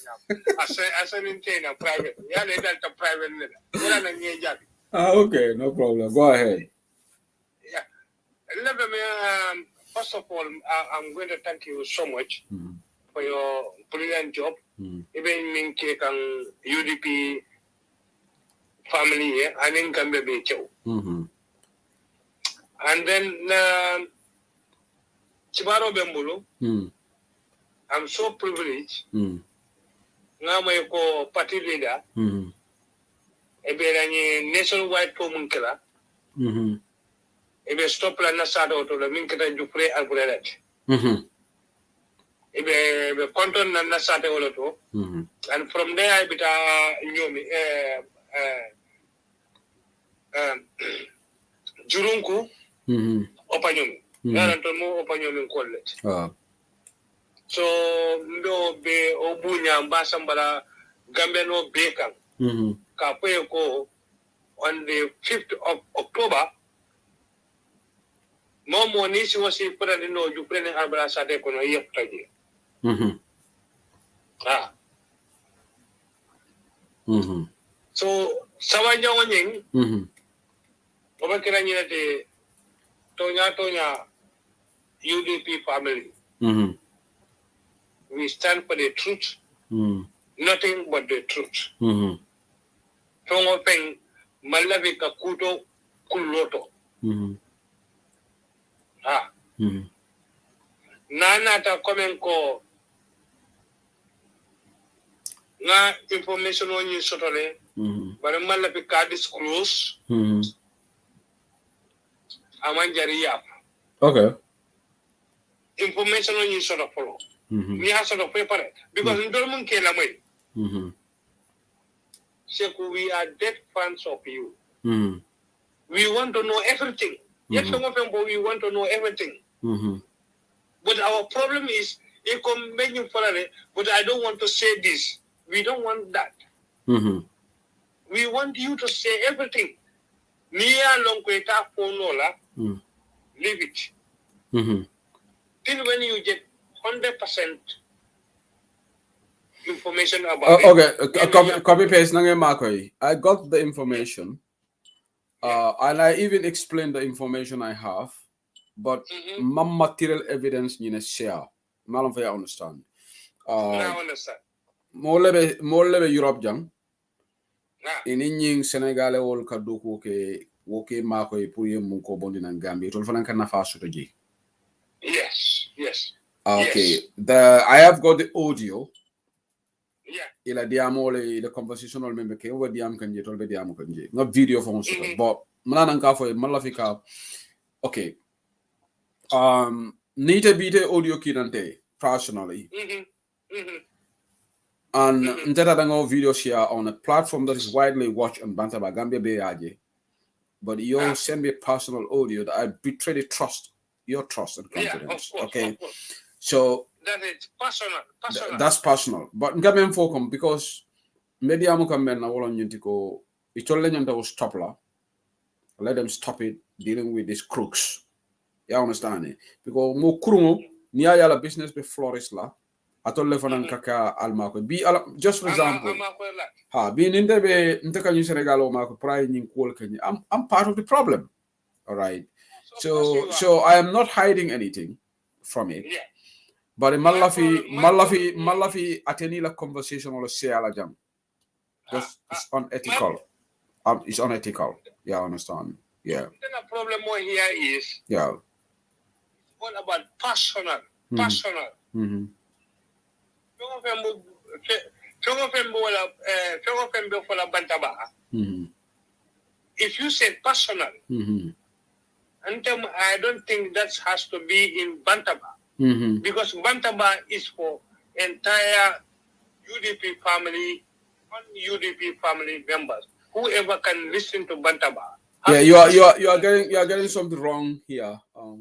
as an intern private. Yeah, they don't private. Okay, no problem. Go ahead. Yeah. First of all, I'm going to thank you so much for your brilliant job. Even in UDP family here, and in Gambia Becho. And then Chibaro Bembulu, I'm so privileged. Now my party leader, a nationwide Pomunkela, a stop la Nasado to the Minkata Dupre Alburet. A content Nasate Oloto, and from there I beta Jurunku, Opanyum. Narantomo Opanyum College. So, no be Obunya Basambara Gambeno Baker. Kapeko on the 5th of October. No more nishi was he put in no Ukraine Abra Sade Kono Yaptagi. So, Savanya Wanying, Obakiranina de Tonya UDP family. We stand for the truth, nothing but the truth. Tongo Peng, Malavika Kuto Kuloto. Nana ta komenko na information on you sotole, but Malavika disclose. Amanjari yap. Okay. Information on you sort of follow. We have sort of paper because in Dormon Kelamay. Seku, we are dead fans of you. We want to know everything. Yes, some of them, we want to know everything. But our problem is, you can make you follow it, but I don't want to say this. We don't want that. We want you to say everything. Nia long kweta fonola, leave it. Till when you get 100% information about it. Okay, copy paste. I got the information, and I even explained the information I have, but material evidence you share. Malum for you understand. I understand. More lebe Europe jang. In Indian Senegal all kaduku ke woke mako ipuye munko bondi na Gambia. It'll find kana fasu to ji. Yes. Okay. I have got the audio. Yeah. Ila diamo le conversational member ke over diam kanje tolbe diamo kanje. Not video for us, but manana nka for malafika. Okay. Nite bite audio kinante personally. And Nteta dango video share on a platform that is widely watched on Banter by Gambia Bay. But you send me personal audio that I betray the trust, your trust and confidence. Of course. So that is personal. That's personal. But Gambia Focum, because media mukamben na wolon yintiko itole nyanta was stopla. Let them stop it dealing with these crooks. You understand it? Because mo kurungo niya yala business be flourish la. Atole fanan kaka almako bi just for example being in the ntaka ni Senegal o mako pray ni kwol kenyi I'm part of the problem, all right? So I am not hiding anything from it. But Malafi attending la conversation or share la jam. Just it's unethical. It's unethical. Yeah, I understand. Yeah. Then the problem here is yeah. It's all about personal. Personal. Mm-hmm. If you say personal, I don't think that has to be in Bantaba. Because Bantaba is for entire UDP family, non-UDP family members. Whoever can listen to Bantaba. Yeah, you are getting something wrong here.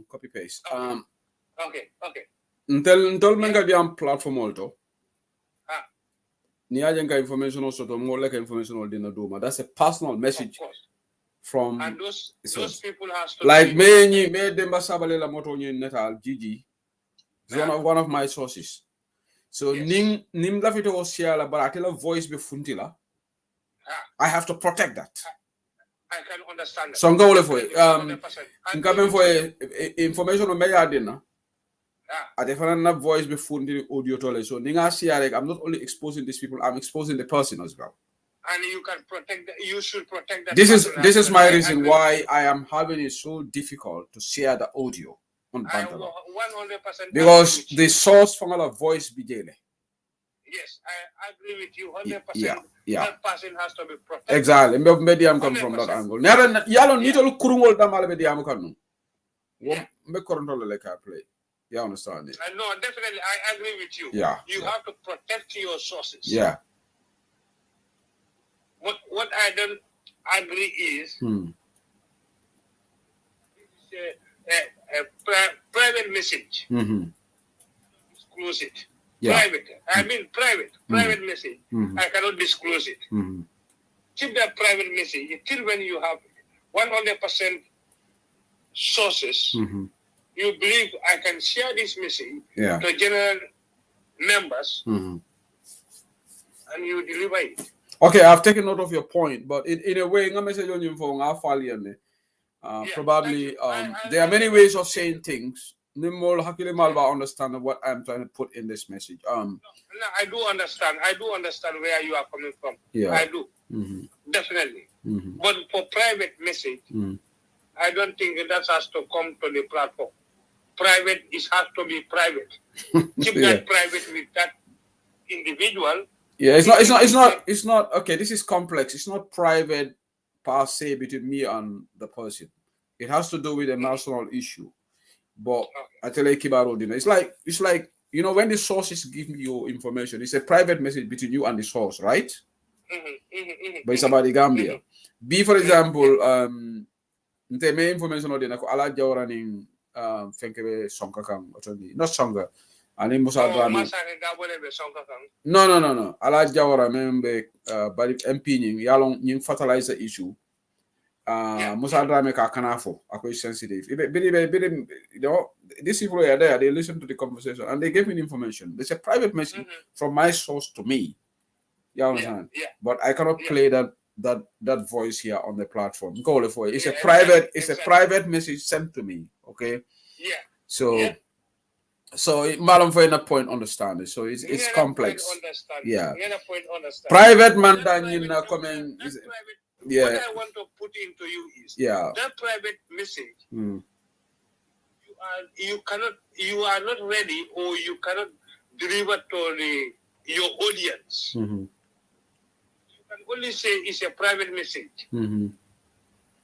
Copy paste. Okay. Until menga diam platform also. Ni ajenga information also to more like information or dinner doma. That's a personal message from and those people has to like me Demba Sabale la moto ni netal Gigi. It's one of my sources. So nim la fito osiala but I tell a voice be funtila. I have to protect that. I can understand that. So I'm going for it. I'm coming for information on my dinner. I definitely have voice before the audio tole. So I'm not only exposing these people, I'm exposing the person as well. And you can protect you should protect that. This is my reason why I am having it so difficult to share the audio on Banter. 100% because the source from a voice be daily. Yes, I agree with you 100%. Yeah. That person has to be protected. Exactly. Maybe I'm coming from that angle. Yalo need to look kurungol damale be diamu kanu. Me koronto le ka play. You understand it? No, definitely I agree with you. Yeah. You have to protect your sources. Yeah. What I don't agree is a private message. Disclose it. Yeah. Private message. I cannot disclose it. Keep that private message until when you have 100% sources. You believe I can share this message to general members and you deliver it. Okay, I've taken note of your point, but in a way, message on your phone, probably there are many ways of saying things. Nimol understand what I'm trying to put in this message. No, I do understand. I do understand where you are coming from. Yeah. I do. Definitely. But for private message, I don't think that has to come to the platform. Private has to be private. Keep that private with that individual. Yeah, it's not okay. This is complex. It's not private per se between me and the person. It has to do with a national issue. But I tell you, it's like when the sources give me your information, it's a private message between you and the source, right? But it's about the Gambia. B, for example, the main information on the ala jawraning fenkebe sonka kam not songa ani Musa Drame. No. Ala jawra membe bari MP yalong ning fertilizer issue. Musa Drame ka kanafo akoy sensitive. These people are there, they listen to the conversation and they gave me the information. It's a private message from my source to me. You understand? Yeah. But I cannot play that voice here on the platform. Go for it. It's a private message sent to me. Okay. Yeah. So Madam for a point understand it. So it's complex. Yeah. Private man than you know comment. Yeah. What I want to put into you is that private message. You are not ready, or you cannot deliver to your audience. You can only say it's a private message.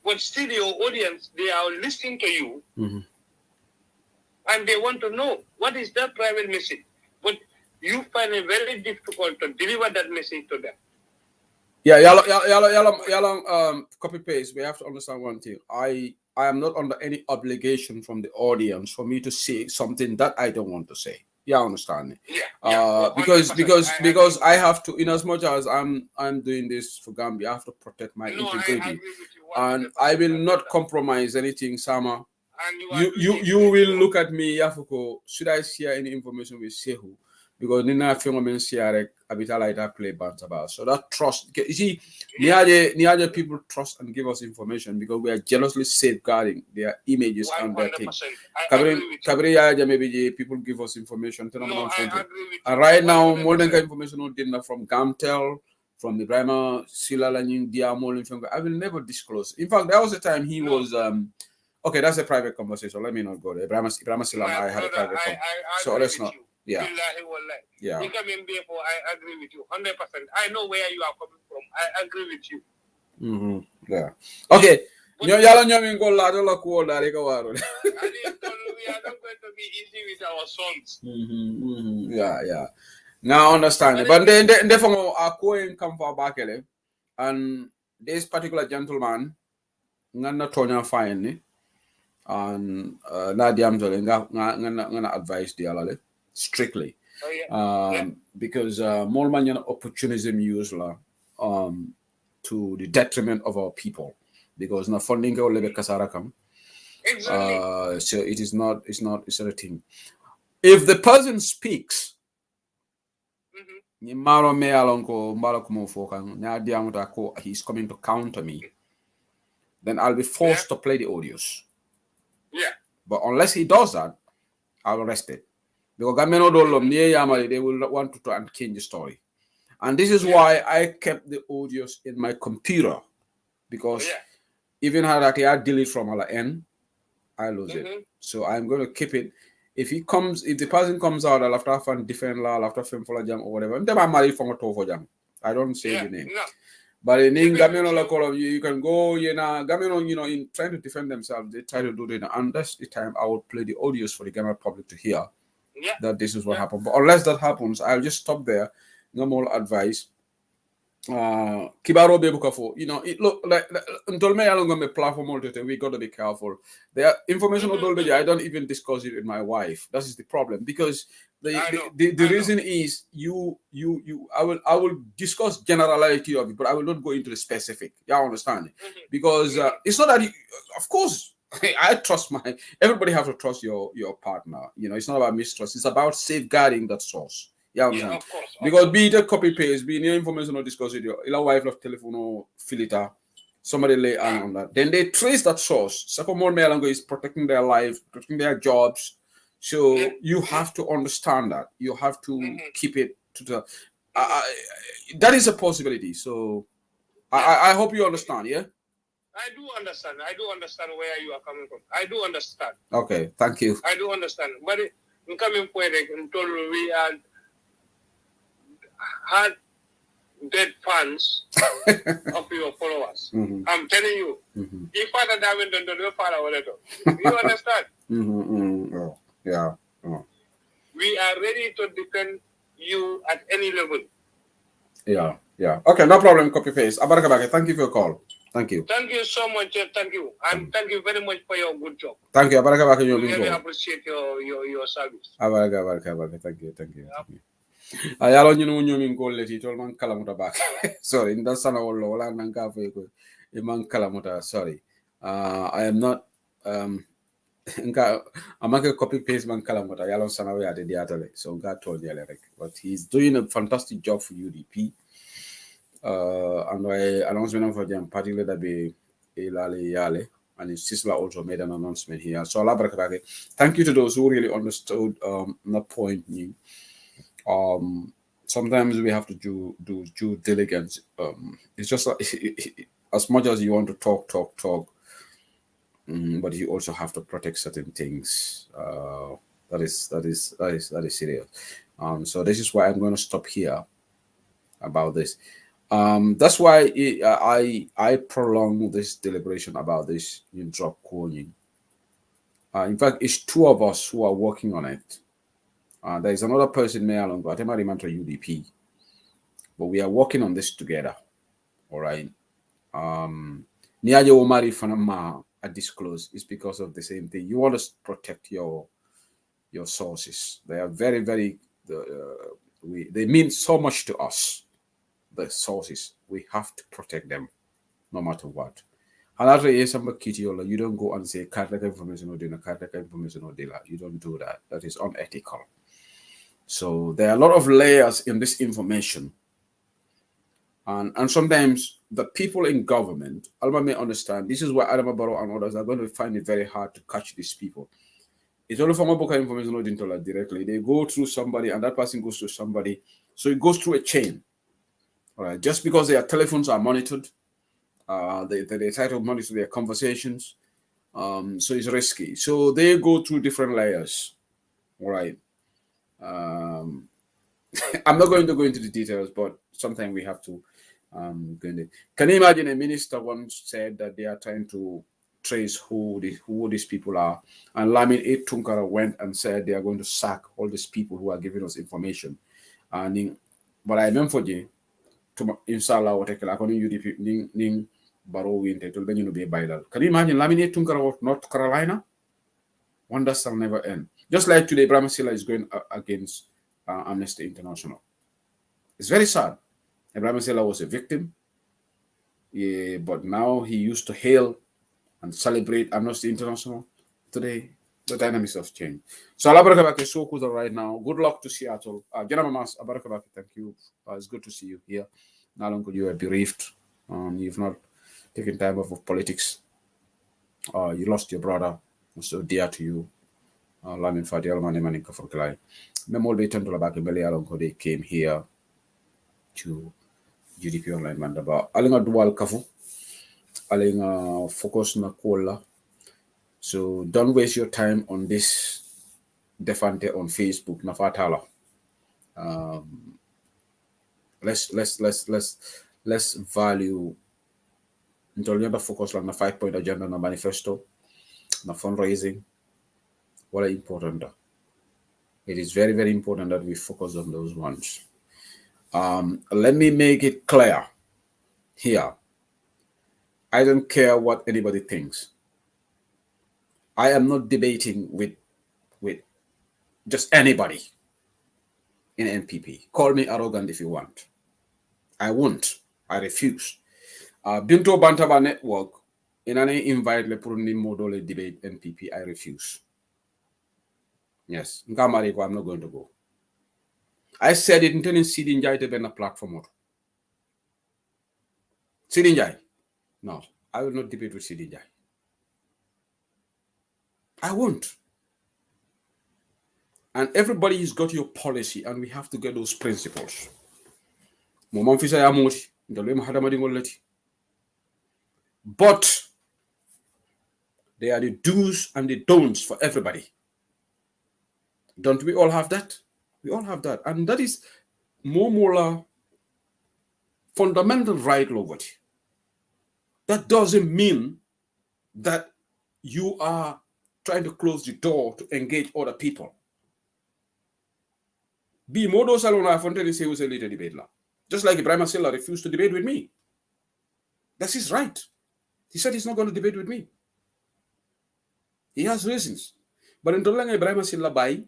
But still your audience, they are listening to you and they want to know what is that private message. But you find it very difficult to deliver that message to them. Yeah, yalla, copy paste. We have to understand one thing. I am not under any obligation from the audience for me to say something that I don't want to say. Yeah, I understand it. Because I have to, in as much as I'm doing this for Gambia, I have to protect my integrity, and I will not compromise anything, Sama. You will look at me, Yafuko. Should I share any information with Sehu? Because Nina Phenomen share Abitalaita play banter about. So that trust, you see, Niaje people trust and give us information because we are jealously safeguarding their images and their things. Kabri maybe people give us information. No, I agree with you. And right now, more than information from Gamtel, from the Brahma, Silalaning, Diamol, I will never disclose. In fact, there was a time he was okay, that's a private conversation. Let me not go there. Brahma Silam, I had a private conversation. So let's not. Yeah. Yeah. I agree with you 100%. I know where you are coming from. I agree with you. Mm-hmm. Yeah. Okay. We are not going to be easy with our sons. Yeah. Now understand. But then from our coin come for Bakele, and this particular gentleman, Nana Tonya fine, and Nadia Ngana advise the strictly. Because more money opportunism use to the detriment of our people, because na funding go lebe kasara kam. Exactly. So it's not a thing. If the person speaks, he's coming to counter me, then I'll be forced to play the audios. Yeah. But unless he does that, I'll arrest it. Because they will want to try and change the story. And this is why I kept the audios in my computer. Because even had I delete from our end, I lose it. So I'm going to keep it. If the person comes out, I'll have to find different law, I'll have to film for jam or whatever. I'm married from a for jam. I don't say the name. No. But in Gamino, you can go, Gamino, in trying to defend themselves, they try to do it. And that's the time I will play the audios for the Gamma public to hear that this is what happened. But unless that happens, I'll just stop there. No more advice. Kibaro Bebukafo, it look like Dolme Alongame platform, we got to be careful. The information of Dolbe, I don't even discuss it with my wife. That is the problem, because the reason is I will discuss generality of it, but I will not go into the specific. You understand? Because it's not that of course I trust everybody have to trust your partner. It's not about mistrust, it's about safeguarding that source. Yeah, of course. Because be it a copy paste, be any information or discuss with your wife of telephone or filter, somebody lay on that. Then they trace that source. Second Melango is protecting their life, protecting their jobs. So you have to understand that. You have to keep it to the that is a possibility. So I hope you understand, yeah? I do understand. I do understand where you are coming from. I do understand. Okay, thank you. I do understand. But I'm coming point we are had dead fans of your followers. I'm telling you, if Father David don't do Father Waleto, you understand? Oh, yeah. Oh. We are ready to defend you at any level. Yeah. Okay, no problem. Copy paste. Abarakabake, thank you for your call. Thank you. Thank you so much. Thank you. And thank you very much for your good job. Thank you. Abarakabake, we really appreciate your service. Abarakabake, thank you. Ayalo nyunu golle tol man kalamuta back. Sorry, that's sana wala nanga ko man kalamuta. Sorry. I am not I'm a copy paste man kalamuta. Yalo sana we ade diatale. So God told you but he's doing a fantastic job for UDP. And I announcement for them particularly that be Yale and his sister also made an announcement here. So thank you to those who really understood the point. Sometimes we have to do due diligence. It's just as much as you want to talk, but you also have to protect certain things. That is serious. So this is why I'm going to stop here about this. That's why I prolong this deliberation about this drop coining. In fact, it's two of us who are working on it. There is another person, Mayalong, but I remember UDP. But we are working on this together. All right. Niaje Omari Fanama I disclose is because of the same thing. You want to protect your sources. They are very, very they mean so much to us. The sources. We have to protect them no matter what. You don't go and say information or data information or data. You don't do that. That is unethical. So there are a lot of layers in this information. And sometimes the people in government, Alma may understand, this is why Adama Barrow and others are going to find it very hard to catch these people. It's only from a book of information not into that directly. They go through somebody and that person goes to somebody. So it goes through a chain. All right. Just because their telephones are monitored, they try to monitor their conversations. So it's risky. So they go through different layers. All right. I'm not going to go into the details, but sometimes we have to go into. Can you imagine a minister once said that they are trying to trace who these people are, and Lamin A. Tunkara went and said they are going to sack all these people who are giving us information. And but I remember you to inshallah what I can UDP ning Barrow winter to then be bailal. Can you imagine Lamin A. Tunkara of North Carolina? Wonder shall never end. Just like today, Ibrahim Silla is going against Amnesty International. It's very sad. Ibrahim Silla was a victim, yeah, but now he used to hail and celebrate Amnesty International. Today, the dynamics have changed. So, Alabarakabake is so cool right now. Good luck to Seattle. General Mas, Abarakabake, thank you. It's good to see you here. Not long ago you were bereaved. You've not taken time off of politics. You lost your brother, so dear to you. Lamin Fadi Almane Maninka for Kalai. Memol Beton to Labaki Beli Alonko, they came here to GDP Online Mandaba. Alinga Dual Kafu. Alinga focus na kola. So don't waste your time on this defante on Facebook na fatala. Let's value until the focus on the 5-point agenda na manifesto na fundraising. What are important? It is very, very important that we focus on those ones. Let me make it clear here. I don't care what anybody thinks. I am not debating with just anybody in NPP. Call me arrogant if you want. I won't. I refuse. Binto Bantaba Network, in an invite le Puruni Modole debate NPP, I refuse. Yes, I'm not going to go. I said it in Sidi Njai to be a platform. Sidi Njai. No, I will not debate with Sidi Njai. I won't. And everybody's got your policy, and we have to get those principles. But they are the do's and the don'ts for everybody. Don't we all have that? We all have that. And that is more fundamental right, Lord. That doesn't mean that you are trying to close the door to engage other people. Be Modo Salona Fontaine say was a later debate. Just like Ibrahim Silla refused to debate with me. That's his right. He said he's not going to debate with me. He has reasons. But in Tolang Ibrahim Silla by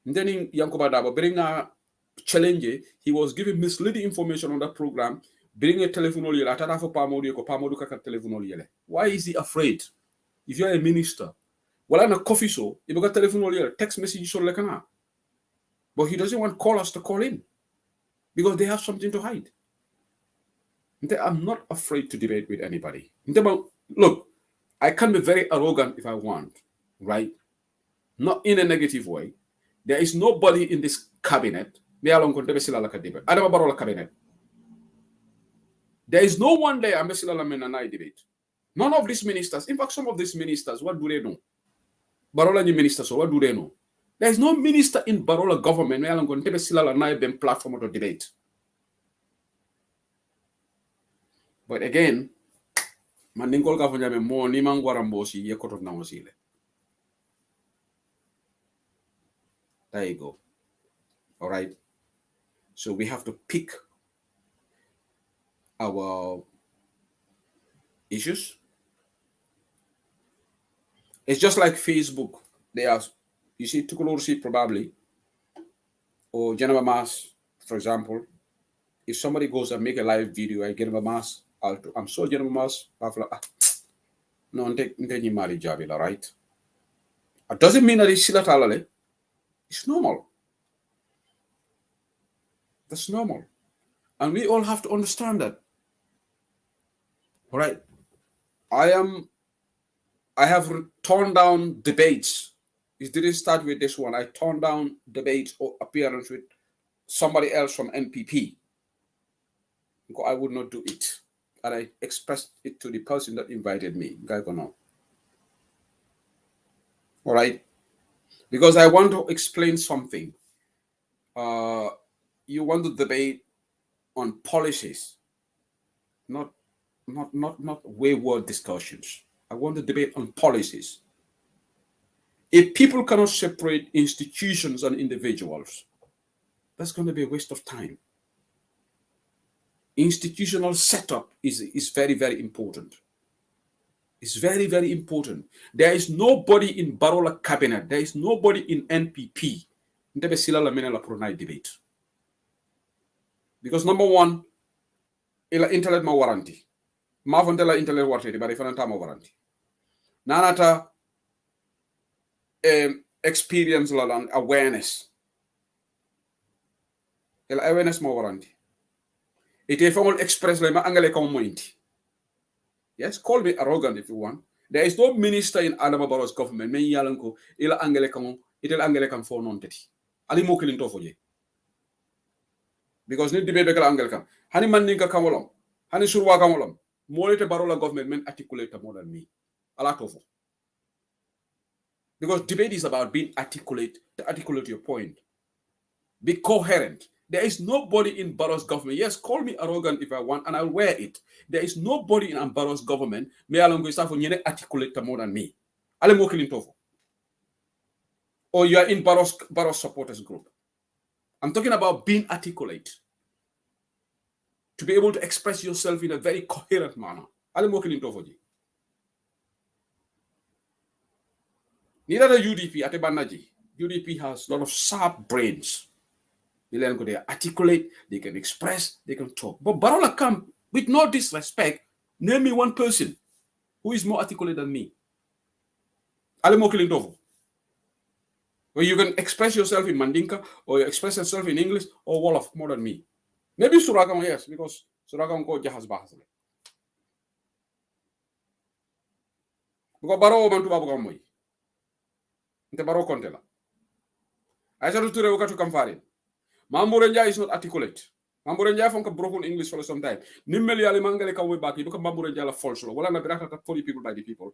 then Yankoba Daba bring a challenge, he was giving misleading information on that program. Bring a telephone. Why is he afraid? If you're a minister, well, I'm a coffee show. If you got telephone, text message, but he doesn't want callers to call in because they have something to hide. I'm not afraid to debate with anybody. Look, I can be very arrogant if I want, right? Not in a negative way. There is nobody in this cabinet. There is no one there. I debate. None of these ministers. In fact, some of these ministers, what do they know? Barola ni ministers, so what do they know? There is no minister in Barola government where I'm going to be a platform to debate. But again, mandingol ka fanya mo ni mangwarambosi ye kotot na wasile. There you go. All right. So we have to pick our issues. It's just like Facebook. They are, you see, Tukulursi probably, or Geneva Mass, for example. If somebody goes and make a live video, I get a mass. I'm so Geneva Mass. No, I'm taking marriage job, right? It doesn't mean that it's silatalale. It's normal. That's normal. And we all have to understand that. All right. I have torn down debates. It didn't start with this one. I torn down debates or appearance with somebody else from NPP. Because I would not do it. And I expressed it to the person that invited me. All right. Because I want to explain something. You want to debate on policies, not wayward discussions. I want to debate on policies. If people cannot separate institutions and individuals, that's going to be a waste of time. Institutional setup is very, very important. It's very, very important. There is nobody in Barola cabinet. There is nobody in NPP. Debate. Because number one, ila internet ma warranty. Ma fontela internet warranty, but if I ma warranty. Nanata experience and awareness. Ila awareness ma warranty. It if all express le ma angale comme mointi. Yes, call me arrogant if you want. There is no minister in Adama Barrow's government. Me yalanko ila angale kam itel angale kam for non teti. Ali mo kilin to foje. Because ni debate kala angale kam. Hani man ninka kamolom. Hani surwa kamolom. Molete Barola government men articulate more than me. Ala tofo. Because debate is about being articulate, to articulate your point. Be coherent. There is nobody in Barrow's government. Yes, call me arrogant if I want, and I'll wear it. There is nobody in Barrow's government. Me alongo isafo nyene articulate more than me. Ale mo kilin tofo. Or you are in Barrow's supporters group. I'm talking about being articulate. To be able to express yourself in a very coherent manner. Ale mo kilin tofo ji. Neither the UDP at Banaji. UDP has a lot of sharp brains. They articulate, they can express, they can talk. But Barola come, with no disrespect, name me one person who is more articulate than me. Alemo Kilindovo. Where you can express yourself in Mandinka, or you express yourself in English, or Wolof more than me. Maybe Suragam, yes, because Suragam go Jahaz Bahasle. Because Baro Mantu Babugamoy. Inte Baro Contela. I said to Reuka to Kamfarin. Mamburenja is not articulate. Mamburenja from broken English for some time. Nimmeli ali mangale ka way back. You look at Mamburenja la false. Wala na birata 40 people by the people.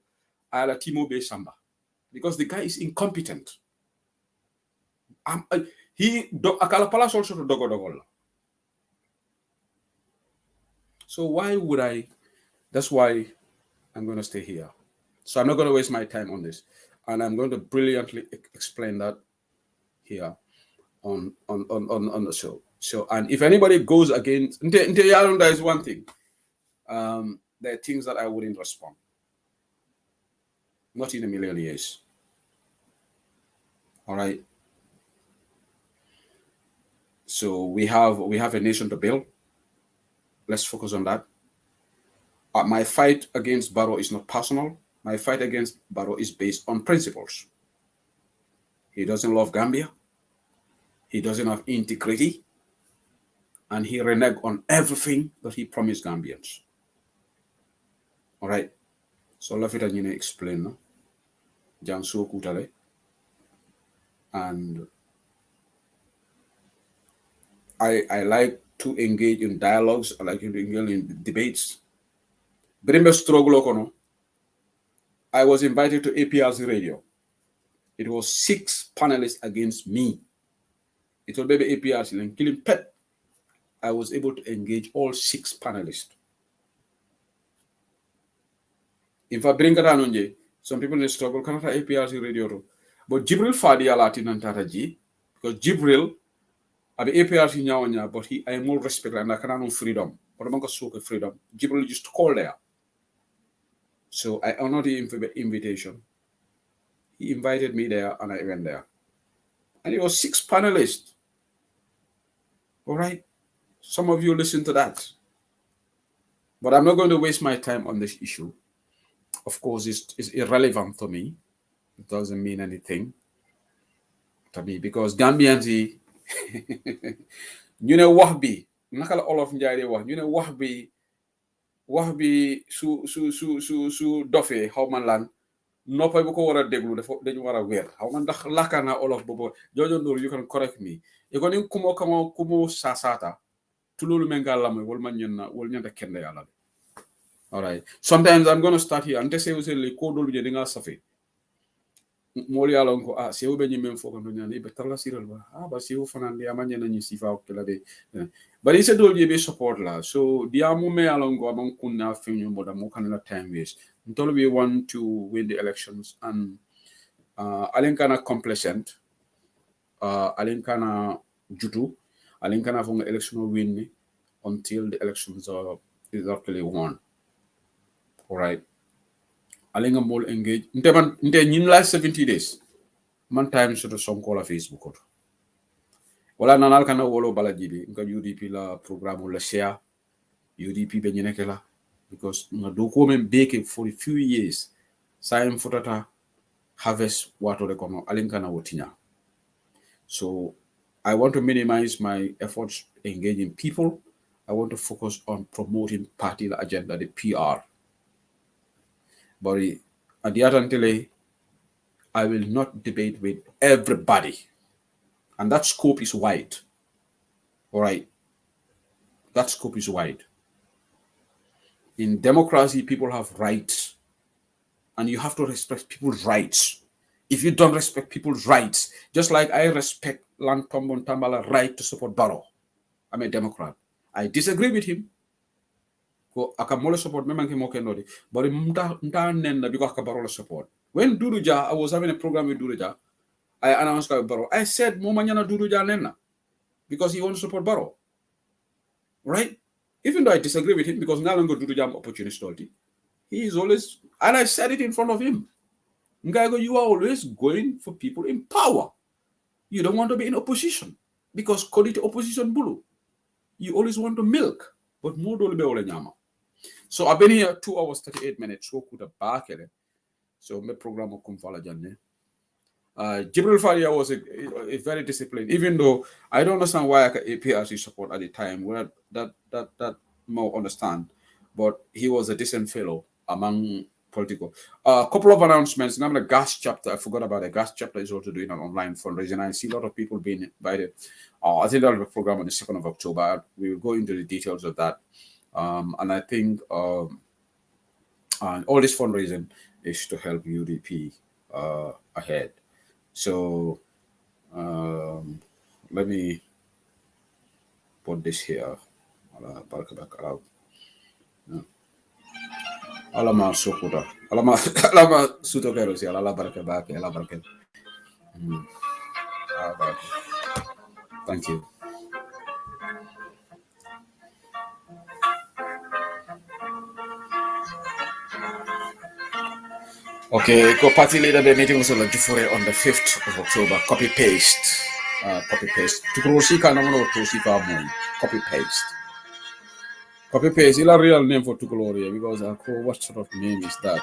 Ala Timo Be Samba. Because the guy is incompetent. He akala palas also to dogo. So why would I? That's why I'm going to stay here. So I'm not going to waste my time on this. And I'm going to brilliantly explain that here on the show. So, and if anybody goes against, there is one thing. There are things that I wouldn't respond. Not in a million years. All right. So we have a nation to build. Let's focus on that. My fight against Barrow is not personal. My fight against Barrow is based on principles. He doesn't love Gambia. He doesn't have integrity. And he reneged on everything that he promised Gambians. All right. So let me explain. No? Jansu Kutale. And I like to engage in dialogues. I like to engage in debates. But struggle. I was invited to APRC radio. It was 6 panelists against me. It was baby APRC and killing pet. I was able to engage all 6 panelists. If I bring it on, some people in the struggle cannot have APRC radio. But Jibril Fadi Alatin and Tata G, because Jibril, I be APRC now, but I am more respect and I cannot freedom. But I'm going to freedom. Jibril used to call there. So I honored the invitation. He invited me there and I went there. And it was 6 panelists. All right. Some of you listen to that. But I'm not going to waste my time on this issue. Of course, it's irrelevant to me. It doesn't mean anything to me because Gambians, ñu ne wax bi naka la olof njaay di wax ñu ne wax bi su dofee xaw ma lan noppay bu ko war a déglu dañu war a weer xaw ma ndax lakka naa olof boobu Jojo Ndour you can correct me e ko ni kumo sasata tululu mengalama wol man ñenna wol ñanta kende yalla. All right, sometimes I'm going to start here ante sewu se le ko dolu je dinga safi moli yalla ko sewu be ñi foko no ñani be tala siral ba sewu fanande amanya na ñi sifa ko la be but ise dolu je be support la so dia mu me yalla ko amon kunna feñu moda mo kan la time waste until we want to win the elections and alen kana complacent alen kana jutu alen kana fo election win until the elections are exactly won. All right, alen mol engage nte ñin la 70 days man time so sonko la Facebook wala nanal kana wolo bala jibi nka UDP la programme la share UDP be ñene la because na do ko men beke for a few years saim futata harvest wato de kono alinkana wotinya. So I want to minimize my efforts engaging people. I want to focus on promoting party agenda, the PR. But at the end I will not debate with everybody. And that scope is wide. All right. That scope is wide. In democracy, people have rights. And you have to respect people's rights. If you don't respect people's rights, just like I respect Lantombon Tambala's right to support Barrow, I'm a Democrat. I disagree with him. Ko akamole support memanke mokenodi, but mta nenda because akabarola support. When Duruja, I was having a program with Duruja, I announced Barrow. I said Momanyana Duruja nena because he wants to support Barrow. Right? Even though I disagree with him because Nalango Duruja opportunist, he is always, and I said it in front of him. Ngago, you are always going for people in power. You don't want to be in opposition because quality opposition bulu. You always want to milk, but more do ole nyama. So I've been here 2 hours 38 minutes. So could have back so my program of Kumfala Janne. Jibril Faria was a very disciplined, even though I don't understand why I could APRC support at the time. Well, that more understand, but he was a decent fellow among political. A couple of announcements. Now the gas chapter, I forgot about the gas chapter is also doing an online fundraising. I see a lot of people being invited. I think that'll be a program on the 2nd of October. We will go into the details of that. And I think all this fundraising is to help UDP ahead. So let me put this here. Alama sokuda. Alama sutokero si alala baraka bake ala baraka. Thank you. Okay, go party leader the meeting was on the 5th of October. Copy paste. Tukurosika na mono tosika mon. Copy paste. Copy paste. Is a real name for Tukuloria because what sort of name is that?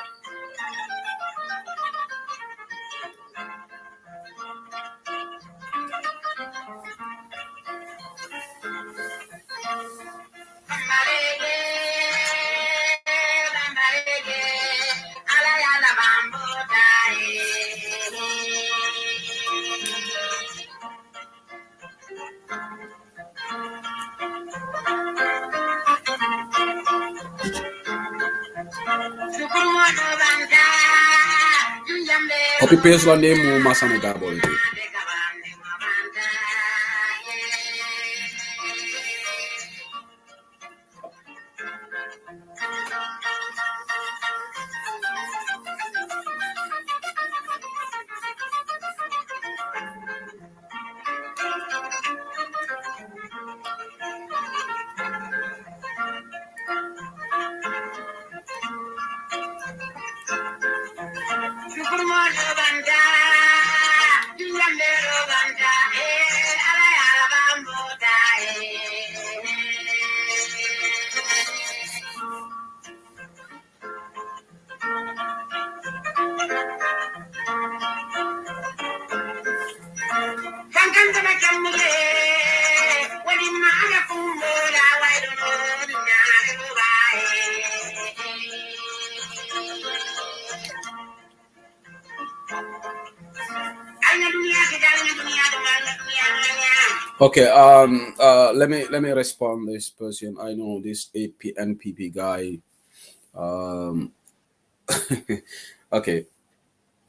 Copy paste la name mo masane gabol. Okay, let me respond this person. I know this NPP guy. Okay,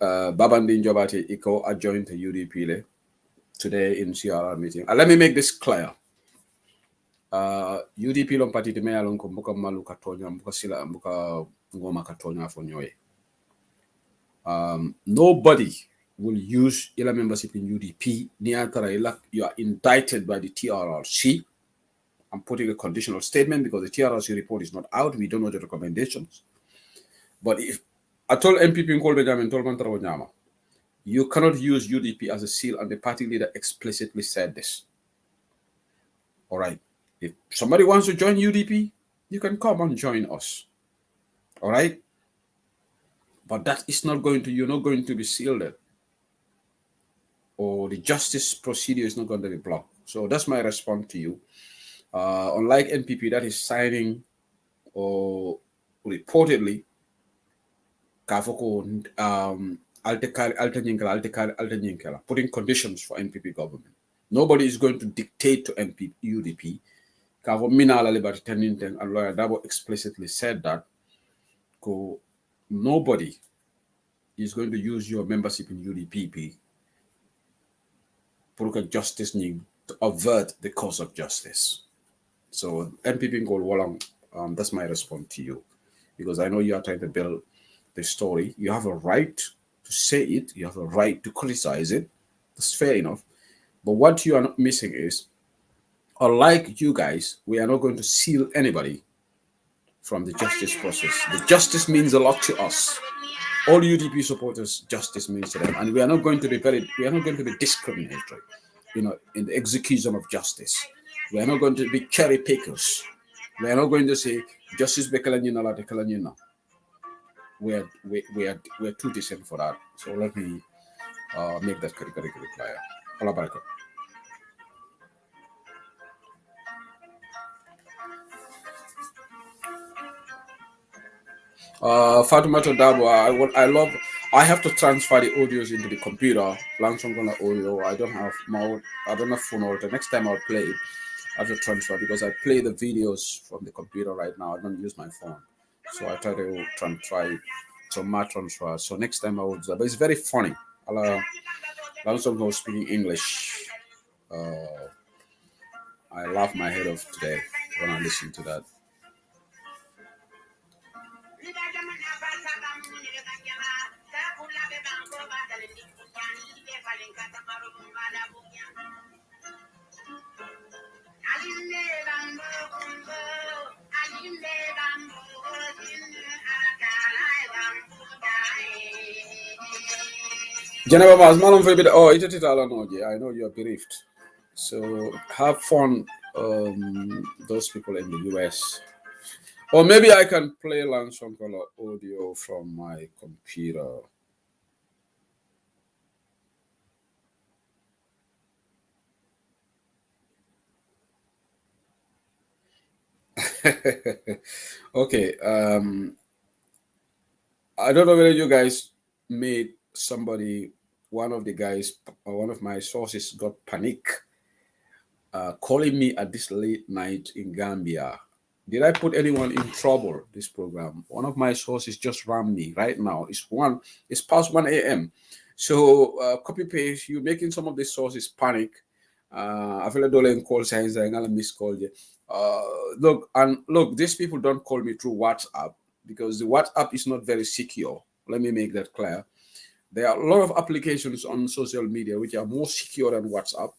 Babandin Jobati Iko adjoined the UDP today in CRR meeting. Let me make this clear. UDP long party de meya long ko mbuka malu katonya mbuka sila mbuka ngoma katonya fonyoye. Nobody will use ila membership in UDP. You are indicted by the TRRC. I'm putting a conditional statement because the TRRC report is not out. We don't know the recommendations. But if I told MPP in Kolbejam told Mantarawanyama, you cannot use UDP as a seal, and the party leader explicitly said this. All right. If somebody wants to join UDP, you can come and join us. All right. But that is not going to, you're not going to be sealed, or the justice procedure is not going to be blocked. So that's my response to you. Unlike NPP that is signing or reportedly putting conditions for NPP government. Nobody is going to dictate to UDP. And Lawyer Dabo explicitly said that nobody is going to use your membership in UDP for justice to avert the cause of justice. So NPP Ngol Walang, that's my response to you, because I know you are trying to build the story. You have a right to say it. You have a right to criticize it. That's fair enough. But what you are not missing is, unlike you guys, we are not going to seal anybody from the justice process. The justice means a lot to us. All UDP supporters, justice means to them, and we are not going to be discriminatory, in the execution of justice. We are not going to be cherry pickers. We are not going to say justice bekalanina la dekalanina. We are too decent for that. So let me make that categorically clear. Allah barakah. Fatoumata Dabo, I have to transfer the audios into the computer. Langsong audio. I don't have phone order. Next time I'll play it. I have to transfer because I play the videos from the computer right now. I don't use my phone. So I try to try my transfer. So next time I will do that. But it's very funny. Langsong speaking English. I laugh my head off today when I listen to that. Geneva, I know you're bereaved. So have fun, those people in the US. Or maybe I can play Lansonkola audio from my computer. Okay. I don't know whether you guys made one of my sources got panic calling me at this late night in Gambia. Did I put anyone in trouble this program? One of my sources just rammed me right now. It's past 1 a.m. So copy paste, you're making some of these sources panic. I feel like don't call signs and I'll miss call you. Look, these people don't call me through WhatsApp because the WhatsApp is not very secure. Let me make that clear. There are a lot of applications on social media which are more secure than WhatsApp.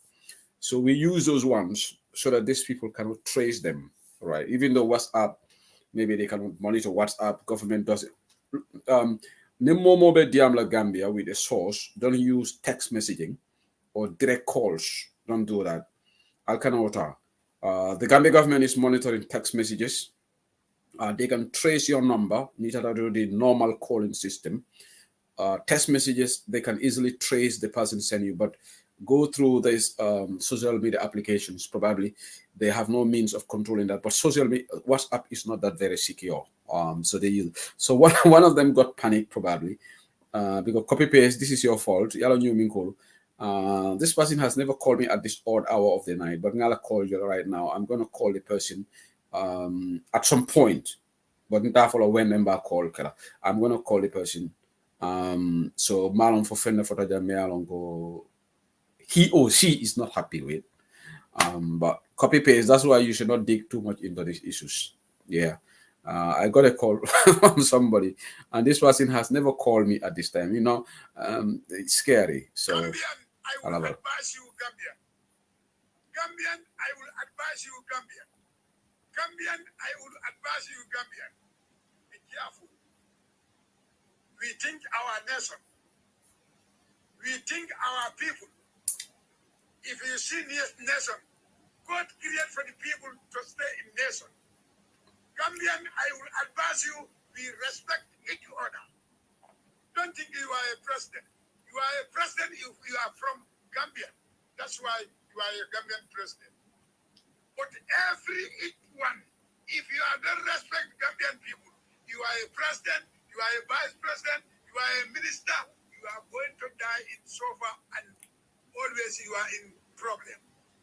So we use those ones so that these people cannot trace them, right? Even though WhatsApp, maybe they cannot monitor WhatsApp, government does it. Gambia with a source, don't use text messaging or direct calls. Don't do that. The Gambia government is monitoring text messages. They can trace your number, the normal calling system. Text messages, they can easily trace the person sending you, but go through these social media applications. Probably they have no means of controlling that. But social media, WhatsApp is not that very secure. So they use. So one of them got panicked probably because copy paste. This is your fault. This person has never called me at this odd hour of the night, but I'm gonna call you right now. I'm gonna call the person at some point, but not follow when them back call. I'm gonna call the person. So Malon for friend for go. He or she is not happy with. But copy paste. That's why you should not dig too much into these issues. Yeah. I got a call from somebody, and this person has never called me at this time. It's scary. So, Gambian, I will advise you, Gambian. Gambian, I will advise you, Gambian. Gambian, I will advise you, Gambian. Be careful. We think our nation. We think our people. If you see nation, God create for the people to stay in nation. Gambian, I will advise you, we respect each other. Don't think you are a president. You are a president if you are from Gambia. That's why you are a Gambian president. But each one, if you are not respect Gambian people, you are a president, you are a vice president, you are a minister, you are going to die in sofa and always you are in problem.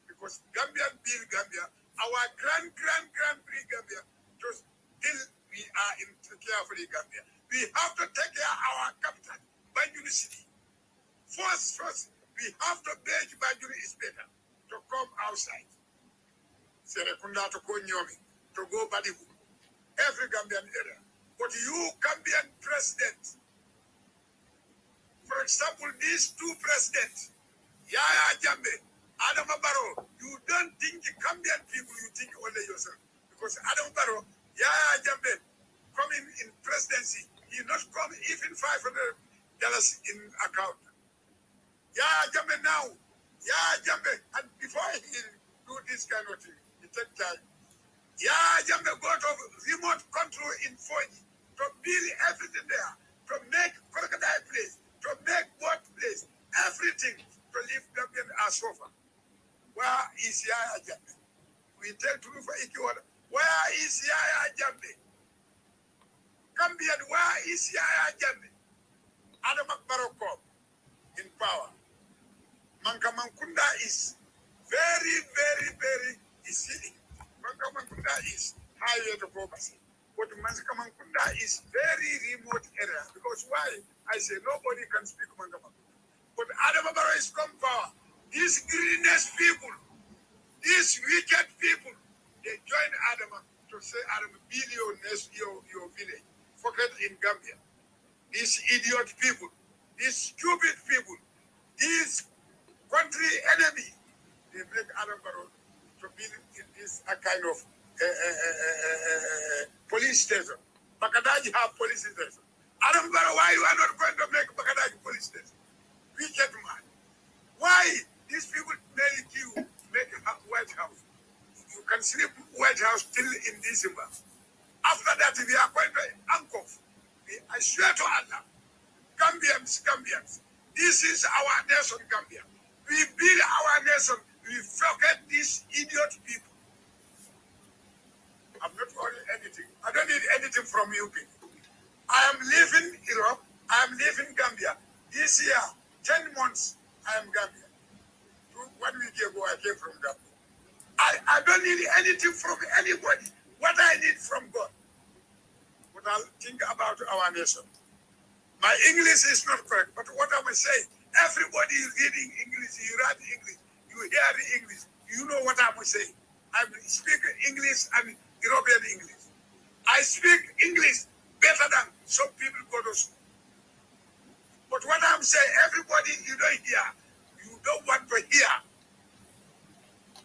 Because Gambian build Gambia, our grand Gambia, just till we are in care for the Gambia. We have to take care of our capital, Banjul City. First, we have to beg Banjul is better to come outside. Serekunda to go Nyomi, to go Badibu, every Gambian area. But you, Gambian president, for example, these two presidents, Yaya Jambe, Adam Barrow, you don't think the Gambian people, you think only yourself. Because Adam Barrow, Yaya Jambe, coming in presidency, he not come even $500 in account. Yaya Jambe now, Yaya Jambe, and before he do this kind of thing, it take time. Yaya Jambe go to remote control in 4G, to build everything there, to make crocodile place, to make boat place, everything to leave Gambian as sofa. Where is Yaya Jambe? We tell true for Ikiwada. Where is Yaya Jambe? Gambian, where is Yaya Jambe? Adam Barrow in power. Mankamankunda is very easy. Mankamankunda is highway to poverty. But Mankamankunda is very remote area. Because why? I say nobody can speak Mankamankunda. But Adam Barrow is come power. These greenness people, these wicked people, they join Adam to say Adam build your village. Forget in Gambia. These idiot people, these stupid people, these country enemy, they make Adam Barrow to build this a kind of police station. Bakadaji have police station. Adam Barrow, why you are not going to make Bakadaji police station? Wicked man. Why these people nearly kill, make a White House? You can sleep White House till in December. After that, we are going to handcuff. I swear to Allah, Gambians, this is our nation, Gambia. We build our nation. We forget these idiot people. I'm not worried anything. I don't need anything from you people. I am leaving Europe. I am leaving Gambia. This year, 10 months, I am Gambia. 1 week ago, I came from Gambia. I don't need anything from anybody. What I need from God. But I'll think about our nation. My English is not correct, but what I'm saying, everybody is reading English, you read English, you hear the English, you know what I'm saying. I speak English and European English. I speak English better than some people go to school. But what I'm saying, everybody you don't hear, you don't want to hear.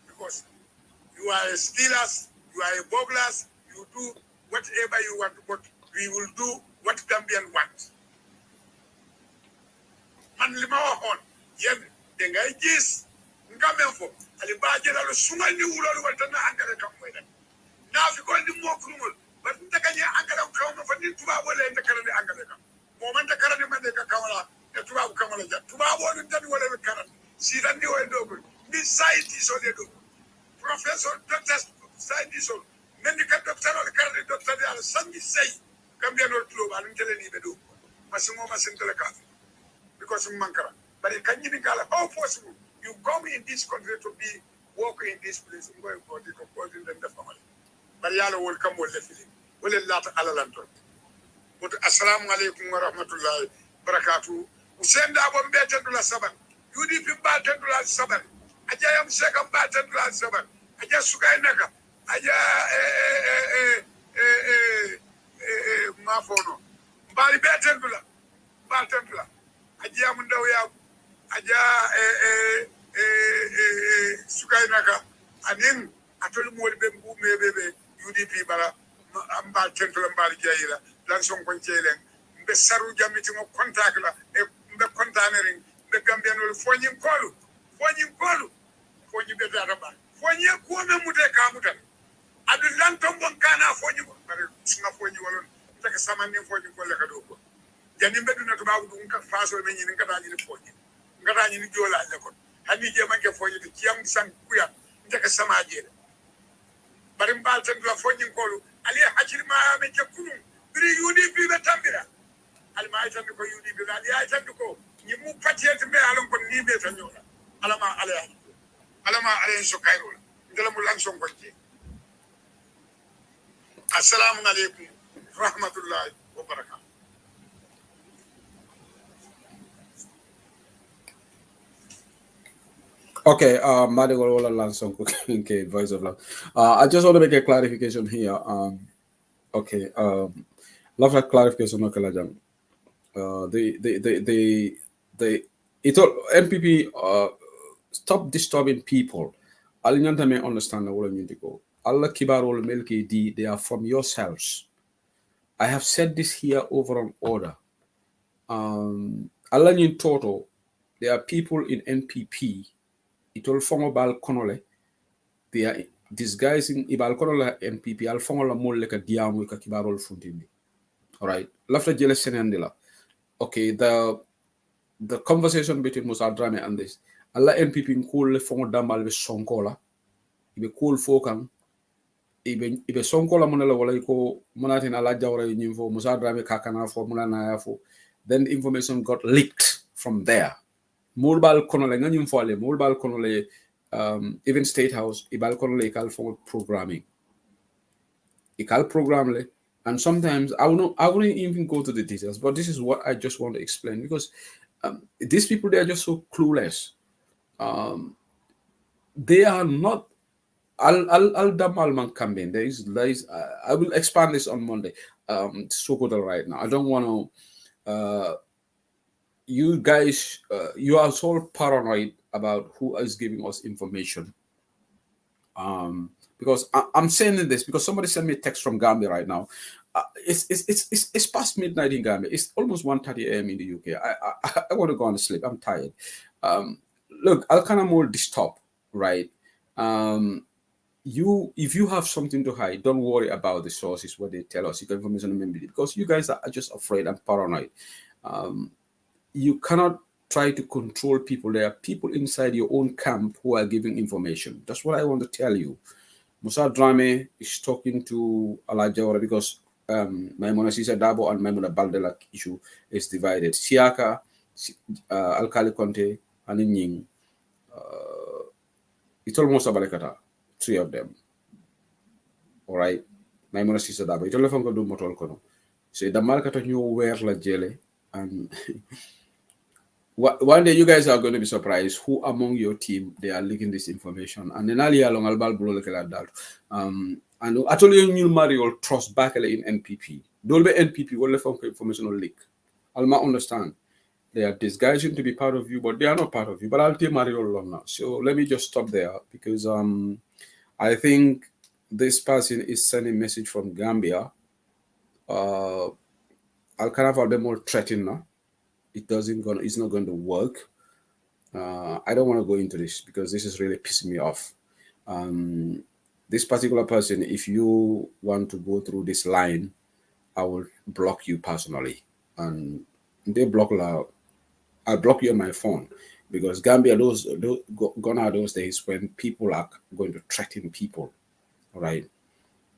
Because you are a stealers, you are a burglars, you do whatever you want, but we will do what Gambian wants. Man lima waxoon yéen da ngay gis Gambian fo ali ba jëlal suma ni wulol wal tan angale kam moy dem na fi ko ni mo krumul ba ndaka ñi angale ko ma fa ni tuba wala ndaka ni angale kam mo man ndaka ni man de ka kawala e tuba ko kamala ja tuba bo ni tan wala be karam si ran ni way dogo ni sayti so de do professor doctor sayti so mendi ka docteur wala karde docteur ya sangi sey Gambian wol tulo ba ni tele ni be do masimo masintele ka because Mankara. But can you think how possible you come in this country to be working in this place and going for the composing the family? But yalla will come with the feeling. Will it lot alalanto? But assalamu alaikum wa rahmatullahi barakatuh. Usenda bombe tendula saban. UDP ba tendula saban. Aja yam sekam ba tendula saban. Aja sugay naka. Aja mafono. Bali be tendula. Ba tendula. Aja yam ndaw ya aja sugay naka. Anin atol mo be mbu mebebe UDP bara amba tendula mbali jayira. Lanson konchelen mbe saru jamiti mo contact la e mbe containering mbe gambianol foñim kolu foñi be data ba foñi ko me mute ka mutan adu lantom bon kana foñi ko bare sunga foñi walon take samani foñi ko le ka do ko jani mbe duna to babu dum ka faso be ñi ngata ñi foñi ngata ñi jola le ko hani je manke foñi de ciam san kuya take sama je bare mbal tan la foñi kolu ali hajirma me ke kunum biri UDP be tambira alma ay tan ko UDP la ay tan ko ni mu patiente me alon ko ni be tan yola alama ala so kayro ngala mu lan son ko ci assalamu alaykum rahmatullahi wa barakatuh. Okay, Madigol Lanson okay, voice of love. I just want to make a clarification here. Okay, love that clarification, okay, Lajang. It all MPP stop disturbing people. Alignanta may understand the word you go. Allah kibarol milki di, they are from yourselves. I have said this here over on order. Allah in total, there are people in NPP. It all from about Konole. They are disguising ibal Konole NPP. Al fongola mol like a diamu ka kibarol fundindi. All right. Lafta jele senandila. Okay, the conversation between Musa Drame and this. Allah NPP cool fongo damal be sonkola. Ibe cool fokang. Ibe sonkola monela wala ko monatin ala jawra nyimfo Musa Drame kakana fo mulana fo. Then the information got leaked from there. Mulbal konole nganyum fole mulbal konole even State House ibal konole ikal for programming. Ikal program le. And sometimes I wouldn't even go to the details, but this is what I just want to explain because these people, they are just so clueless. They are not al campaign. There is I will expand this on Monday. So good right now. I don't want to. You guys, you are so paranoid about who is giving us information. Because I'm saying this because somebody sent me a text from Gambia right now. It's past midnight in Gambia. It's almost 1:30 a.m. in the UK. I want to go on to sleep. I'm tired. Look, I'll kind of more disturb, right? If you have something to hide, don't worry about the sources, what they tell us. You can information immediately because you guys are just afraid and paranoid. You cannot try to control people. There are people inside your own camp who are giving information. That's what I want to tell you. Musa Drame is talking to Alajawara because Maimuna Sisa Dabo and Maimuna Baldela issue is divided. Siaka, Alkali Conte, and Inying. It's almost Abalekata, three of them. All right. Maimuna Sisa Dabo. It's all of them do Motol Kono. So the Malkata knew where la jele and one day you guys are going to be surprised who among your team they are leaking this information. And then Ali along albal bro like that. And I told you marry or trust back in NPP. Don't be NPP will from information or leak. Alma understand. They are disguising to be part of you, but they are not part of you. But I'll take Mario along now. So let me just stop there because I think this person is sending a message from Gambia. I'll kind of have them more threatening now. It's not going to work. I don't want to go into this because this is really pissing me off. This particular person, if you want to go through this line, I will block you personally. And they block I'll block you on my phone because Gambia, gone are those days when people are going to threaten people. All right.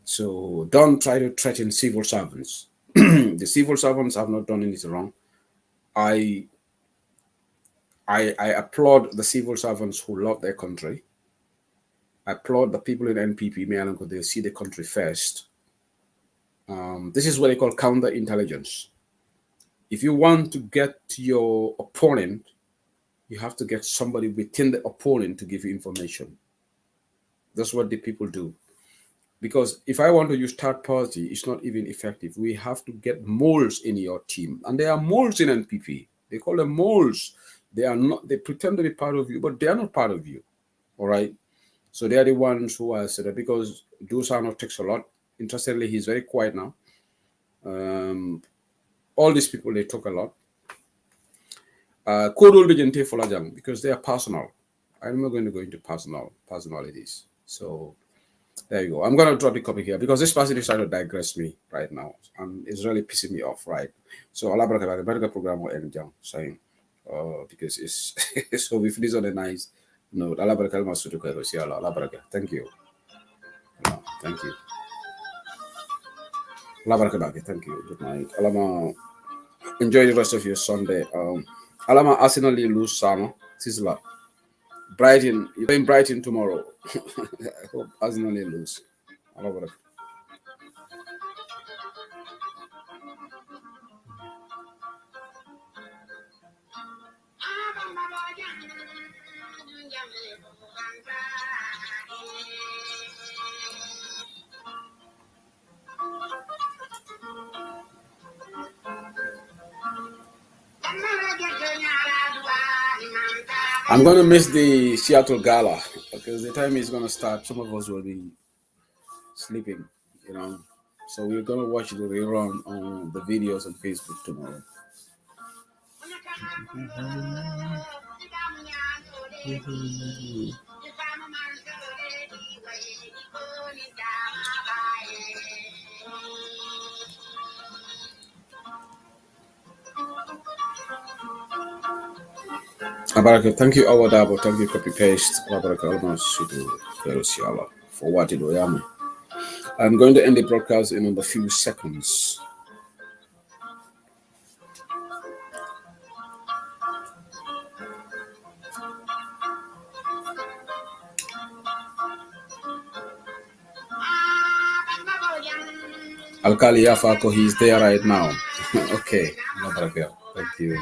So don't try to threaten civil servants. The civil servants have not done anything wrong. I I applaud the civil servants who love their country. I applaud the people in NPP, they see the country first. This is what they call counterintelligence. If you want to get your opponent, you have to get somebody within the opponent to give you information. That's what the people do. Because if I want to use third party, it's not even effective. We have to get moles in your team. And there are moles in NPP. They call them moles. They are not, they pretend to be part of you, but they are not part of you. All right. So they are the ones who are said that, because Dusano takes a lot. Interestingly, he's very quiet now. All these people, they talk a lot. Because they are personal. I'm not going to go into personalities. So there you go. I'm going to drop the copy here because this person is trying to digress me right now. And it's really pissing me off, right? So Allah Baraka program will end down saying, because it's so we finish on a nice note. Allah Baraka Allah Baraka. Thank you. Thank you. Allah Baraka. Thank you. Good night. Allah enjoy the rest of your Sunday. Allah Arsenal lose Sama. Tisla. Brighton, you're playing Brighton tomorrow. I hope Arsenal lose. Allah Baraka. I'm going to miss the Seattle Gala because the time is going to start. Some of us will be sleeping, you know. So we're going to watch the rerun on the videos on Facebook tomorrow. Abaraka, thank you, Awadabo. Thank you, copy paste. Abaraka, for what it was. I'm going to end the broadcast in a few seconds. Alkali Yafako, he's there right now. Okay, Abaraka, thank you.